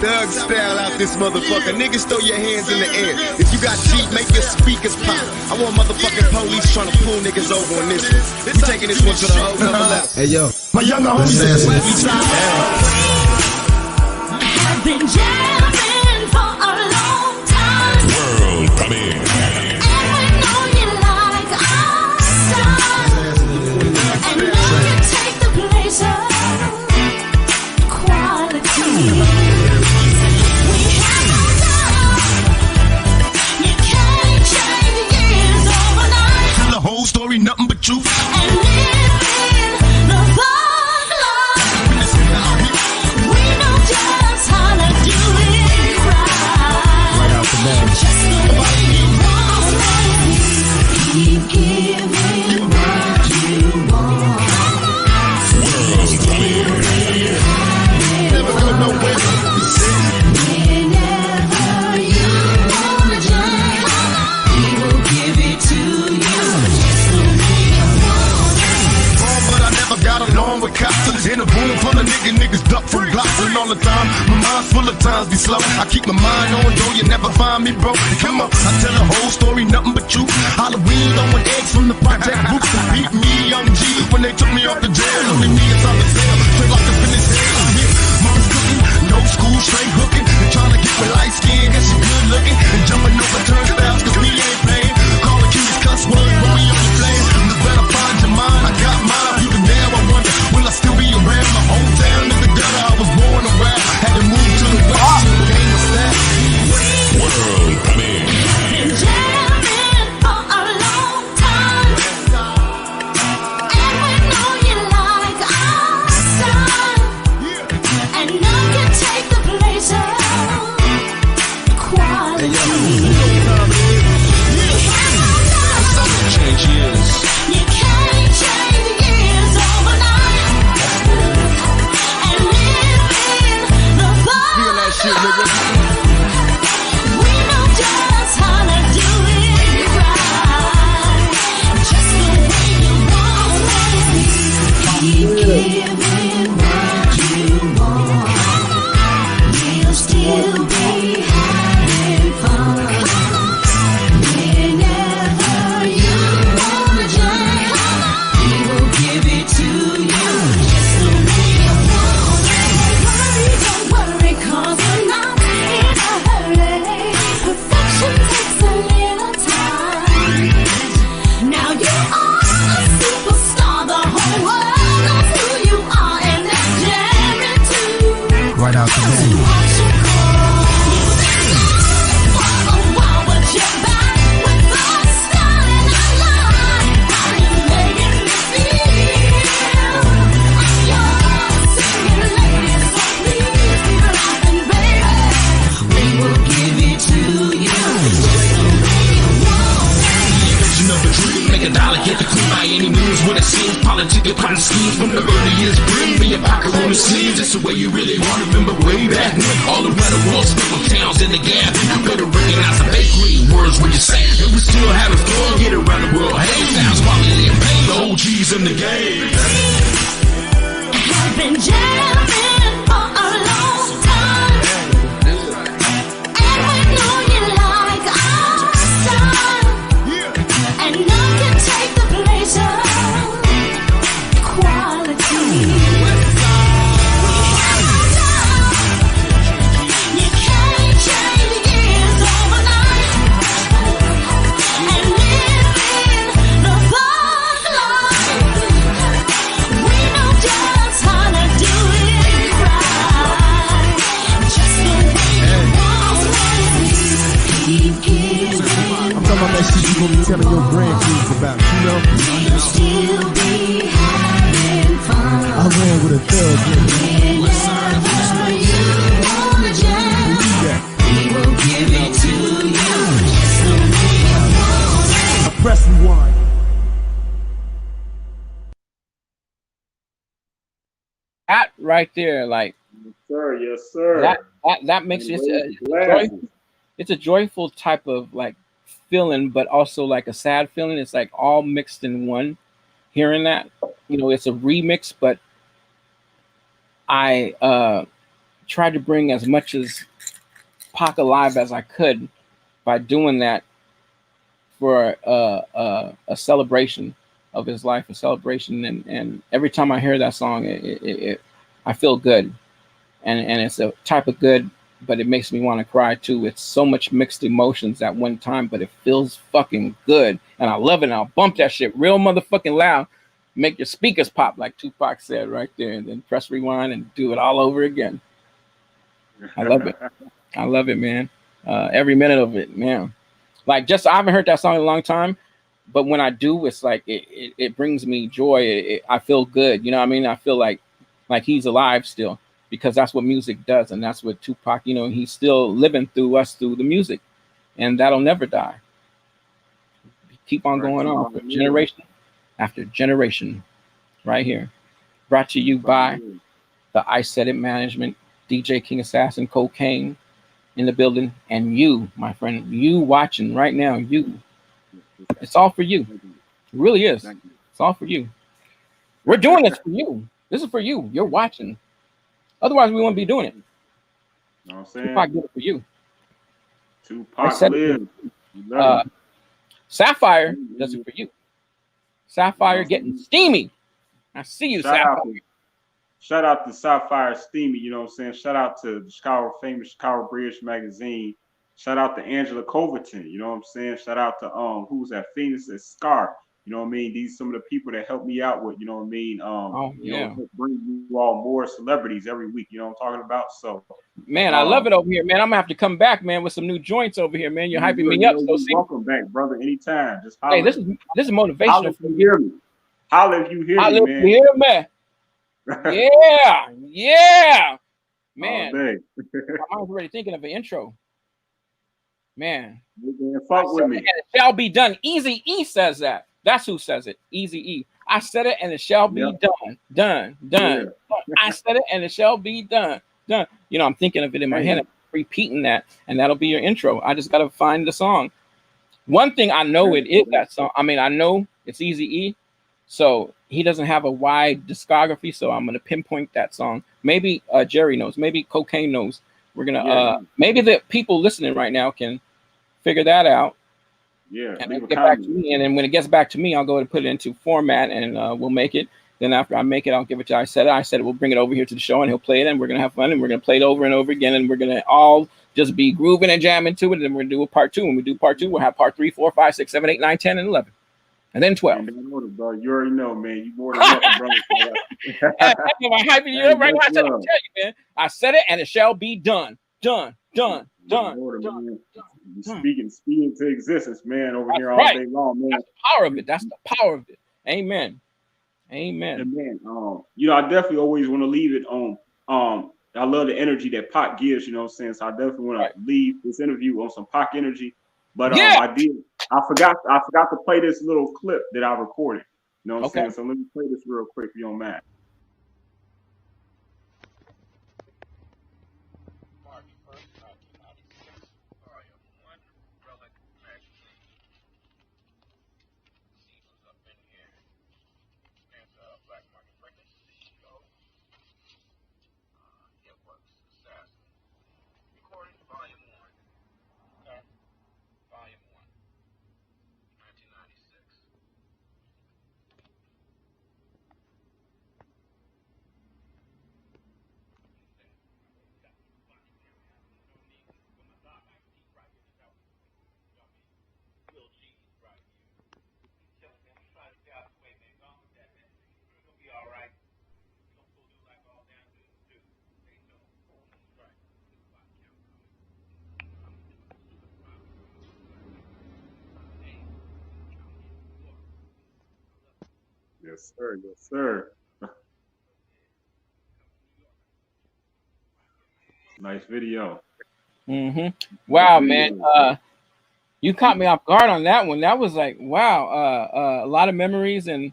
Thug style out this motherfucker. Niggas throw your hands in the air. If you got Jeep, make your speakers pop. I want motherfucking police trying to pull niggas over on this one. We taking this one to the whole nother level. Hey yo, My younger homie says I've been jamming for a long time. World premiere. And we know you like our style. And now you take the place of quality. We have no doubt. You can't change years overnight. tell the whole story, nothing but truth. And living the thug life. We know just how to do it right. Just the way you want it. Keep giving what you want. World premiere. Never go nowhere. Whenever you wanna jam, he will give it to you. Just the way you want it. But I never got along with cops. In a room full of niggas duck from blocks. And all the time, my mind's full of times be slow. I keep my mind on, though you never find me broke. Come on, I tell the whole story, nothing but truth. Halloween throwing eggs from the project roof. Beat me, young G, when they took me off the jail. Only me inside the cell, straight like a finish hell. Yeah, mom's cooking, no school, straight hooking. And trying to get with light skin, and she good looking. And jumping over turnstiles, cause we ain't paying. Calling cuties cuss words, but we on the flame. You better find your mind, I got mine. You can damn, I wonder, will I still be around? My hometown in the gutter, I was born around. Had to move to the west, became a star. World premiere. Been jamming for a long right out the gate. Make a dollar, get the cream by any means. What it seems, politic and plotting schemes from the earliest bring me a pocket on the sleeves. It's the way you really want to remember way back when all around the world split with towns in the gap. You better recognize the bakery words when you say and we still having fun. Get around the world, hey, sounds quality and pain. The OGs in the game. I've been jamming for a long time, and we know you like our style, and none can take the place of quality. You can't change gears overnight and live in the thug life. We know just how to do it right, just the way you want it. Keep giving. I'm talking about that shit you gonna be telling your grandkids about, you know? You'll still be having fun. I ran with a thug nigga. Whenever you wanna jam, we will give it to you just the way you want it. Press rewind. That right there, like Sir, yes, sir. that makes it it's a joyful type of like feeling, but also like a sad feeling. It's like all mixed in one. Hearing that, you know, it's a remix, but I tried to bring as much as Pac alive as I could by doing that for a celebration of his life, a celebration, and every time I hear that song, I feel good, and it's a type of good, but it makes me want to cry too. It's so much mixed emotions at one time, but it feels fucking good, and I love it. And I'll bump that shit real motherfucking loud, make your speakers pop like Tupac said right there, and then press rewind and do it all over again. I love it. I love it, man. Every minute of it, man. Like, just I haven't heard that song in a long time, but when I do, it's like it brings me joy. I feel good. You know what I mean? I feel like he's alive still, because that's what music does, and that's what Tupac, you know, he's still living through us through the music, and that'll never die. Keep on going on for generation after generation, right here. Brought to you by the Isaidit Management, DJ King Assassin, Cocaine in the building, and you, my friend, you watching right now, you. It's all for you. It really is. It's all for you. We're doing this for you. This is for you. You're watching. Otherwise, we wouldn't be doing it. You know what I'm saying? Tupac did it for you. Tupac lives. Sapphire does it for you. Sapphire getting steamy. I see you, Sapphire. Shout out to Sapphire Steamy, you know what I'm saying? Shout out to the famous Chicago Bridge magazine. Shout out to Angela Coverton, you know what I'm saying? Shout out to who's that? Phoenix and Scar. You know what I mean? These some of the people that help me out with, you know what I mean? You know, bring you all more celebrities every week, you know what I'm talking about? So man, I love it over here, man. I'm gonna have to come back, man, with some new joints over here, man. You're hyping me up. So welcome back, brother, anytime. Just holler. Hey, this is motivational. Holler if you hear me. Holler if you hear me, man. You hear me. Yeah, man. I'm already thinking of an intro, man. Fuck with me. And it shall be done. Easy E says that. That's who says it. Easy E. I said it, and it shall be done. Yeah. I said it, and it shall be done. You know, I'm thinking of it in my head. I'm repeating that, and that'll be your intro. I just gotta find the song. One thing I know it is that song. I mean, I know it's Easy E, so he doesn't have a wide discography, so I'm gonna pinpoint that song. Maybe Jerry knows. Maybe Cocaine knows. We're gonna maybe the people listening right now can figure that out. Yeah, and get back to me. And then when it gets back to me, I'll go and put it into format, and we'll make it. Then after I make it, I'll give it to I said it. We'll bring it over here to the show, and he'll play it, and we're gonna have fun, and we're gonna play it over and over again, and we're gonna all just be grooving and jamming to it. And then we're gonna do a part two. When we do part two, we'll have part 3, 4, 5, 6, 7, 8, 9, 10, and 11. and then 12. And then order, bro. You already know, man. You more than welcome, bro. I'm hyping you up right now. I said, I'm love. telling you, man. I said it, and it shall be done. Done. Order, man. Speaking to existence, man, over here all right. day long, man. That's the power of it. That's the power of it. Amen. Amen. And man, you know, I definitely always want to leave it on. I love the energy that Pac gives, you know what I'm saying? So I definitely want to leave this interview on some Pac energy. But I forgot to play this little clip that I recorded. You know what I'm saying? So let me play this real quick if you don't mind. Yes, sir. Yes, sir. Nice video. Wow, man. You caught me off guard on that one. That was like, wow. A lot of memories, and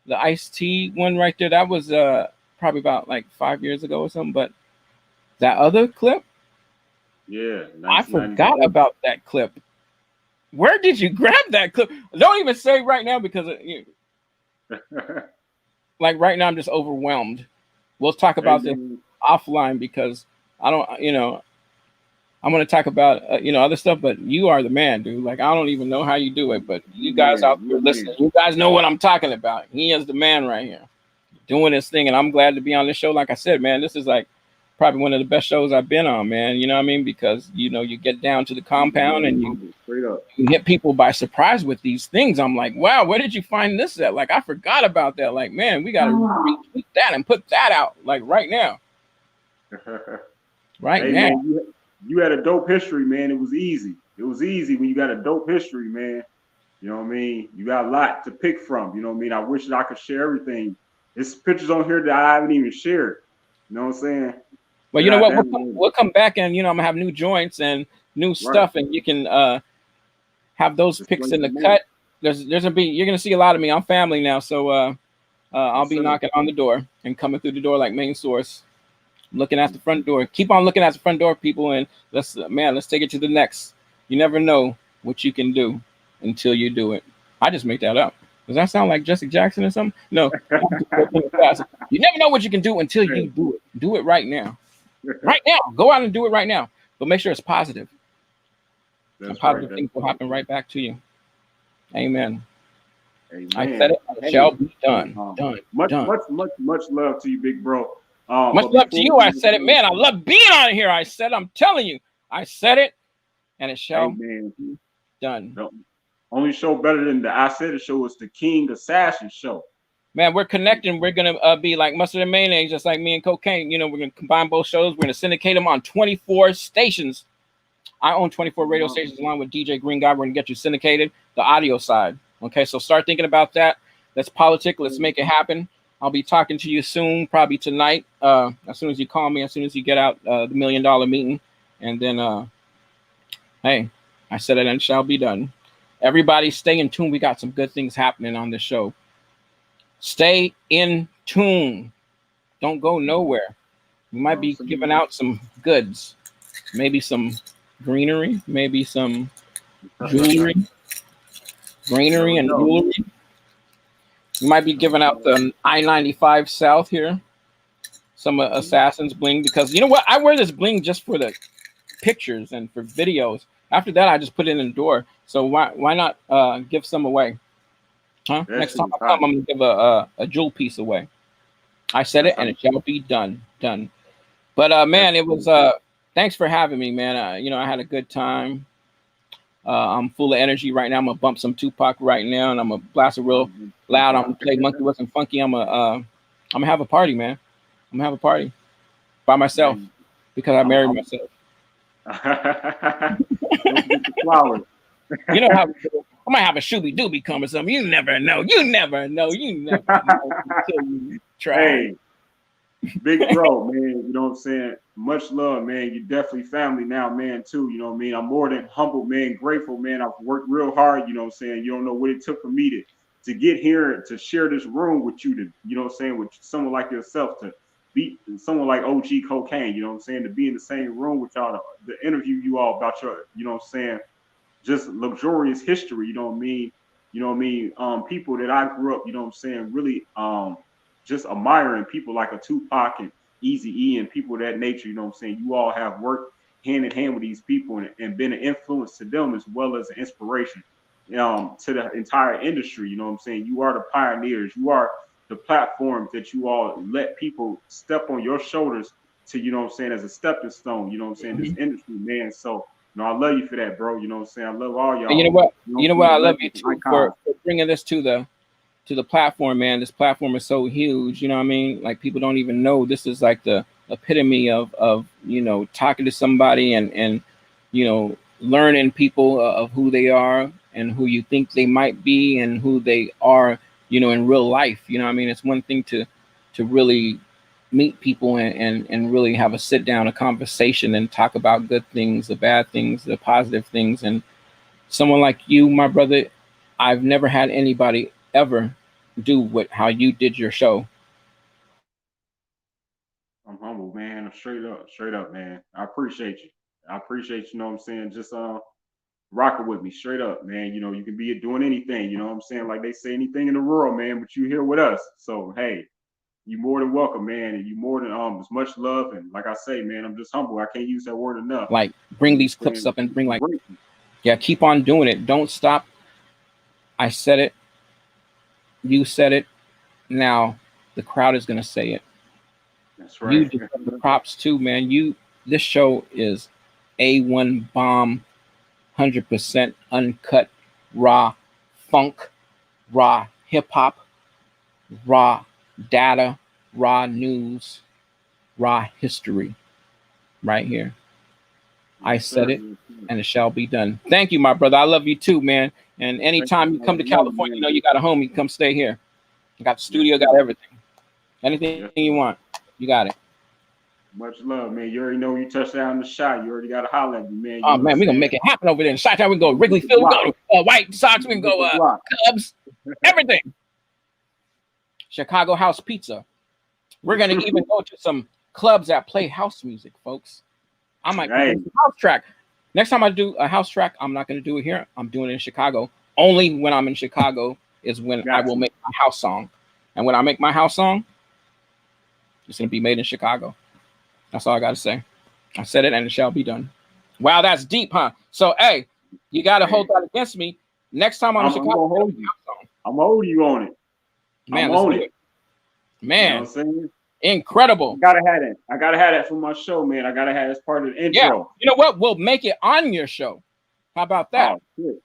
the Ice-T one right there. That was probably about like 5 years ago or something. But that other clip, yeah, I forgot about that clip. Where did you grab that clip? Don't even say right now because like right now I'm just overwhelmed. We'll talk about this offline because I don't, you know, I'm going to talk about, other stuff, but you are the man, dude. Like, I don't even know how you do it, but you guys out there listening, you guys know what I'm talking about. He is the man right here doing this thing. And I'm glad to be on this show. Like I said, man, this is like probably one of the best shows I've been on, man. You know what I mean? Because, you know, you get down to the compound and you hit people by surprise with these things. I'm like, wow, where did you find this at? Like, I forgot about that. Like, man, we got to retweet that and put that out like right now. Right now. Man, you had a dope history, man. It was easy. It was easy when you got a dope history, man. You know what I mean? You got a lot to pick from. You know what I mean? I wish that I could share everything. There's pictures on here that I haven't even shared. You know what I'm saying? Well, you know what? We'll come back and, you know, I'm going to have new joints and new stuff, and you can have those pics in the cut. There's gonna be, you're going to see a lot of me. I'm family now, so I'll be knocking on the door and coming through the door like main source. Looking at the front door. Keep on looking at the front door, people, and let's take it to the next. You never know what you can do until you do it. I just make that up. Does that sound like Jesse Jackson or something? No. You never know what you can do until you do it. Do it right now. Right now. Go out and do it right now. But make sure it's positive. And positive things will happen right back to you. Amen. I said it. It shall be done. Much love to you, big bro. Much love to you. I said it, man. I love being on here. I said, I'm telling you, I said it, and it shall be done. No. Only show better than the I Said It show is the King Assassin show. Man, we're connecting. We're gonna be like mustard and mayonnaise, just like me and cocaine. You know, we're gonna combine both shows. We're gonna syndicate them on 24 stations. I own 24 radio stations along with DJ Green Guy. We're gonna get you syndicated, the audio side. Okay, so start thinking about that. Let's politic. Let's make it happen. I'll be talking to you soon, probably tonight. As soon as you call me, as soon as you get out the $1 million meeting, and then, hey, I said it and it shall be done. Everybody, stay in tune. We got some good things happening on this show. Stay in tune. Don't go nowhere. We might be giving out some goods, maybe some greenery, maybe some jewelry, greenery and jewelry. We might be giving out the I-95 South here, some Assassins bling, because you know what? I wear this bling just for the pictures and for videos. After that, I just put it in the door. So why not give some away? Huh? Next time I come, I'm gonna give a jewel piece away. I said it, and it shall be done. But man, it was thanks for having me, man. You know, I had a good time. I'm full of energy right now. I'm gonna bump some Tupac right now, and I'm gonna blast it real loud. I'm gonna play Monkey Wasn't Funky. I'm gonna have a party, man. I'm gonna have a party by myself because I married myself. Don't forget the flowers. You know how I might have a shooby dooby come or something. You never know. You never know. You never know until you try. Hey, big bro, man. You know what I'm saying? Much love, man. You definitely family now, man, too. You know what I mean? I'm more than humble, man, grateful, man. I've worked real hard, you know what I'm saying? You don't know what it took for me to get here, to share this room with you, to, you know what I'm saying, with someone like yourself, to be someone like OG Cocaine, you know what I'm saying, to be in the same room with y'all, to interview you all about your, you know what I'm saying, just luxurious history, you know what I mean? You know what I mean? People that I grew up, you know what I'm saying, really just admiring, people like a Tupac and Eazy-E and people of that nature, you know what I'm saying? You all have worked hand in hand with these people and been an influence to them as well as an inspiration to the entire industry, you know what I'm saying? You are the pioneers, you are the platforms that you all let people step on your shoulders to, you know what I'm saying, as a stepping stone, you know what I'm saying, this industry, man. So, you know, I love you for that, bro. You know what I'm saying? I love all y'all. And you know what? You know what? I love you legends, too icons. for bringing this to the platform, man. This platform is so huge. You know what I mean? Like people don't even know this is like the epitome of you know, talking to somebody and you know, learning people of who they are and who you think they might be and who they are, you know, in real life. You know what I mean? It's one thing to really meet people and really have a sit down, a conversation, and talk about good things, the bad things, the positive things. And someone like you, my brother, I've never had anybody ever do how you did your show. I'm humble, man. I'm straight up, man. I appreciate you. I appreciate you know what I'm saying? Just rocking with me straight up, man. You know, you can be doing anything, you know what I'm saying? Like they say, anything in the world, man, but you here with us. So hey, you more than welcome, man. And you more than as much love. And like I say, man, I'm just humble. I can't use that word enough. Like bring these clips up and bring like, yeah, keep on doing it. Don't stop. I said it. You said it. Now the crowd is gonna say it. That's right. You deserve the props too, man. This show is A1 bomb, 100% uncut, raw funk, raw hip hop, raw data, raw news, raw history, right here. I said it, and it shall be done. Thank you, my brother. I love you too, man. And anytime you come to California, you know you got a home. You come stay here. You got the studio, got everything. Anything you want, you got it. Much love, man. You already know you touched down in the shot. You already got to holler at me, man. Oh man, we're gonna make it happen over there in Chi-Town. We can go Wrigley Field, we can go White Sox, we can go Cubs, everything. Chicago house pizza. We're gonna even go to some clubs that play house music, folks. I might play some house track. Next time I do a house track, I'm not gonna do it here. I'm doing it in Chicago. Only when I'm in Chicago is when I will make my house song. And when I make my house song, it's gonna be made in Chicago. That's all I gotta say. I said it and it shall be done. Wow, that's deep, huh? So hey, you gotta hold that against me. Next time I'm in Chicago, I'm gonna hold you on it. Man, let's do it. Man, you know what I'm saying? Incredible. I gotta have that for my show, man. I gotta have it as part of the intro. Yeah, you know what? We'll make it on your show. How about that? Oh, shit.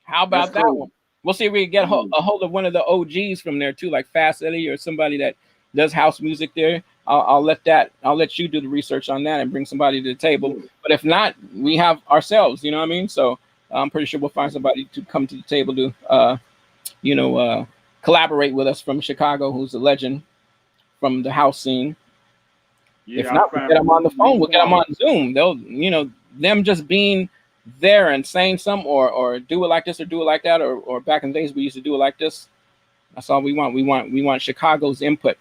How about That's that crazy. one? We'll see if we can get a hold of one of the OGs from there too, like Fast Eddie or somebody that does house music there. I'll let you do the research on that and bring somebody to the table. But if not, we have ourselves, you know what I mean? So I'm pretty sure we'll find somebody to come to the table to collaborate with us from Chicago, who's a legend from the house scene. Yeah, if not, we'll get them on the phone. We'll get them on Zoom. They'll, them just being there and saying something or do it like this or do it like that, or back in the days we used to do it like this. That's all we want. We want Chicago's input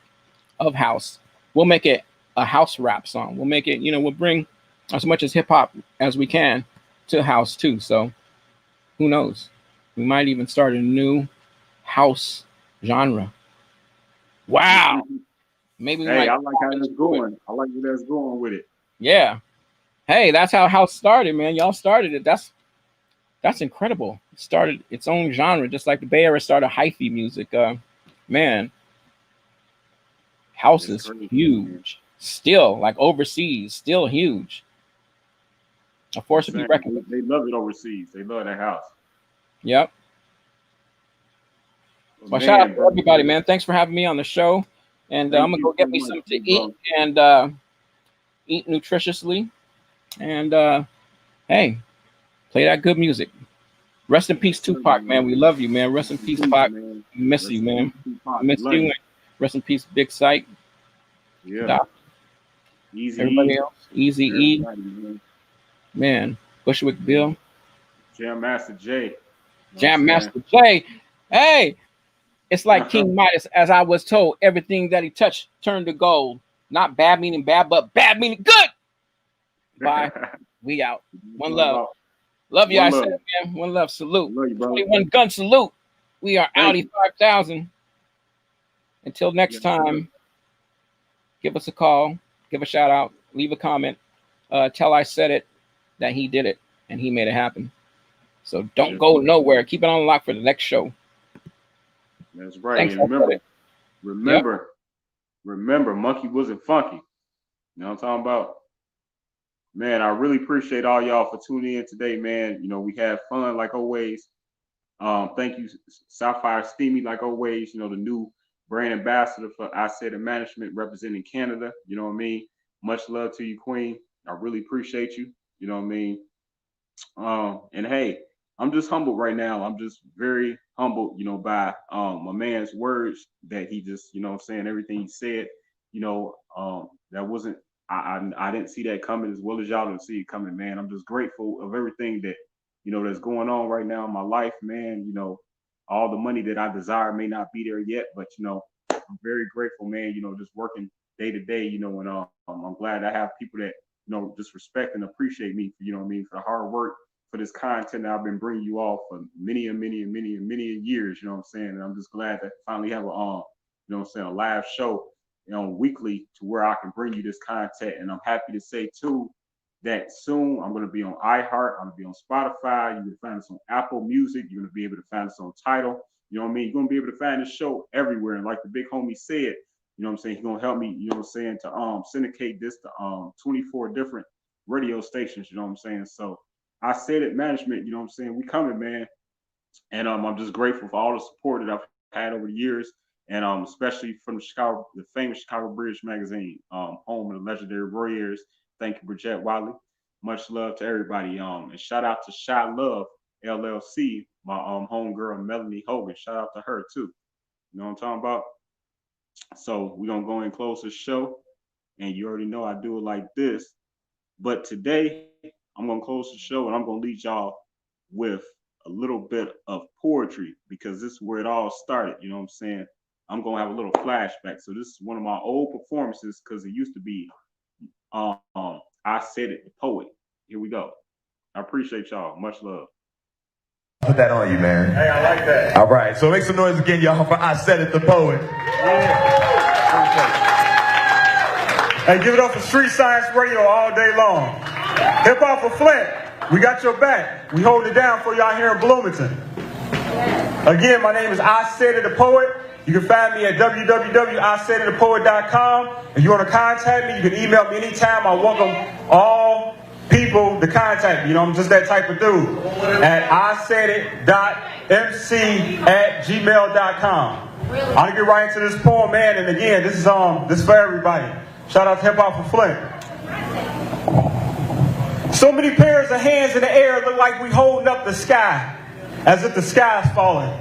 of house. We'll make it a house rap song. We'll make it, we'll bring as much as hip hop as we can to house too. So who knows? We might even start a new house genre. Wow. Maybe I like how that's going. I like where that's going with it. Yeah. Hey, that's how house started, man. Y'all started it. That's incredible. It started its own genre, just like the Bay Area started hyphy music. Man, house is huge. Still, like overseas, still huge. A force to be reckoned with. They love it overseas. They love that house. Yep. Well, shout out to everybody, man. Thanks for having me on the show. And I'm gonna go get me something to eat and eat nutritiously. And hey, play that good music. Rest in peace, Tupac, man. We love you, man. Rest in peace, Pac. Miss you, man. Miss you. Rest in peace, Big Sight. Yeah. Doc. Easy. Everybody else. Easy E. Man. Bushwick Bill. Jam Master J. Jam Master J. Hey, it's like King Midas, as I was told. Everything that he touched turned to gold. Not bad meaning bad, but bad meaning good. Bye. We out. One love. Love you, I said, man. One love. Salute. Love you, 21 gun salute. We are Audi 5000. Until next time, give us a call, give a shout out, leave a comment, tell I said it, that he did it, and he made it happen. So don't go nowhere. Keep it on lock for the next show. That's right. And remember, Monkey wasn't funky. You know what I'm talking about? Man, I really appreciate all y'all for tuning in today, man. You know, we had fun like always. Thank you, Sapphire Steamy, like always. You know, the new brand ambassador for Isaidit Management representing Canada. You know what I mean? Much love to you, Queen. I really appreciate you. You know what I mean? And hey, I'm just humbled right now. I'm just very humbled, you know, by my man's words that he just, you know what I'm saying, everything he said, you know, that wasn't, I didn't see that coming as well as y'all didn't see it coming, man. I'm just grateful of everything that, you know, that's going on right now in my life, man. You know, all the money that I desire may not be there yet, but, you know, I'm very grateful, man, you know, just working day to day, you know, and I'm glad I have people that, you know, just respect and appreciate me for, you know what I mean, for the hard work, for this content that I've been bringing you all for many years, you know what I'm saying? And I'm just glad to finally have a, you know what I'm saying, a live show, you know, weekly to where I can bring you this content. And I'm happy to say too, that soon I'm going to be on iHeart, I'm going to be on Spotify, you can find us on Apple Music, you're going to be able to find us on Tidal, you know what I mean? You're going to be able to find this show everywhere. And like the big homie said, you know what I'm saying, he's going to help me, you know what I'm saying, to syndicate this to 24 different radio stations, you know what I'm saying? So Isaidit Management, you know what I'm saying, we coming, man. And I'm just grateful for all the support that I've had over the years, and especially from the famous Chicago Bridge magazine, home of the legendary Warriors. Thank you, Bridget Wally. Much love to everybody. And shout out to Shy Love LLC, my homegirl Melanie Hogan. Shout out to her too. You know what I'm talking about? So we're gonna go and close the show, and you already know I do it like this. But today I'm gonna close the show, and I'm gonna lead y'all with a little bit of poetry, because this is where it all started. You know what I'm saying? I'm gonna have a little flashback. So this is one of my old performances, because it used to be Isaidit the Poet. Here we go. I appreciate y'all. Much love. Put that on you, man. Hey, I like that. All right, so make some noise again, y'all, for Isaidit the Poet. Yeah. Hey, give it up for Street Science Radio all day long. Hip Hop for Flint, we got your back. We hold it down for y'all here in Bloomington. Again, my name is Isaidit the Poet. You can find me at www.isaiditthepoet.com. If you want to contact me, you can email me anytime. I welcome all people to contact me. You know, I'm just that type of dude. At isaidit.mc@gmail.com. I'm gonna get right into this poem, man. And again, this is for everybody. Shout out to Hip Hop for Flint. So many pairs of hands in the air look like we holding up the sky, as if the sky's falling.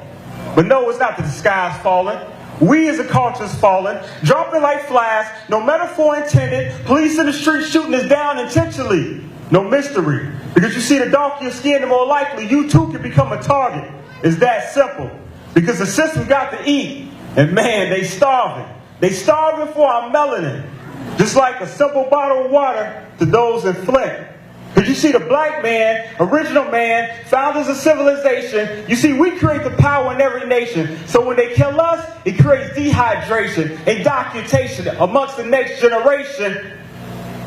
But no, it's not that the sky's falling. We as a culture's falling, dropping like flies, no metaphor intended. Police in the street shooting us down intentionally. No mystery. Because you see, the darker your skin, the more likely you too can become a target. It's that simple. Because the system got to eat. And man, they starving. They starving for our melanin. Just like a simple bottle of water to those in Flint. Because you see, the black man, original man, founders of civilization, you see, we create the power in every nation. So when they kill us, it creates dehydration and documentation amongst the next generation.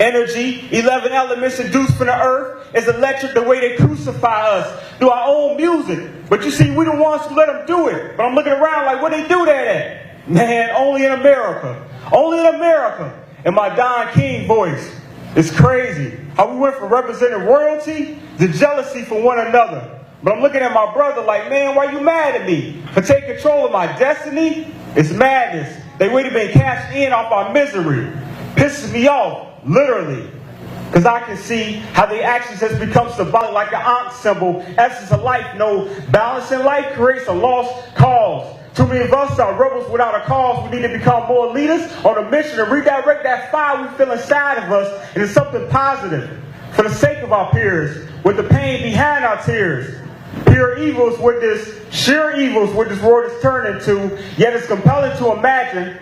Energy, 11 elements induced from the earth, is electric the way they crucify us through our own music. But you see, we the ones who let them do it. But I'm looking around like, where they do that at? Man, only in America. Only in America. In my Don King voice. It's crazy how we went from representing royalty to jealousy for one another. But I'm looking at my brother like, man, why you mad at me? For taking control of my destiny? It's madness. They really been cashed in off our misery. Pisses me off, literally. Because I can see how the actions has become symbolic like an ox symbol. Essence of life, no balance in life creates a lost cause. Too many of us are rebels without a cause. We need to become more leaders on a mission to redirect that fire we feel inside of us into something positive. For the sake of our peers, with the pain behind our tears. Pure evils with this, sheer evils what this world is turned into, yet it's compelling to imagine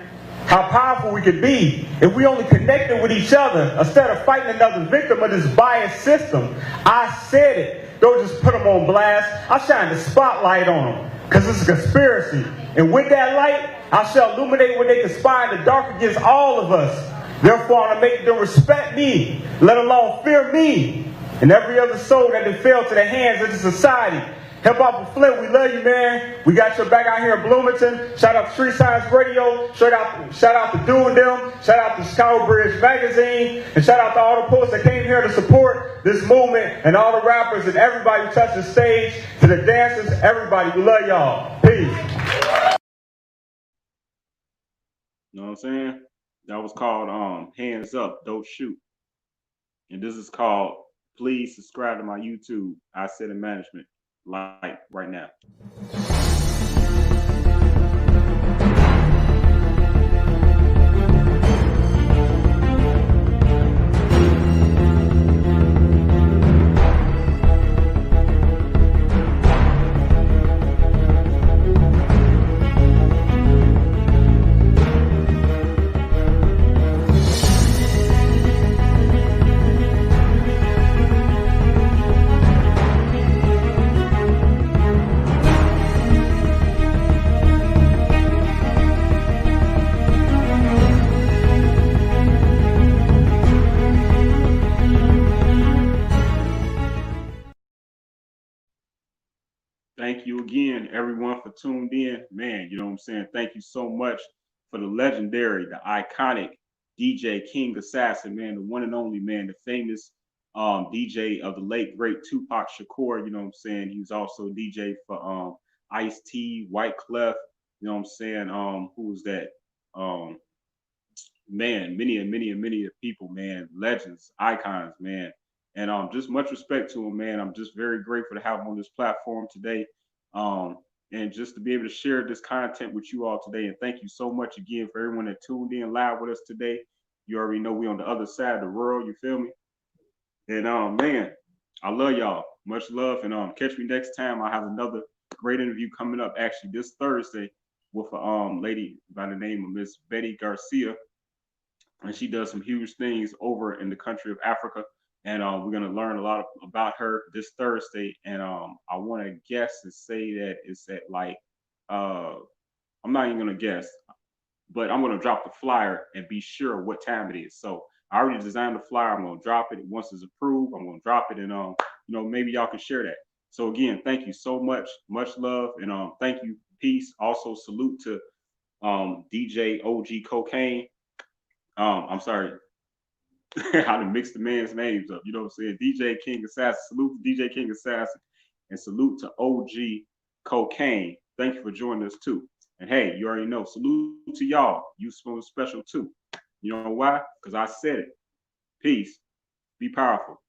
how powerful we could be if we only connected with each other instead of fighting another victim of this biased system. I said it. Don't just put them on blast. I shine the spotlight on them because it's a conspiracy. And with that light, I shall illuminate when they conspire in the dark against all of us. Therefore, I make them respect me, let alone fear me, and every other soul that had fell to the hands of the society. Hip Hop and Flint, we love you, man. We got your back out here in Bloomington. Shout out to Street Science Radio. Shout out to Do and Them. Shout out to Chicago Bridge Magazine. And shout out to all the poets that came here to support this movement and all the rappers and everybody who touched the stage, to the dancers, everybody. We love y'all. Peace. You know what I'm saying? That was called Hands Up, Don't Shoot. And this is called Please Subscribe to My YouTube, Isaidit Management, like right now. Thank you again, everyone, for tuned in. Man, you know what I'm saying? Thank you so much for the legendary, the iconic DJ King Assassin, man, the one and only, man, the famous DJ of the late, great Tupac Shakur, you know what I'm saying? He was also DJ for Ice-T, White Clef, you know what I'm saying? Who was that? Man, many people, man, legends, icons, man. And just much respect to him, man. I'm just very grateful to have him on this platform today. And just to be able to share this content with you all today. And thank you so much again for everyone that tuned in live with us today. You already know we on the other side of the world, you feel me? And man, I love y'all. Much love. And catch me next time. I have another great interview coming up actually this Thursday with a lady by the name of Miss Betty Garcia. And she does some huge things over in the country of Africa. And we're going to learn a lot about her this Thursday. And I want to guess and say that it's at like, I'm not even going to guess, but I'm going to drop the flyer and be sure what time it is. So I already designed the flyer. I'm going to drop it. Once it's approved, I'm going to drop it. And, you know, maybe y'all can share that. So again, thank you so much. Much love. And thank you. Peace. Also salute to DJ OG Cocaine. I'm sorry. How to mix the man's names up, you know what I'm saying? DJ King Assassin, salute to DJ King Assassin, and salute to OG Cocaine. Thank you for joining us too. And hey, you already know, salute to y'all. You special too. You know why? Because I said it. Peace. Be powerful.